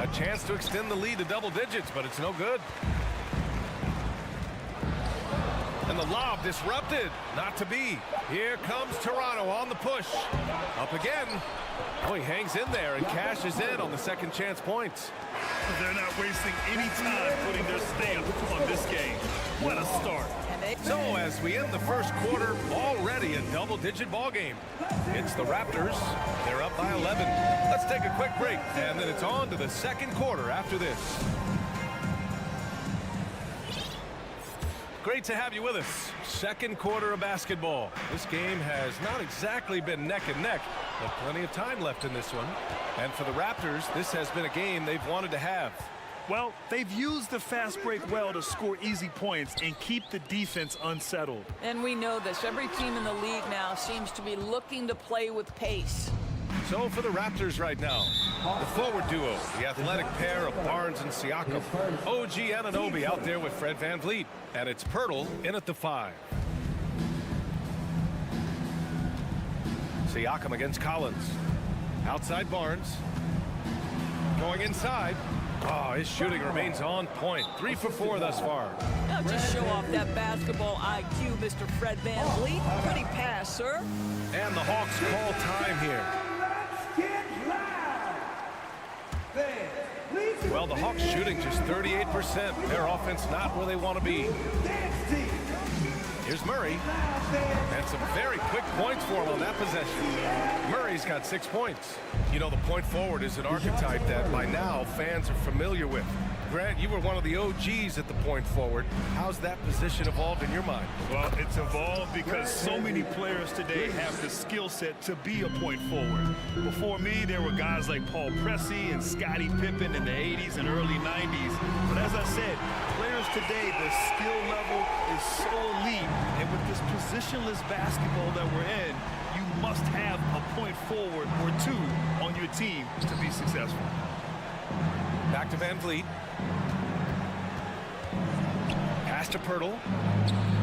A chance to extend the lead to double digits, but it's no good. And the lob disrupted. Not to be. Here comes Toronto on the push. Up again. Oh, he hangs in there and cashes in on the second chance points. They're not wasting any time putting their stamp on this game. What a start. So as we end the first quarter, already a double-digit ball game. It's the Raptors. They're up by 11. Let's take a quick break, and then it's on to the second quarter after this. Great to have you with us. Second quarter of basketball. This game has not exactly been neck and neck, but plenty of time left in this one. And for the Raptors, this has been a game they've wanted to have. Well, they've used the fast break well to score easy points and keep the defense unsettled. And we know this. Every team in the league now seems to be looking to play with pace. So for the Raptors right now, the forward duo, the athletic pair of Barnes and Siakam. OG Anunoby out there with Fred VanVleet. And it's Pirtle in at the 5. Siakam against Collins. Outside Barnes. Going inside. Oh, his shooting remains on point. 3 for 4 thus far. Now just show off that basketball IQ, Mr. Fred VanVleet. Pretty pass, sir. And the Hawks call time here. Well, the Hawks shooting just 38%. Their offense not where they want to be. Here's Murray. And some very quick points for him on that possession. Murray's got 6 points. You know, the point forward is an archetype that by now fans are familiar with. Grant, you were one of the OGs at the point forward. How's that position evolved in your mind? Well, it's evolved because so many players today have the skill set to be a point forward. Before me, there were guys like Paul Pressey and Scottie Pippen in the 80s and early 90s. But as I said, players today, the skill level is so elite. And with this positionless basketball that we're in, you must have a point forward or 2 on your team to be successful. Back to VanVleet. Pass to Pirtle.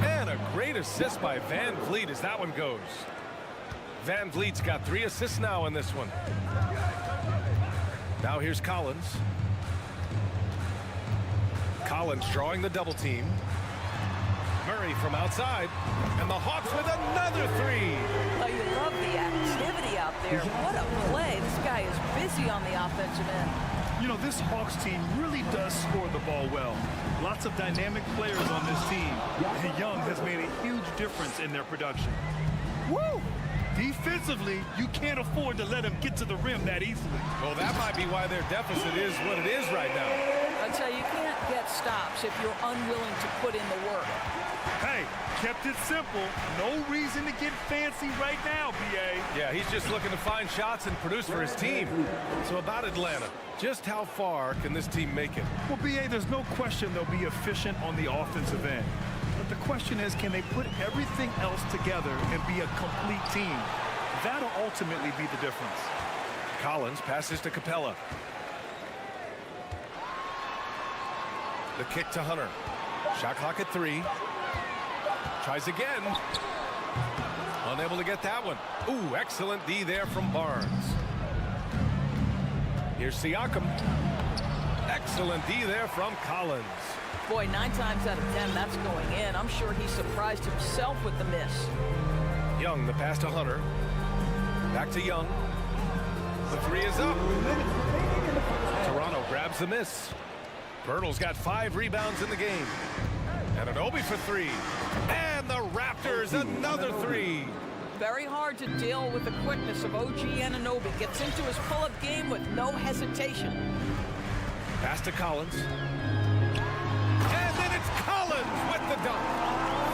And a great assist by VanVleet as that one goes. VanVleet's got 3 assists now in this one. Now here's Collins. Collins drawing the double team. Murray from outside. And the Hawks with another 3. Oh, you love the activity out there. What a play. This guy is busy on the offensive end. You know, this Hawks team really does score the ball well. Lots of dynamic players on this team. And Young has made a huge difference in their production. Woo! Defensively, you can't afford to let him get to the rim that easily. Well, that might be why their deficit is what it is right now. I tell you, you can't get stops if you're unwilling to put in the work. Hey, kept it simple. No reason to get fancy right now, B.A. Yeah, he's just looking to find shots and produce for his team. So about Atlanta, just how far can this team make it? Well, B.A., there's no question they'll be efficient on the offensive end. But the question is, can they put everything else together and be a complete team? That'll ultimately be the difference. Collins passes to Capella. The kick to Hunter. Shot clock at 3. Tries again. Unable to get that one. Ooh, excellent D there from Barnes. Here's Siakam. Excellent D there from Collins. Boy, 9 times out of 10, that's going in. I'm sure he surprised himself with the miss. Young, the pass to Hunter. Back to Young. The 3 is up. Toronto grabs the miss. Pirtle's got 5 rebounds in the game. And an Obi for 3. And the Raptors, another 3. Very hard to deal with the quickness of OG Anunoby. Gets into his pull-up game with no hesitation. Pass to Collins. And then it's Collins with the dunk.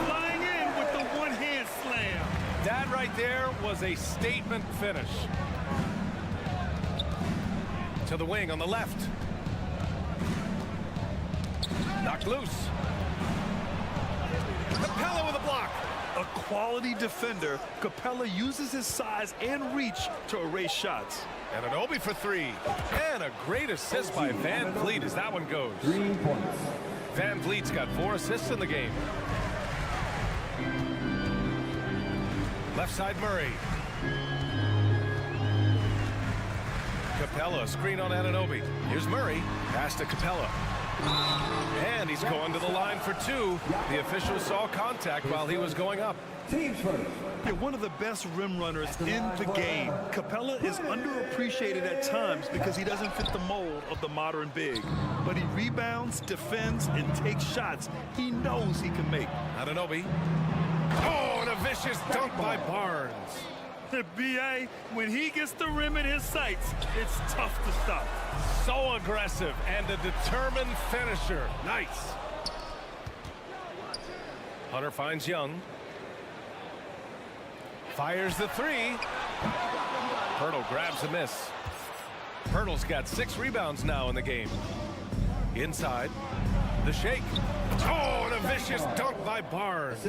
Flying in with the one-hand slam. That right there was a statement finish. To the wing on the left. Knocked loose. Capella with a block. A quality defender, Capella uses his size and reach to erase shots. And an Obi for 3. And a great assist by Van Vliet as that one goes. 3 points. Van Vliet's got 4 assists in the game. Left side Murray. Capella, screen on Anunoby. Here's Murray. Pass to Capella. And he's going to the line for 2. The official saw contact while he was going up. Team first. Yeah, one of the best rim runners in the game. Capella is underappreciated at times because he doesn't fit the mold of the modern big. But he rebounds, defends, and takes shots he knows he can make. Anunoby. Oh, and a vicious dunk by Barnes. The BA, when he gets the rim in his sights, it's tough to stop. So aggressive and a determined finisher. Nice. Hunter finds Young. Fires the 3. Pirtle grabs a miss. Pirtle's got 6 rebounds now in the game. Inside, the shake. Oh, and a vicious dunk by Barnes.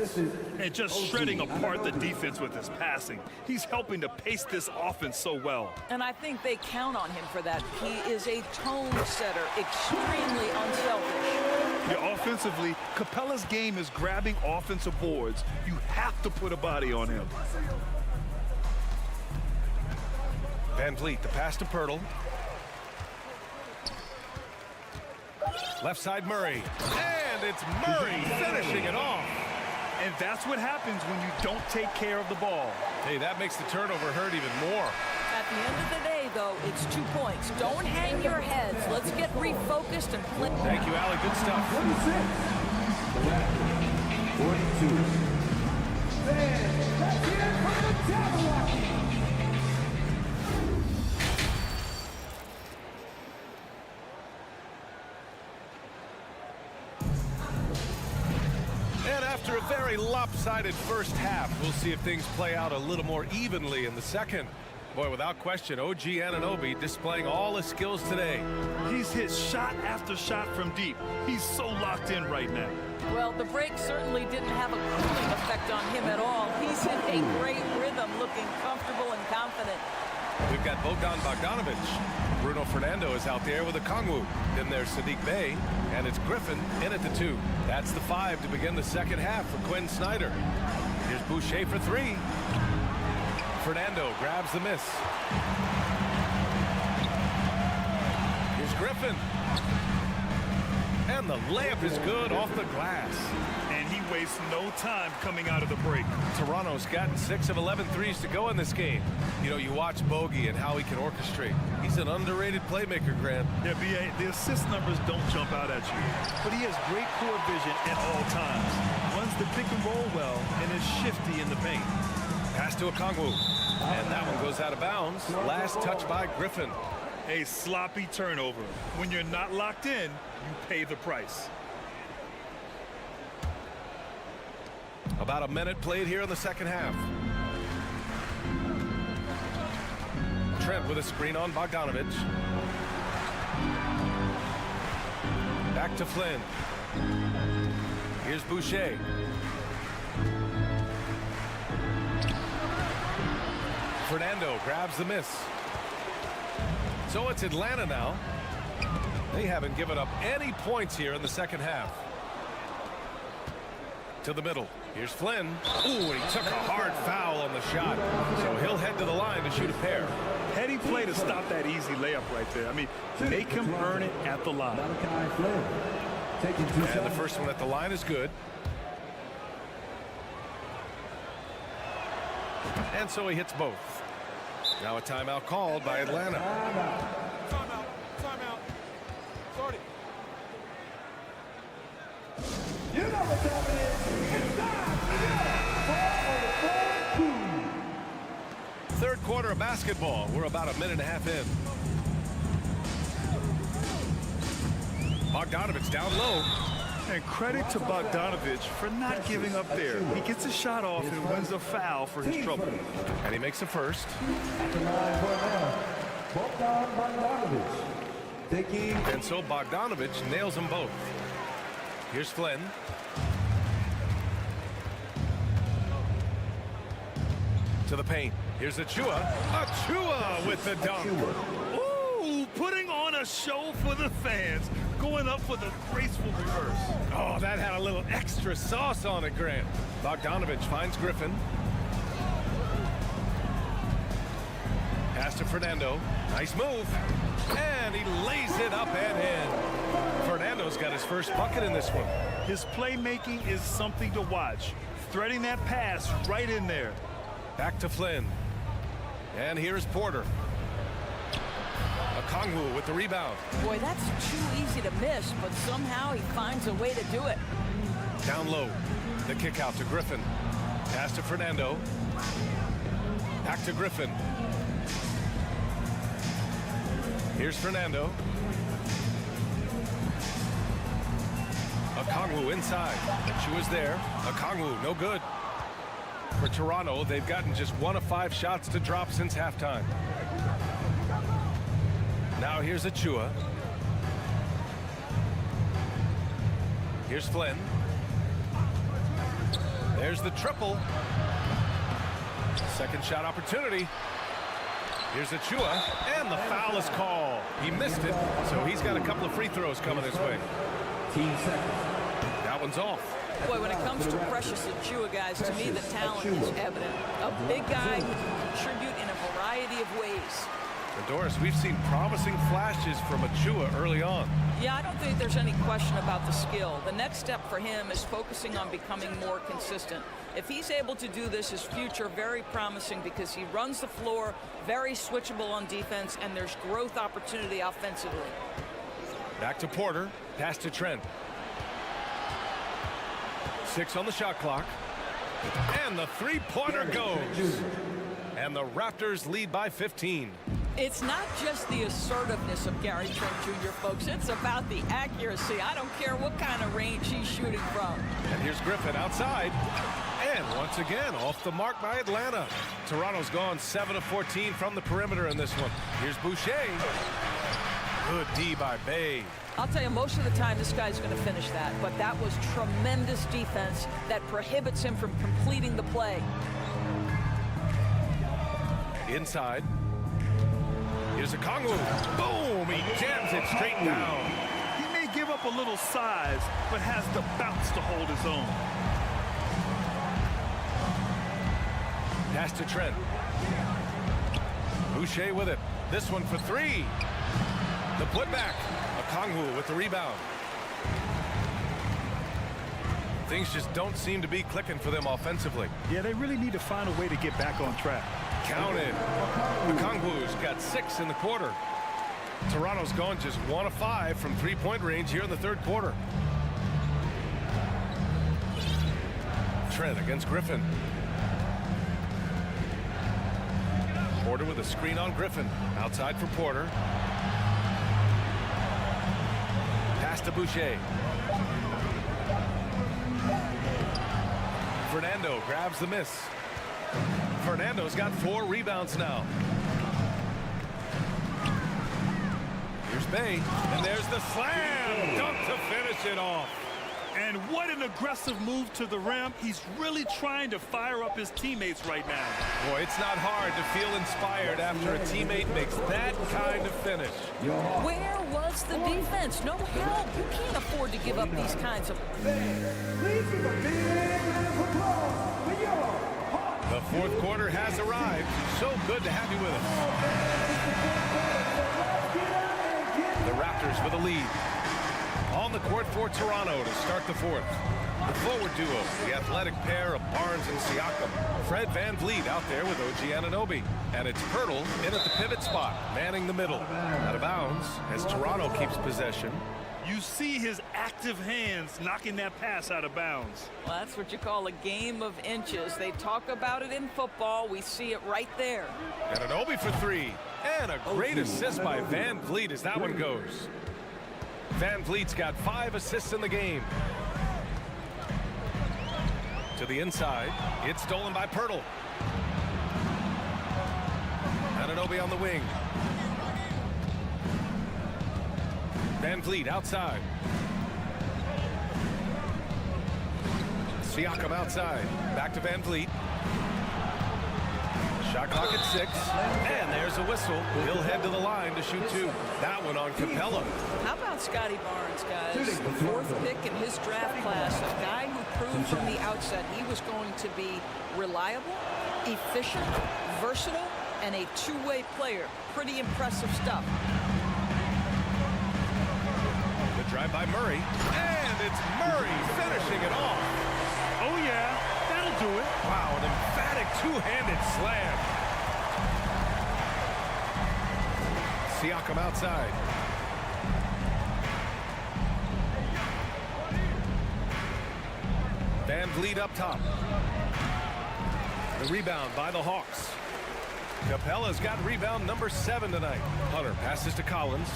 And just shredding apart the defense with his passing. He's helping to pace this offense so well. And I think they count on him for that. He is a tone setter, extremely unselfish. Yeah, offensively, Capella's game is grabbing offensive boards. You have to put a body on him. Van Vliet, the pass to Pirtle. Left side Murray. And it's Murray finishing it off. And that's what happens when you don't take care of the ball. Hey, that makes the turnover hurt even more. At the end of the day, though, it's 2 points. Don't hang your heads. Let's get refocused and flip. Thank you, Allie. Good stuff. 42. Let's hear it from the Jabberwocky. And after a very lopsided first half, we'll see if things play out a little more evenly in the second. Boy, without question, OG Anunoby displaying all his skills today. He's hit shot after shot from deep. He's so locked in right now. Well, the break certainly didn't have a cooling effect on him at all. He's in a great rhythm, looking comfortable and confident. We've got Bogdan Bogdanovic. Bruno Fernando is out there with a Kongwu. Then there's Sadiq Bey, and it's Griffin in at the 2. That's the 5 to begin the second half for Quinn Snyder. Here's Boucher for 3. Fernando grabs the miss. Here's Griffin. And the layup is good off the glass. And he wastes no time coming out of the break. Toronto's gotten 6 of 11 threes to go in this game. You know, you watch Bogey and how he can orchestrate. He's an underrated playmaker, Grant. Yeah, B.A., the assist numbers don't jump out at you. But he has great core vision at all times. Runs the pick and roll well and is shifty in the paint. Pass to Okongwu. And that one goes out of bounds. Last touch by Griffin. A sloppy turnover. When you're not locked in, you pay the price. About a minute played here in the second half. Trent with a screen on Bogdanovic. Back to Flynn. Here's Boucher. Fernando grabs the miss. So it's Atlanta now. They haven't given up any points here in the second half. To the middle. Here's Flynn. Ooh, he took a hard foul on the shot. So he'll head to the line to shoot a pair. Heady play to stop that easy layup right there. I mean, make him earn it at the line. And the first one at the line is good. And so he hits both. Now a timeout called by Atlanta. Timeout. Sorry. You know what time it is. It's time. Third quarter of basketball. We're about a minute and a half in. Bogdanovich down low. And credit to Bogdanovich for not giving up there. He gets a shot off and wins a foul for his trouble. And he makes a first. And so Bogdanovich nails them both. Here's Flynn. To the paint. Here's Achua. Achua with the dunk. Ooh, putting on a show for the fans. Going up for the graceful reverse. Oh, that had a little extra sauce on it, Grant. Bogdanovich finds Griffin. Pass to Fernando. Nice move. And he lays it up and in. Fernando's got his first bucket in this one. His playmaking is something to watch. Threading that pass right in there. Back to Flynn. And here's Porter. Okongwu with the rebound. Boy, that's too easy to miss, but somehow he finds a way to do it. Down low. The kick out to Griffin. Pass to Fernando. Back to Griffin. Here's Fernando. Okongwu inside. Achua's there. Okongwu, no good. For Toronto, they've gotten just 1 of 5 shots to drop since halftime. Now here's Achua. Here's Flynn. There's the triple. Second shot opportunity. Here's Achua, and the foul is called. He missed it, so he's got a couple of free throws coming his way. That one's off. Boy, when it comes to Precious Achua, guys, to me the talent is evident. A big guy who can contribute in a variety of ways. And Doris, we've seen promising flashes from Achua early on. Yeah, I don't think there's any question about the skill. The next step for him is focusing on becoming more consistent. If he's able to do this, his future very promising because he runs the floor, very switchable on defense, and there's growth opportunity offensively. Back to Porter, pass to Trent. 6 on the shot clock. And the three-pointer goes. And the Raptors lead by 15. It's not just the assertiveness of Gary Trent Jr., folks. It's about the accuracy. I don't care what kind of range he's shooting from. And here's Griffin outside. And once again, off the mark by Atlanta. Toronto's gone 7 of 14 from the perimeter in this one. Here's Boucher. Good D by Bay. I'll tell you, most of the time this guy's going to finish that, but that was tremendous defense that prohibits him from completing the play. Inside. Here's Okongwu. Boom! He jams it straight down. He may give up a little size, but has the bounce to hold his own. Pass to Trent. Boucher with it. This one for 3. The putback. Okongwu with the rebound. Things just don't seem to be clicking for them offensively. Yeah, they really need to find a way to get back on track. Counted. Okongwu's got 6 in the quarter. Toronto's gone just 1 of 5 from three-point range here in the third quarter. Trent against Griffin. Porter with a screen on Griffin. Outside for Porter. Pass to Boucher. Fernando grabs the miss. Fernando's got 4 rebounds now. Here's Bay, and there's the slam dunk to finish it off. And what an aggressive move to the rim. He's really trying to fire up his teammates right now. Boy, it's not hard to feel inspired after a teammate makes that kind of finish. Where was the defense? No help. You can't afford to give up these kinds of... The fourth quarter has arrived. So good to have you with us. The Raptors with a lead. On the court for Toronto to start the fourth. The forward duo, the athletic pair of Barnes and Siakam. Fred VanVleet out there with OG Anunoby. And it's Pirtle in at the pivot spot, manning the middle. Out of bounds as Toronto keeps possession. You see his active hands knocking that pass out of bounds. Well, that's what you call a game of inches. They talk about it in football. We see it right there. Anunoby for three. And a great assist by VanVleet as that one goes. VanVleet's got 5 assists in the game. To the inside. It's stolen by Pirtle. Anunoby on the wing. VanVleet outside. Siakam outside. Back to VanVleet. Shot clock at 6. And there's a whistle. He'll head to the line to shoot 2. That one on Capella. How about Scotty Barnes, guys? The 4th pick in his draft class. A guy who proved from the outset he was going to be reliable, efficient, versatile, and a two-way player. Pretty impressive stuff. The drive by Murray. And it's Murray finishing it off. Oh, yeah. That'll do it. Wow, an emphatic two-handed slam. Siakam outside. VanVleet up top. The rebound by the Hawks. Capella's got rebound number 7 tonight. Hunter passes to Collins.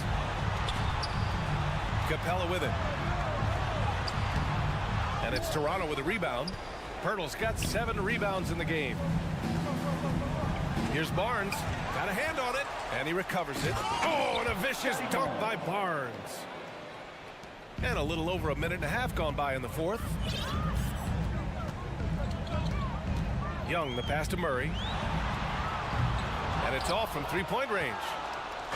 Capella with it. And it's Toronto with a rebound. Pirtle's got 7 rebounds in the game. Here's Barnes. Got a hand on it. And he recovers it. Oh, and a vicious dunk by Barnes. And a little over a minute and a half gone by in the fourth. Young, the pass to Murray. And it's off from three-point range.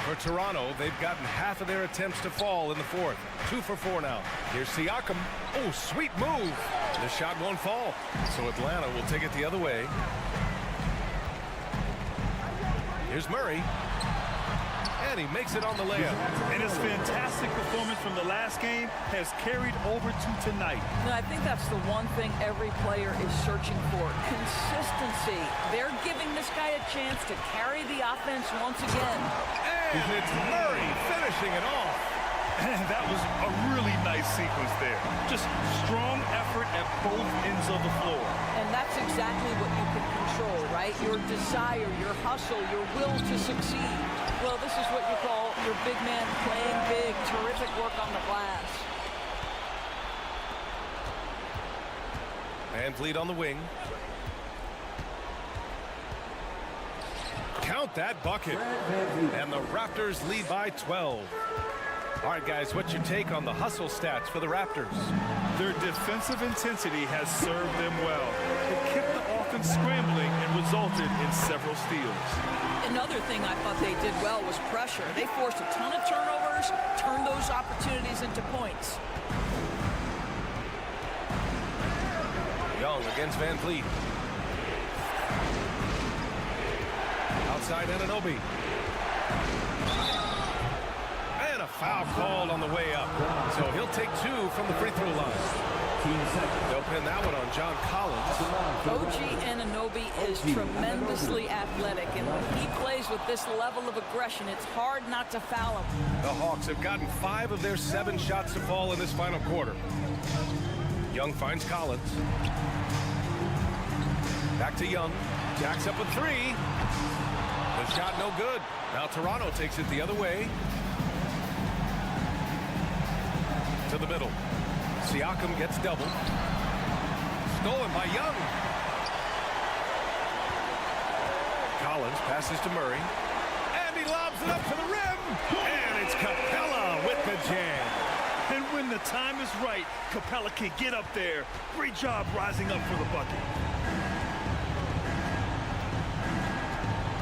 For Toronto, they've gotten half of their attempts to fall in the fourth. 2 for 4 now. Here's Siakam. Oh, sweet move. The shot won't fall. So Atlanta will take it the other way. Here's Murray. And he makes it on the layup. And his fantastic performance from the last game has carried over to tonight. And I think that's the one thing every player is searching for. Consistency. They're giving this guy a chance to carry the offense once again. And it's Murray finishing it off. And that was a really nice sequence there. Just strong effort at both ends of the floor. And that's exactly what you can control, right? Your desire, your hustle, your will to succeed. Well, this is what you call your big man playing big. Terrific work on the glass. VanVleet on the wing. Count that bucket. And the Raptors lead by 12. All right, guys, what's your take on the hustle stats for the Raptors? Their defensive intensity has served them well. It kept the offense scrambling and resulted in several steals. Another thing I thought they did well was pressure. They forced a ton of turnovers, turned those opportunities into points. Young against VanVleet. Outside Anunoby. And a foul called on the way up. So he'll take 2 from the free throw line. They'll pin that one on John Collins. OG Anunoby is tremendously athletic, and when he plays with this level of aggression, it's hard not to foul him. The Hawks have gotten 5 of their 7 shots to fall in this final quarter. Young finds Collins. Back to Young. Jacks up with 3. The shot no good. Now Toronto takes it the other way. To the middle. Siakam gets doubled. Stolen by Young. Collins passes to Murray. And he lobs it up to the rim. And it's Capella with the jam. And when the time is right, Capella can get up there. Great job rising up for the bucket.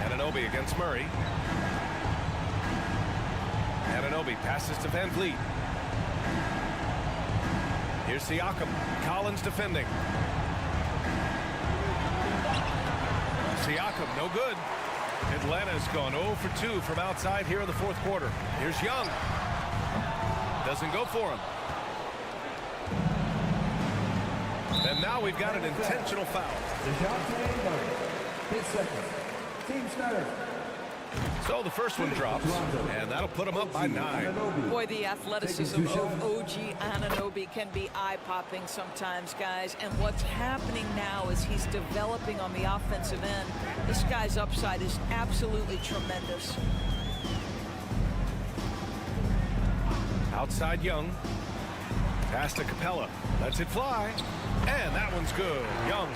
Anunoby against Murray. Anunoby passes to Van Vliet. Here's Siakam. Collins defending. Siakam, no good. Atlanta's gone 0 for 2 from outside here in the fourth quarter. Here's Young. Doesn't go for him. And now we've got an intentional foul. Team starter. So the first one drops, and that'll put them up by 9. Boy, the athleticism of OG Anunoby can be eye-popping sometimes, guys. And what's happening now is he's developing on the offensive end. This guy's upside is absolutely tremendous. Outside Young. Pass to Capella. Lets it fly. And that one's good. Young.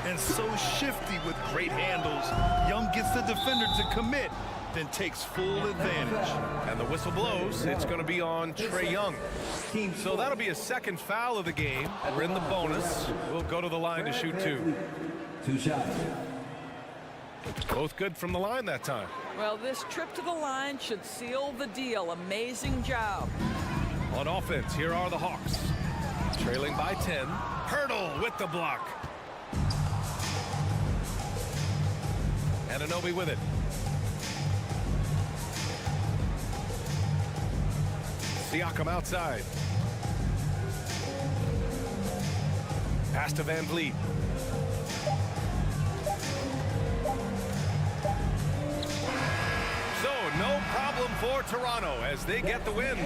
And so shifty with great handles. Young gets the defender to commit, then takes full advantage. And the whistle blows. It's going to be on Trae Young. So that'll be a second foul of the game. We're in the bonus. We'll go to the line to shoot 2. 2 shots. Both good from the line that time. Well, this trip to the line should seal the deal. Amazing job. On offense, here are the Hawks. Trailing by 10. Hurdle with the block. Anunoby with it. Siakam outside. Pass to Van Vliet. So, no problem for Toronto as they get the win.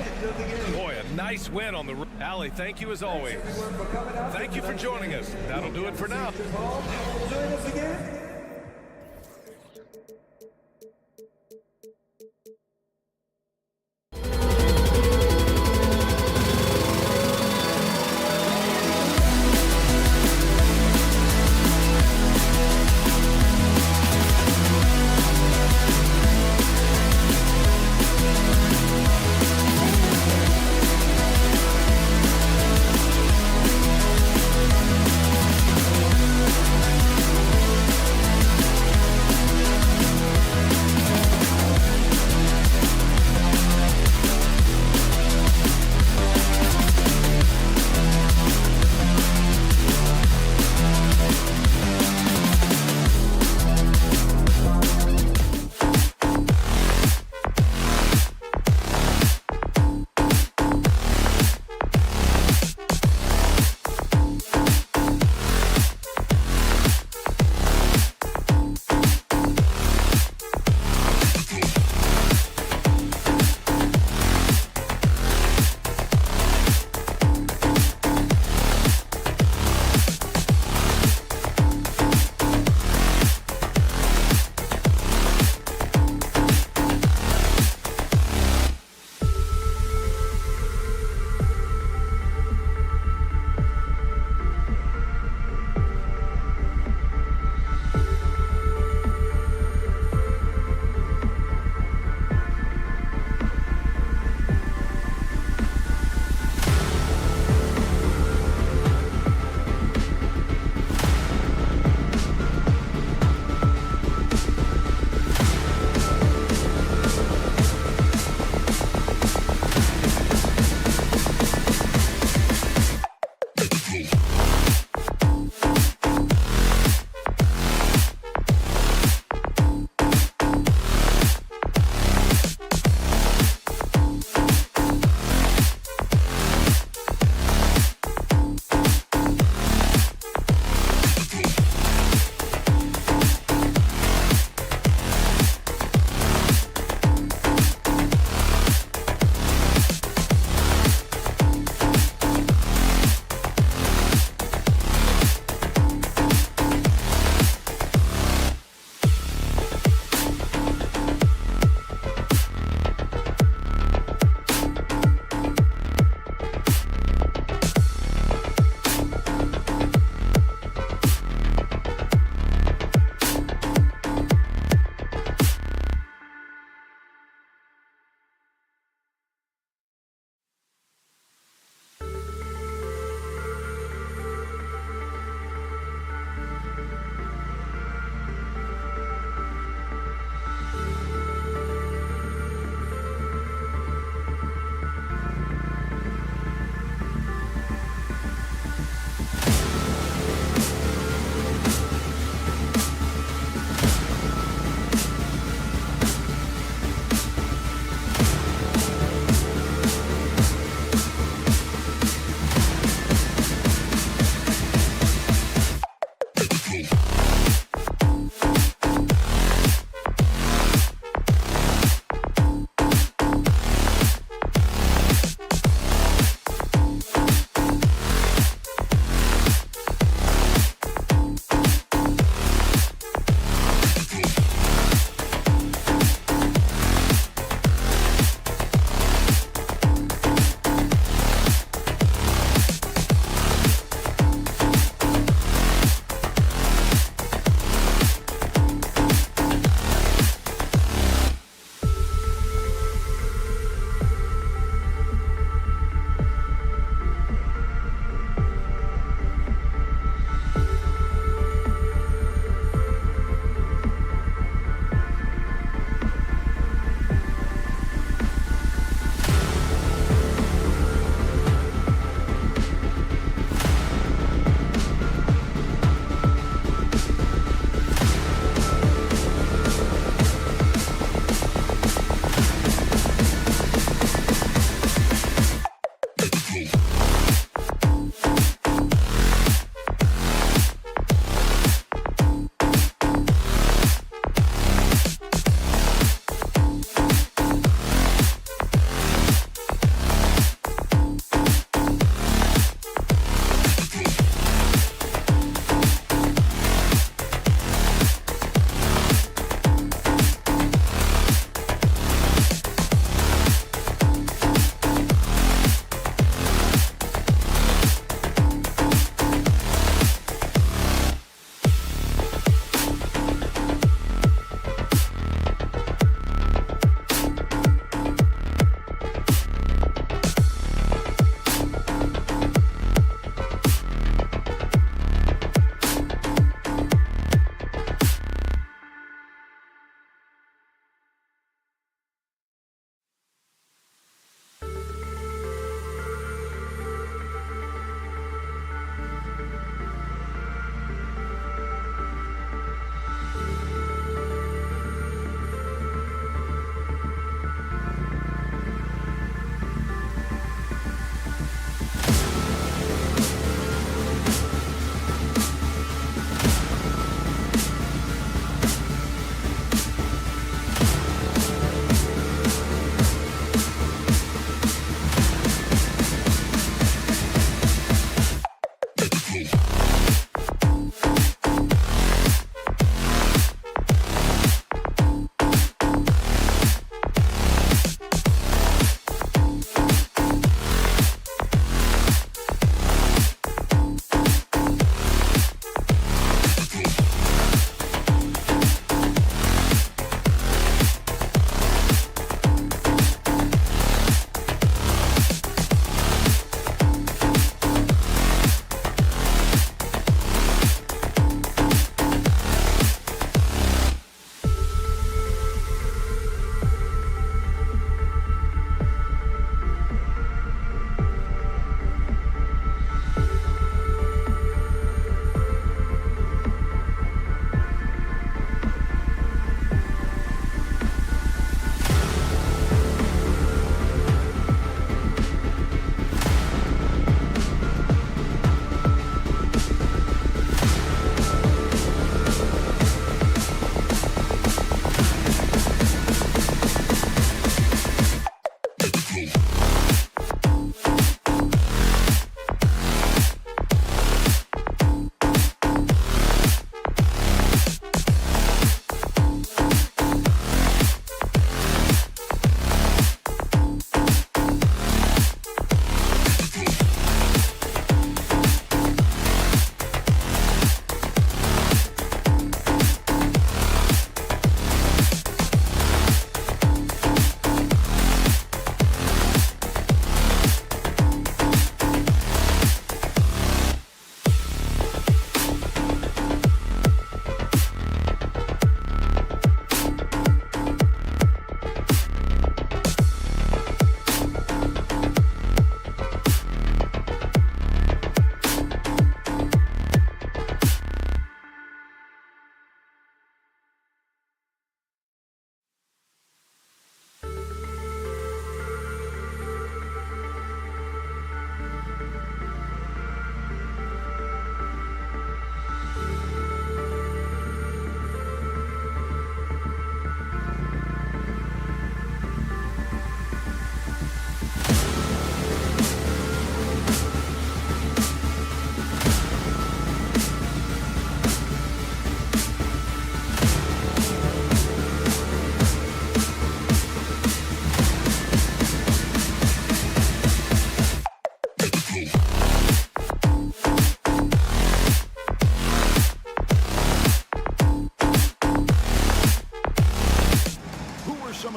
Boy, a nice win on the road. Allie, thank you as always. Thank you for joining us. That'll do it for now. Join us again.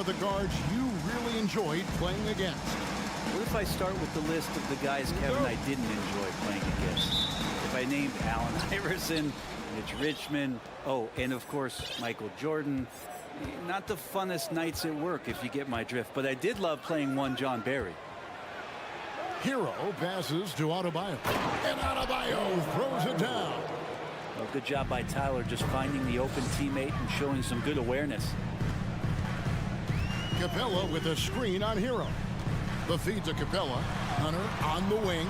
of the guards you really enjoyed playing against? What if I start with the list of the guys, Kevin, I didn't enjoy playing against? If I named Allen Iverson, Mitch Richmond, oh, and of course, Michael Jordan. Not the funnest nights at work, if you get my drift, but I did love playing one John Barry. Hero passes to Adebayo, and Adebayo throws it down. Well, good job by Tyler just finding the open teammate and showing some good awareness. Capella with a screen on Hero. The feed to Capella. Hunter on the wing.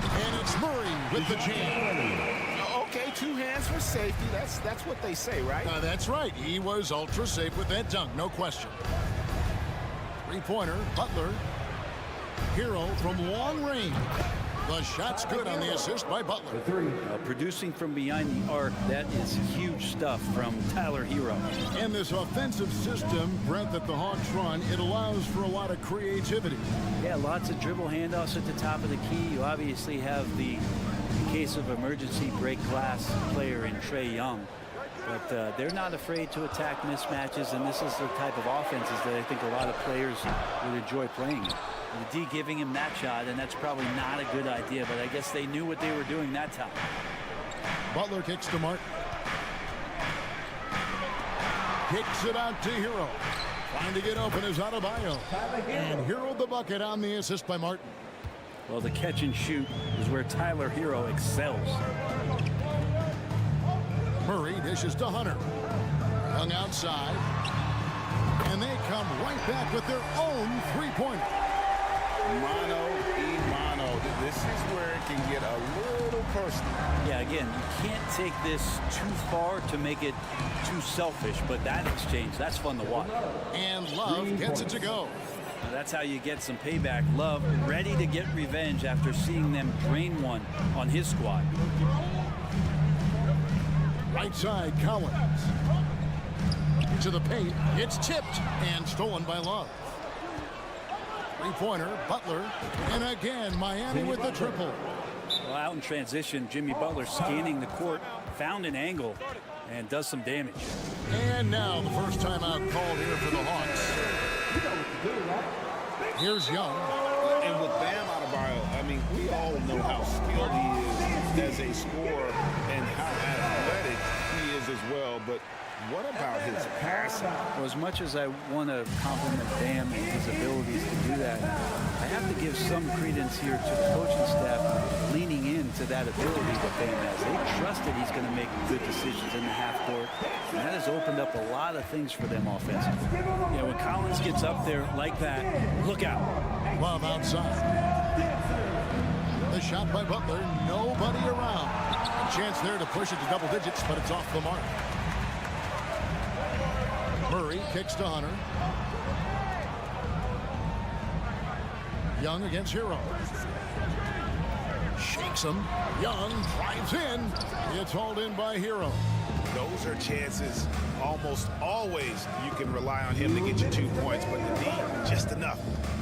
And it's Murray with the jam. Okay, 2 hands for safety. That's what they say, right? That's right. He was ultra safe with that dunk, no question. 3-pointer, Butler. Hero from long range. The shot's good on the assist by Butler. Producing from behind the arc, that is huge stuff from Tyler Hero. And this offensive system, Brent, that the Hawks run, it allows for a lot of creativity. Yeah, lots of dribble handoffs at the top of the key. You obviously have the, in case of emergency, break glass player in Trae Young. But they're not afraid to attack mismatches, and this is the type of offenses that I think a lot of players would enjoy playing. The D giving him that shot, and that's probably not a good idea, but I guess they knew what they were doing that time. Butler kicks to Martin. Kicks it out to Hero. Trying to get open is Adebayo. And Hero the bucket on the assist by Martin. Well, the catch and shoot is where Tyler Hero excels. Murray dishes to Hunter. Young outside. And they come right back with their own three-pointer. Mano. This is where it can get a little personal. Yeah, again, you can't take this too far to make it too selfish, but that exchange, that's fun to watch. And Love gets it to go. Now, that's how you get some payback. Love ready to get revenge after seeing them drain one on his squad. Right side, Collins. To the paint. It's tipped and stolen by Love. Three-pointer, Butler. And again, Miami with the triple. Well, out in transition, Jimmy Butler scanning the court, found an angle, and does some damage. And now the first timeout called here for the Hawks. Here's Young. And with Bam Adebayo, I mean, we all know how skilled he is as a scorer and how athletic he is as well, but what about his passing? Well, as much as I want to compliment Bam and his abilities to do that, I have to give some credence here to the coaching staff leaning into that ability that Bam has. They trust that he's going to make good decisions in the half court, and that has opened up a lot of things for them offensively. Yeah, when Collins gets up there like that, look out. Love outside. The shot by Butler, nobody around. A chance there to push it to double digits, but it's off the mark. Murray kicks to Hunter. Young against Hero. Shakes him. Young drives in. It's hauled in by Hero. Those are chances almost always you can rely on him to get you 2 points, but the D just enough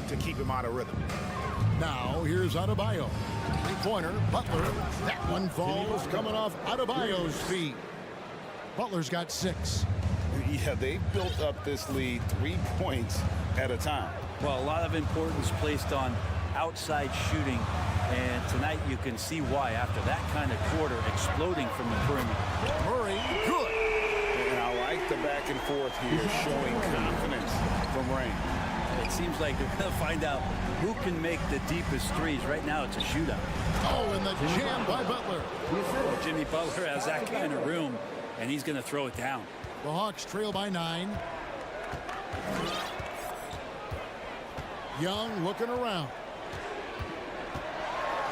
to keep him out of rhythm. Now here's Adebayo. Three-pointer, Butler. That one falls coming off Adebayo's feet. Butler's got 6. Yeah, they built up this lead 3 points at a time. Well, a lot of importance placed on outside shooting, and tonight you can see why after that kind of quarter exploding from the perimeter. Murray, good. And I like the back and forth here, showing confidence from Rain. It seems like they're going to find out who can make the deepest threes. Right now it's a shootout. Oh, and the jam by Butler. Well, Jimmy Butler has that kind of room, and he's going to throw it down. The Hawks trail by 9. Young looking around.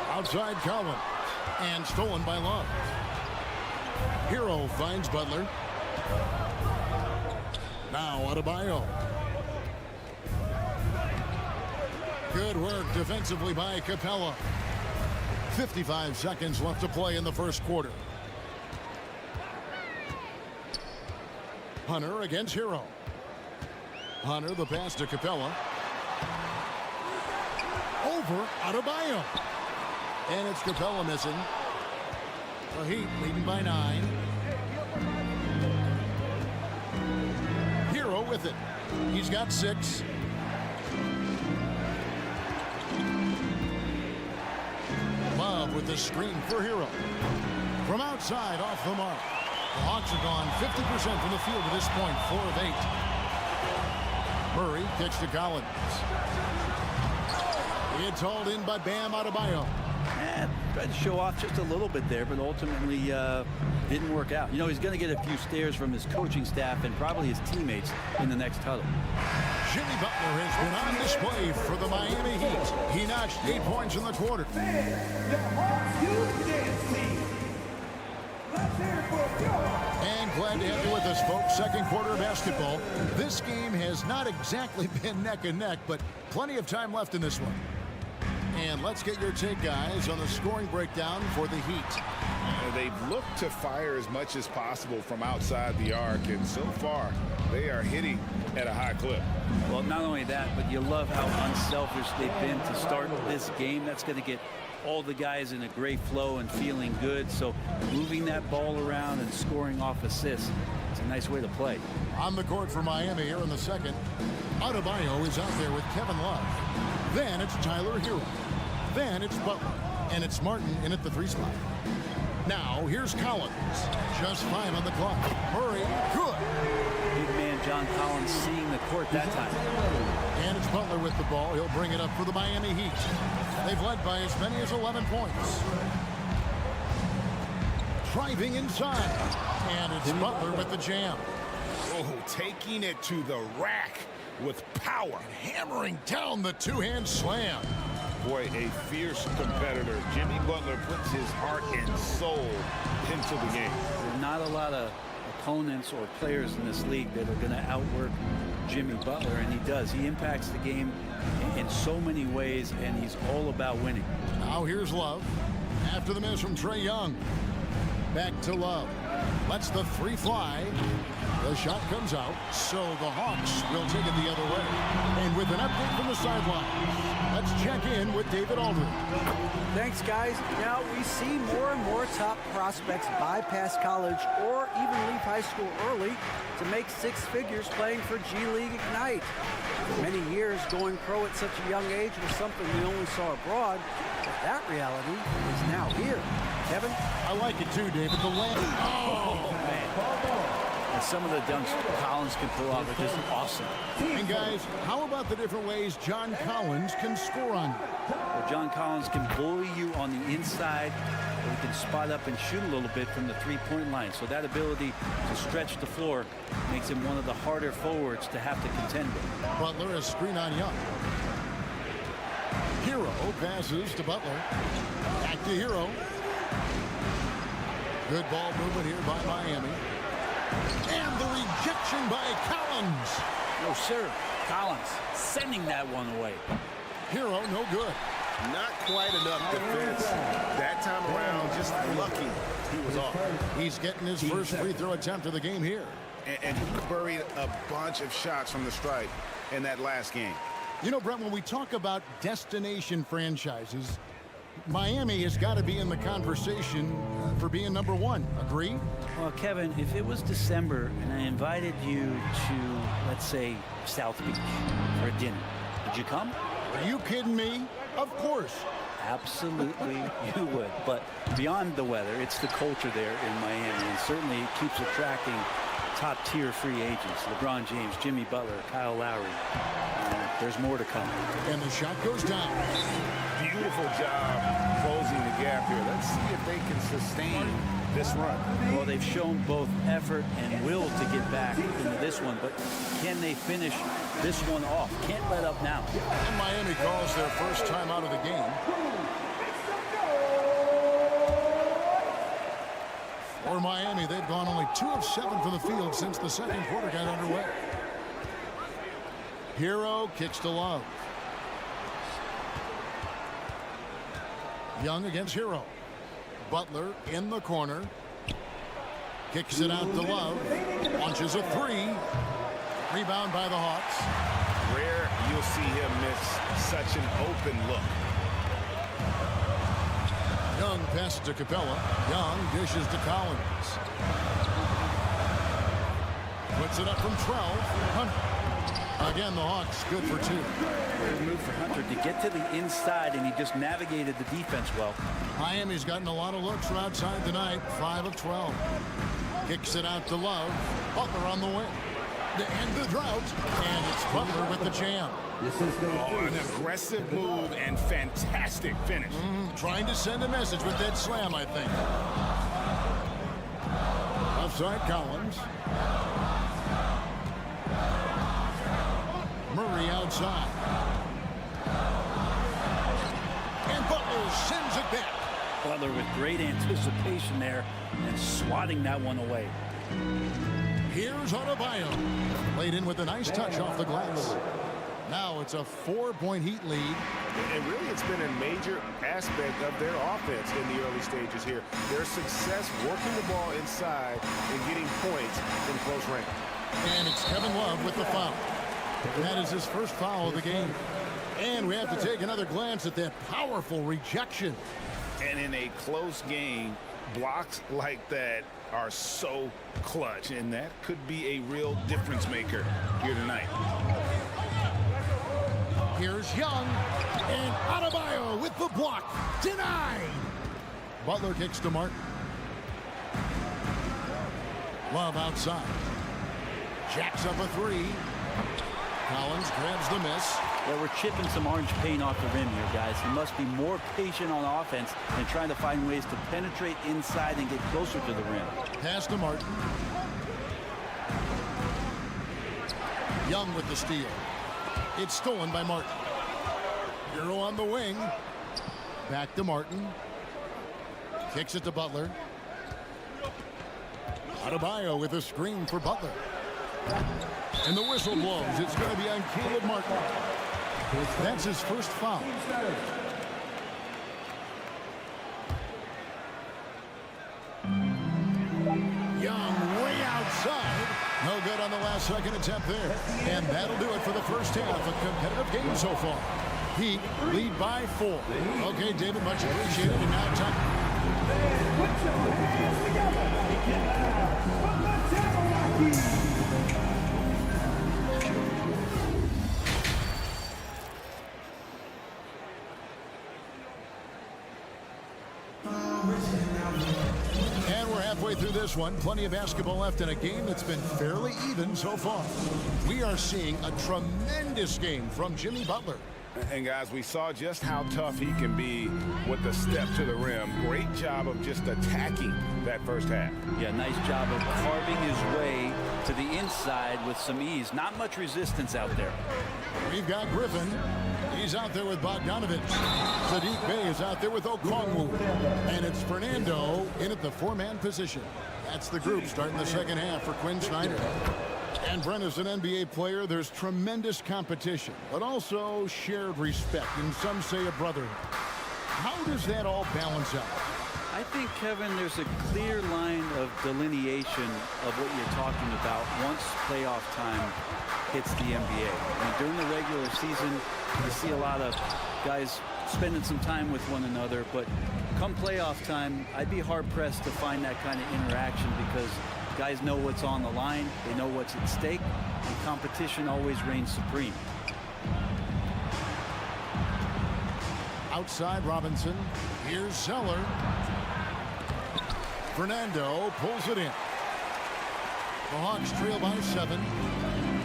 Outside Collins. And stolen by Love. Hero finds Butler. Now Adebayo. Good work defensively by Capella. 55 seconds left to play in the first quarter. Hunter against Hero. Hunter, the pass to Capella. Over Adebayo. And it's Capella missing. The Heat leading by 9. with it. He's got 6. Love with the screen for Hero. From outside, off the mark. The Hawks are gone 50% from the field at this point, 4 of 8. Murray kicks to Collins. It's hauled in by Bam Adebayo. Tried to show off just a little bit there, but ultimately didn't work out. You know, he's going to get a few stares from his coaching staff and probably his teammates in the next huddle. Jimmy Butler has been on display for the Miami Heat. He notched 8 points in the quarter. And glad to have you with us, folks. Second quarter of basketball. This game has not exactly been neck and neck, but plenty of time left in this one. And let's get your take, guys, on the scoring breakdown for the Heat. They've looked to fire as much as possible from outside the arc, and so far they are hitting at a high clip. Well, not only that, but you love how unselfish they've been to start this game. That's going to get all the guys in a great flow and feeling good. So moving that ball around and scoring off assists, it's a nice way to play. On the court for Miami here in the second. Adebayo is out there with Kevin Love. Then it's Tyler Hero. Then it's Butler. And it's Martin in at the 3 spot. Now here's Collins. Just 5 on the clock. Murray, good. Big man John Collins seeing the court that time. And it's Butler with the ball. He'll bring it up for the Miami Heat. They've led by as many as 11 points. Driving inside. And it's Butler with the jam. Oh, taking it to the rack with power. Hammering down the 2-hand slam. Boy, a fierce competitor. Jimmy Butler puts his heart and soul into the game. There are not a lot of opponents or players in this league that are going to outwork Jimmy Butler, and he does. He impacts the game in so many ways, and he's all about winning. Now here's Love. After the miss from Trae Young. Back to Love. Lets the 3 fly. The shot comes out, so the Hawks will take it the other way. And with an update from the sideline, let's check in with David Aldridge. Thanks, guys. Now we see more and more top prospects bypass college or even leave high school early to make 6 figures playing for G League Ignite. For many years, going pro at such a young age was something we only saw abroad, but that reality is now here. Kevin? I like it too, David. The landing. Oh, man. And some of the dunks Collins can pull off are just awesome. And guys, how about the different ways John Collins can score on you? Well, John Collins can bully you on the inside, or he can spot up and shoot a little bit from the 3-point line. So that ability to stretch the floor makes him one of the harder forwards to have to contend with. Butler is screen on Young. Hero passes to Butler. Back to Hero. Good ball movement here by Miami. And the rejection by Collins. No, sir. Collins sending that one away. Hero, no good. Not quite enough defense. That time around, just lucky he was off. He's getting his first free throw attempt of the game here. And he buried a bunch of shots from the stripe in that last game. You know, Brent, when we talk about destination franchises, Miami has got to be in the conversation for being number 1. Agree? Well, Kevin, if it was December and I invited you to, let's say, South Beach for a dinner, would you come? Are you kidding me? Of course. Absolutely, you would. But beyond the weather, it's the culture there in Miami, and certainly it keeps attracting top-tier free agents. LeBron James, Jimmy Butler, Kyle Lowry. There's more to come. And the shot goes down. Beautiful job closing the gap here. Let's see if they can sustain this run. Well, they've shown both effort and will to get back into this one, but can they finish this one off? Can't let up now. And Miami calls their first time out of the game. For Miami, they've gone only 2 of 7 from the field since the second quarter got underway. Hero kicks to Love. Young against Hero. Butler in the corner. Kicks it out to Love. Launches a 3. Rebound by the Hawks. Rare you'll see him miss such an open look. Young passes to Capella. Young dishes to Collins. Puts it up from 12. Hunter. Again, the Hawks good for 2. Great move for Hunter to get to the inside, and he just navigated the defense well. Miami's gotten a lot of looks from outside tonight. 5 of 12. Kicks it out to Love. Butler on the wing. To end the drought. And it's Butler with the jam. Oh, an aggressive move and fantastic finish. Trying to send a message with that slam, I think. Offside Collins. Murray outside. And Butler sends it back. Butler with great anticipation there and swatting that one away. Here's Adebayo. Played in with a nice touch off the glass. Now it's a 4-point Heat lead. And really, it's been a major aspect of their offense in the early stages here. Their success working the ball inside and getting points from close range. And it's Kevin Love with the foul. That is his first foul of the game. And we have to take another glance at that powerful rejection. And in a close game, blocks like that are so clutch, and that could be a real difference maker here tonight. Here's Young, and Adebayo with the block. Denied. Butler kicks to Martin. Love outside. Jacks up a 3. Collins grabs the miss. Yeah, we're chipping some orange paint off the rim here, guys. He must be more patient on offense and trying to find ways to penetrate inside and get closer to the rim. Pass to Martin. Young with the steal. It's stolen by Martin. Hero on the wing. Back to Martin. Kicks it to Butler. Adebayo with a screen for Butler. And the whistle blows. It's going to be on Caleb Martin. That's his first foul. Young way outside. No good on the last second attempt there. And that'll do it for the first half. A competitive game so far. Heat lead by 4. Okay, David, much appreciated. And now time. Put your hands together. And we're halfway through this one. Plenty of basketball left in a game that's been fairly even so far. We are seeing a tremendous game from Jimmy Butler. And guys, we saw just how tough he can be with the step to the rim. Great job of just attacking that first half. Yeah, nice job of carving his way to the inside with some ease. Not much resistance out there. We've got Griffin. He's out there with Bogdanovich. Sadiq Bey is out there with Okongwu. And it's Fernando in at the 4-man position. That's the group starting the second half for Quinn Snyder. And Brent, as an NBA player, there's tremendous competition, but also shared respect, and some say a brotherhood. How does that all balance out? I think, Kevin, there's a clear line of delineation of what you're talking about once playoff time hits the NBA. I mean, during the regular season, you see a lot of guys spending some time with one another, but come playoff time, I'd be hard-pressed to find that kind of interaction because guys know what's on the line, they know what's at stake, and competition always reigns supreme. Outside Robinson. Here's Zeller. Fernando pulls it in. The Hawks trail by 7.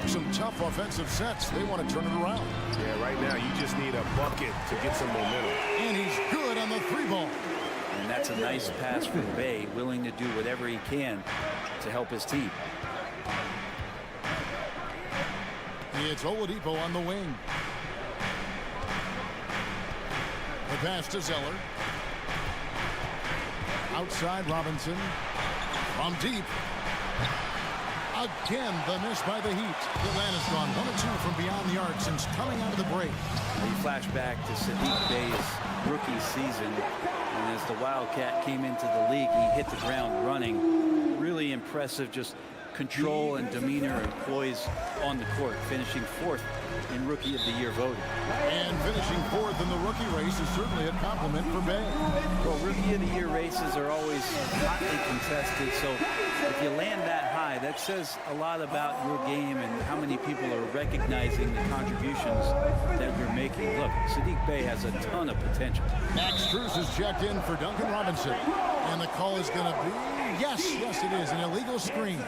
Some tough offensive sets. They want to turn it around. Yeah, right now you just need a bucket to get some momentum. And he's good on the 3-ball. And that's a nice pass from Bey, willing to do whatever he can to help his team. It's Oladipo on the wing. The pass to Zeller. Outside Robinson. From deep. Again, the miss by the Heat. Atlanta's gone 1 of 2 from beyond the arc since coming out of the break. We flash back to Sadiq Bey's rookie season. And as the Wildcat came into the league, he hit the ground running. Really impressive, just control and demeanor and poise on the court, finishing 4th in Rookie of the Year voting. And finishing 4th in the rookie race is certainly a compliment for Bay. Well, Rookie of the Year races are always hotly contested, so if you land that high, that says a lot about your game and how many people are recognizing the contributions that you're making. Look, Saddiq Bey has a ton of potential. Max Strus is checked in for Duncan Robinson. And the call is going to be, yes, it is, an illegal screen.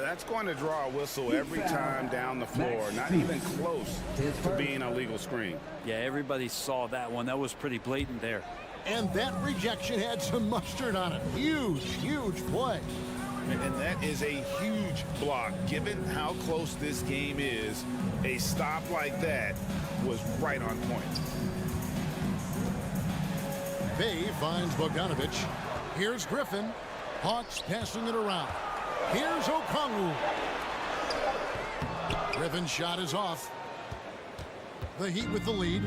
That's going to draw a whistle every time down the floor. Not even close to being a legal screen. Yeah, everybody saw that one. That was pretty blatant there. And that rejection had some mustard on it. Huge play. And that is a huge block. Given how close this game is, a stop like that was right on point. Bay finds Bogdanovich. Here's Griffin. Hawks passing it around. Here's Okongwu. Griffin's shot is off. The Heat with the lead.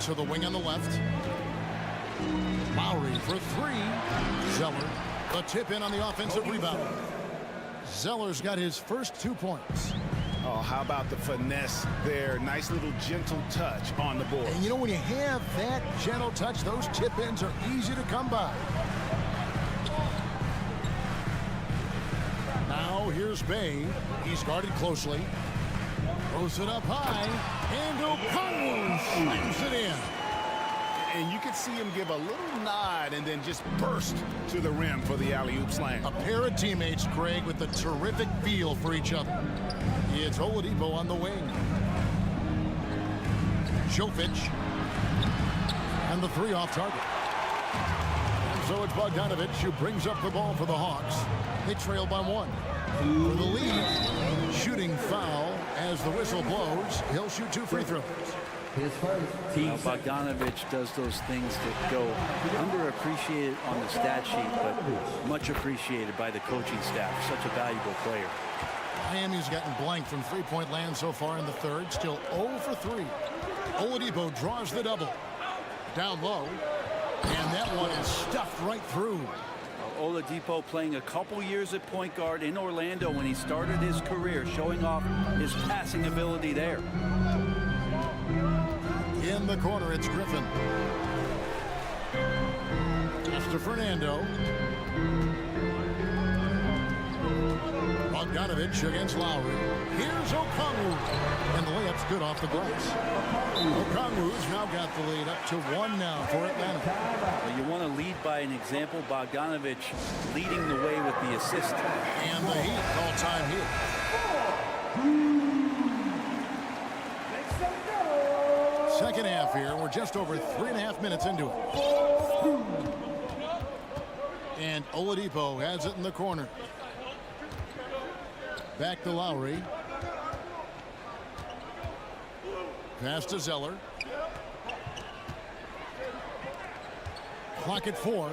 To the wing on the left. Lowry for 3. Zeller. The tip in on the offensive rebound. Zeller's got his first 2 points. Oh, how about the finesse there? Nice little gentle touch on the board. And you know, when you have that gentle touch, those tip-ins are easy to come by. Now here's Bay. He's guarded closely. Throws it up high. And Okongwu slams it in. And you could see him give a little nod and then just burst to the rim for the alley-oop slam. A pair of teammates, Craig, with a terrific feel for each other. It's Oladipo on the wing. Jovic. And the 3 off target. And so it's Bogdanovich who brings up the ball for the Hawks. They trail by 1. For the lead. Shooting foul as the whistle blows. He'll shoot 2 free throws. Now, Bogdanovich does those things that go underappreciated on the stat sheet, but much appreciated by the coaching staff. Such a valuable player. Miami's gotten blank from three-point land so far in the third. Still 0 for 3. Oladipo draws the double. Down low. And that one is stuffed right through. Oladipo playing a couple years at point guard in Orlando when he started his career, showing off his passing ability there. In the corner, it's Griffin. Pass to Fernando. Bogdanovich against Lowry. Here's Okongwu. And the layup's good off the glass. Okongwu's now got the lead up to 1 now for Atlanta. Well, you want to lead by an example. Bogdanovich leading the way with the assist. And the Heat all time here. Second half here. We're just over 3.5 minutes into it. And Oladipo has it in the corner. Back to Lowry. Pass to Zeller. Clock at 4.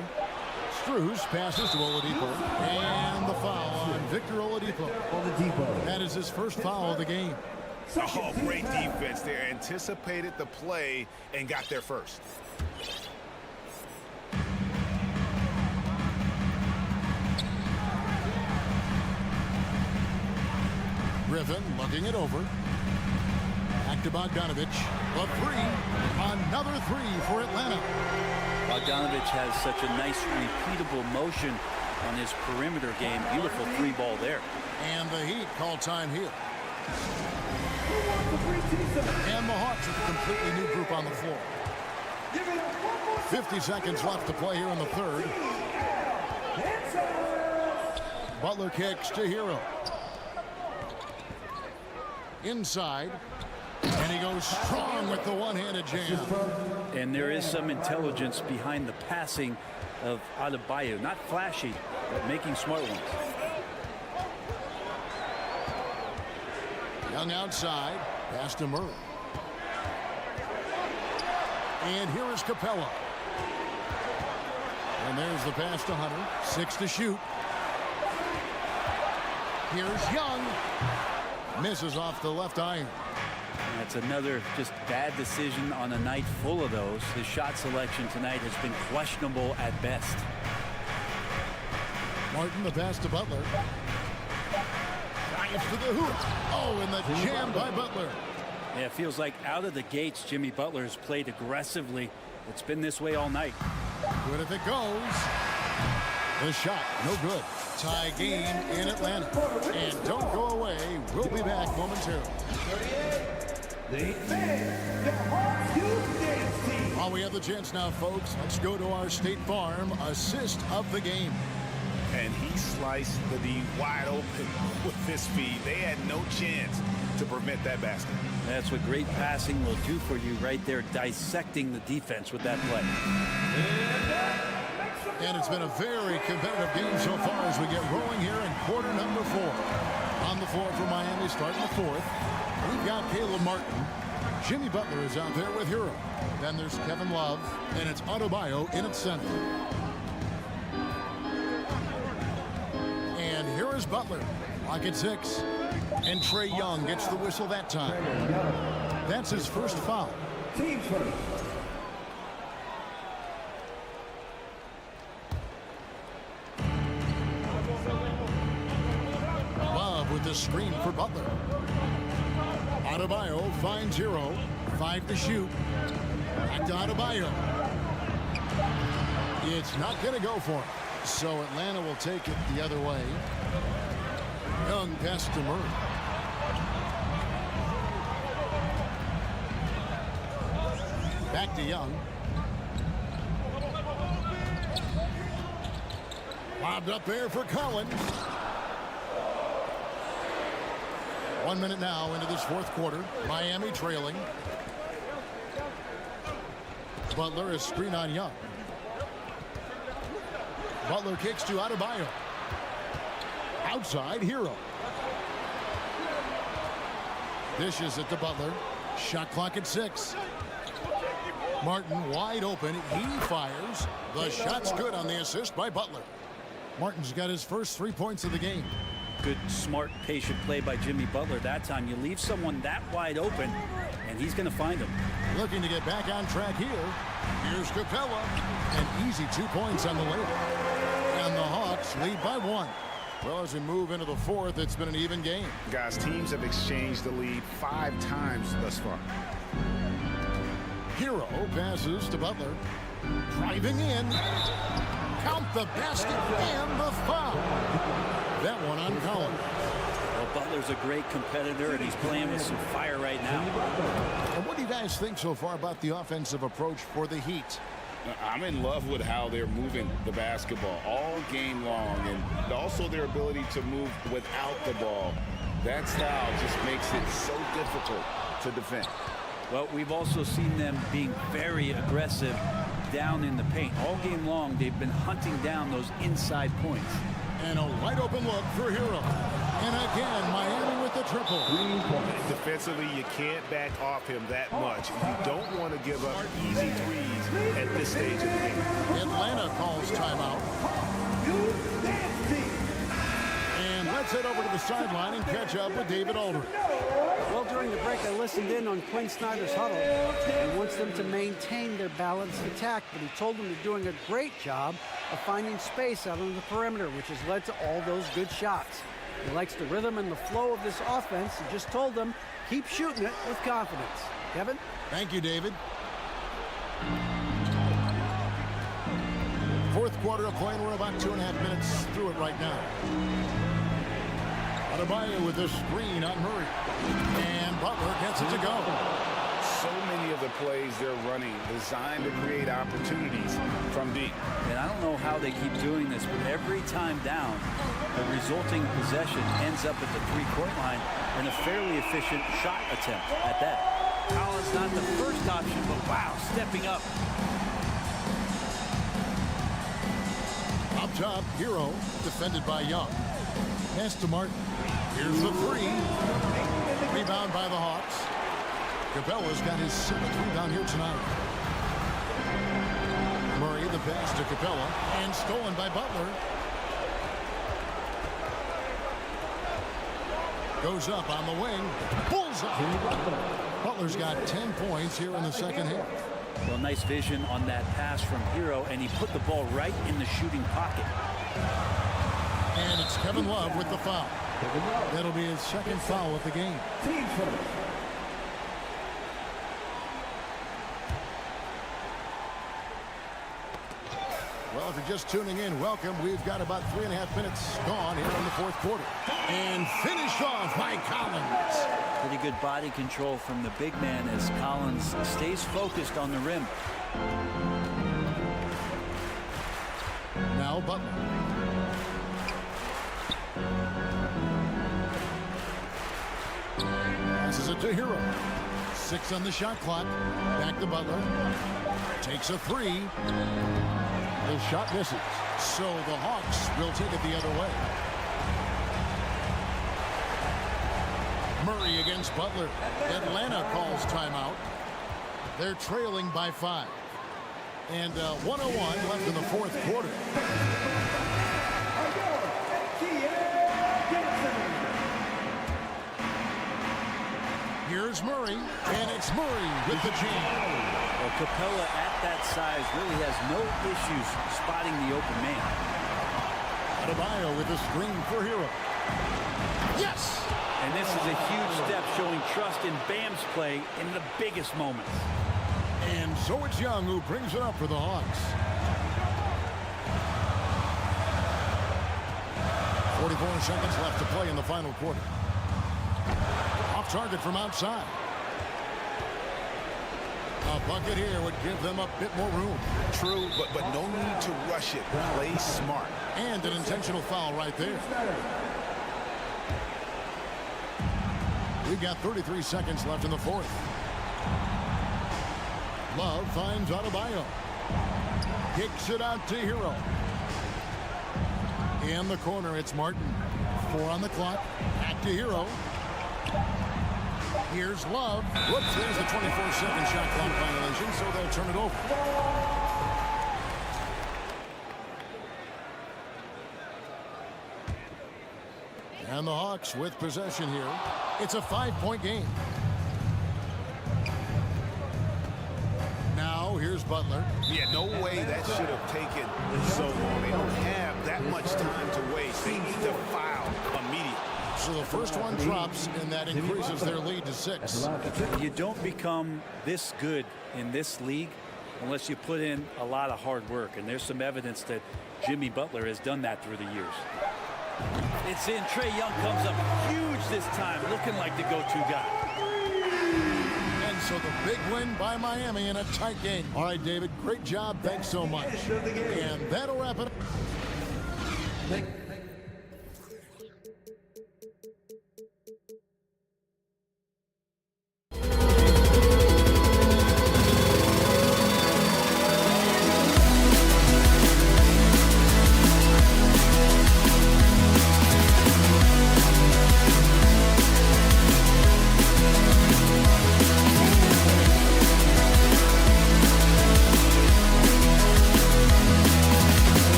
Strus passes to Oladipo. And the foul on Victor Oladipo. That is his first foul of the game. Oh, great defense there. Anticipated the play and got there first. Griffin looking it over. Back to Bogdanovich. A 3. Another 3 for Atlanta. Bogdanovich has such a nice repeatable motion on his perimeter game. Beautiful 3 ball there. And the Heat call time here. And the Hawks with a completely new group on the floor. 50 seconds left to play here in the third. Butler kicks to Hero. Inside. And he goes strong with the one-handed jam. And there is some intelligence behind the passing of Adebayo. Not flashy, but making smart ones. Young outside. Pass to Murray. And here is Capella. And there's the pass to Hunter. 6 to shoot. Here's Young. Misses off the left iron. That's another just bad decision on a night full of those. His shot selection tonight has been questionable at best. Martin, the pass to Butler. Drives to the hoop. Oh, and the jam by Butler. Yeah, it feels like out of the gates, Jimmy Butler has played aggressively. It's been this way all night. Good if it goes. The shot, no good. Tie game in Atlanta. And don't go away. We'll be back momentarily. While we have the chance now, folks, let's go to our State Farm assist of the game. And he sliced the D wide open with his speed. They had no chance to prevent that basket. That's what great passing will do for you right there, dissecting the defense with that play. And it's been a very competitive game so far as we get rolling here in quarter number 4. On the floor for Miami starting the fourth. We've got Caleb Martin. Jimmy Butler is out there with Hero. Then there's Kevin Love, and it's Adebayo in at center. And here is Butler, lock at 6. And Trae Young gets the whistle that time. That's his first foul. Team first. Love with the screen for Butler. Adebayo finds Hero. 5 to shoot. Back to Adebayo. It's not going to go for him. So Atlanta will take it the other way. Young pass to Murray. Back to Young. Lobbed up there for Collins. 1 minute now into this fourth quarter. Miami trailing. Butler is screen on Young. Butler kicks to Adebayo. Outside, Hero. Dishes it to Butler. Shot clock at 6. Martin wide open. He fires. The shot's good on the assist by Butler. Martin's got his first 3 points of the game. Good, smart, patient play by Jimmy Butler that time. You leave someone that wide open, and he's going to find him. Looking to get back on track here. Here's Capella. An easy 2 points on the layup. And the Hawks lead by 1. Well, as we move into the fourth, it's been an even game. Guys, teams have exchanged the lead 5 times thus far. Hero passes to Butler. Driving in. Count the basket and the foul. That one on Collins. Well, Butler's a great competitor, and he's playing with some fire right now. And what do you guys think so far about the offensive approach for the Heat? I'm in love with how they're moving the basketball all game long, and also their ability to move without the ball. That style just makes it so difficult to defend. Well, we've also seen them being very aggressive down in the paint. All game long, they've been hunting down those inside points. And a wide open look for Hero. And again, Miami with the triple. Defensively, you can't back off him that much. You don't want to give up easy threes at this stage of the game. Atlanta calls timeout. And let's head over to the sideline and catch up with David Aldridge. Well, during the break, I listened in on Quinn Snyder's huddle. He wants them to maintain their balanced attack, but he told them they're doing a great job of finding space out on the perimeter, which has led to all those good shots. He likes the rhythm and the flow of this offense and just told them, keep shooting it with confidence. Kevin? Thank you, David. Fourth quarter of play, and we're about 2.5 minutes through it right now. Adebayo with the screen on Murray. And Butler gets it to go. So many of the plays they're running designed to create opportunities from deep. And I don't know how they keep doing this, but every time down, the resulting possession ends up at the three-point line and a fairly efficient shot attempt at that. Collins not the first option, but wow, stepping up. Up top, Hero, defended by Young. Pass to Martin. Here's the three. Rebound by the Hawks. Capella's got his 7th rebound here tonight. Murray, the pass to Capella, and stolen by Butler. Goes up on the wing. Bullseye. Butler's got 10 points here in the second half. Well, nice vision on that pass from Hero, and he put the ball right in the shooting pocket. And it's Kevin Love with the foul. That'll be his second foul of the game. Team first. Well, if you're just tuning in, welcome. We've got about 3.5 minutes gone here in the fourth quarter. And finished off by Collins. Pretty good body control from the big man as Collins stays focused on the rim. Now Butler. Passes it to Hero. 6 on the shot clock. Back to Butler. Takes a 3. The shot misses. So the Hawks will take it the other way. Murray against Butler. Atlanta calls timeout. They're trailing by 5. And 1:01 left in the fourth quarter. Here's Murray, and it's Murray with the jam. Well, Capella at that size really has no issues spotting the open man. Adebayo with the screen for Hero. Yes! And this is a huge step showing trust in Bam's play in the biggest moments. And so it's Young who brings it up for the Hawks. 44 seconds left to play in the final quarter. Off target from outside. A bucket here would give them a bit more room. True, but no need to rush it. Play smart. And an intentional foul right there. We've got 33 seconds left in the fourth. Love finds Adebayo. Kicks it out to Hero. In the corner, it's Martin. 4 on the clock. Back to Hero. Here's Love. Whoops, there's the 24-second shot clock violation, so they'll turn it over. And the Hawks with possession here. It's a 5-point game. Now, here's Butler. Yeah, no way that should have taken so long. They don't have that much time to waste. They need to foul immediately. So the first one drops, and that increases their lead to 6. You don't become this good in this league unless you put in a lot of hard work. And there's some evidence that Jimmy Butler has done that through the years. It's in. Trae Young comes up huge this time, looking like the go-to guy. And so the big win by Miami in a tight game. All right, David, great job. Thanks so much. And that'll wrap it up.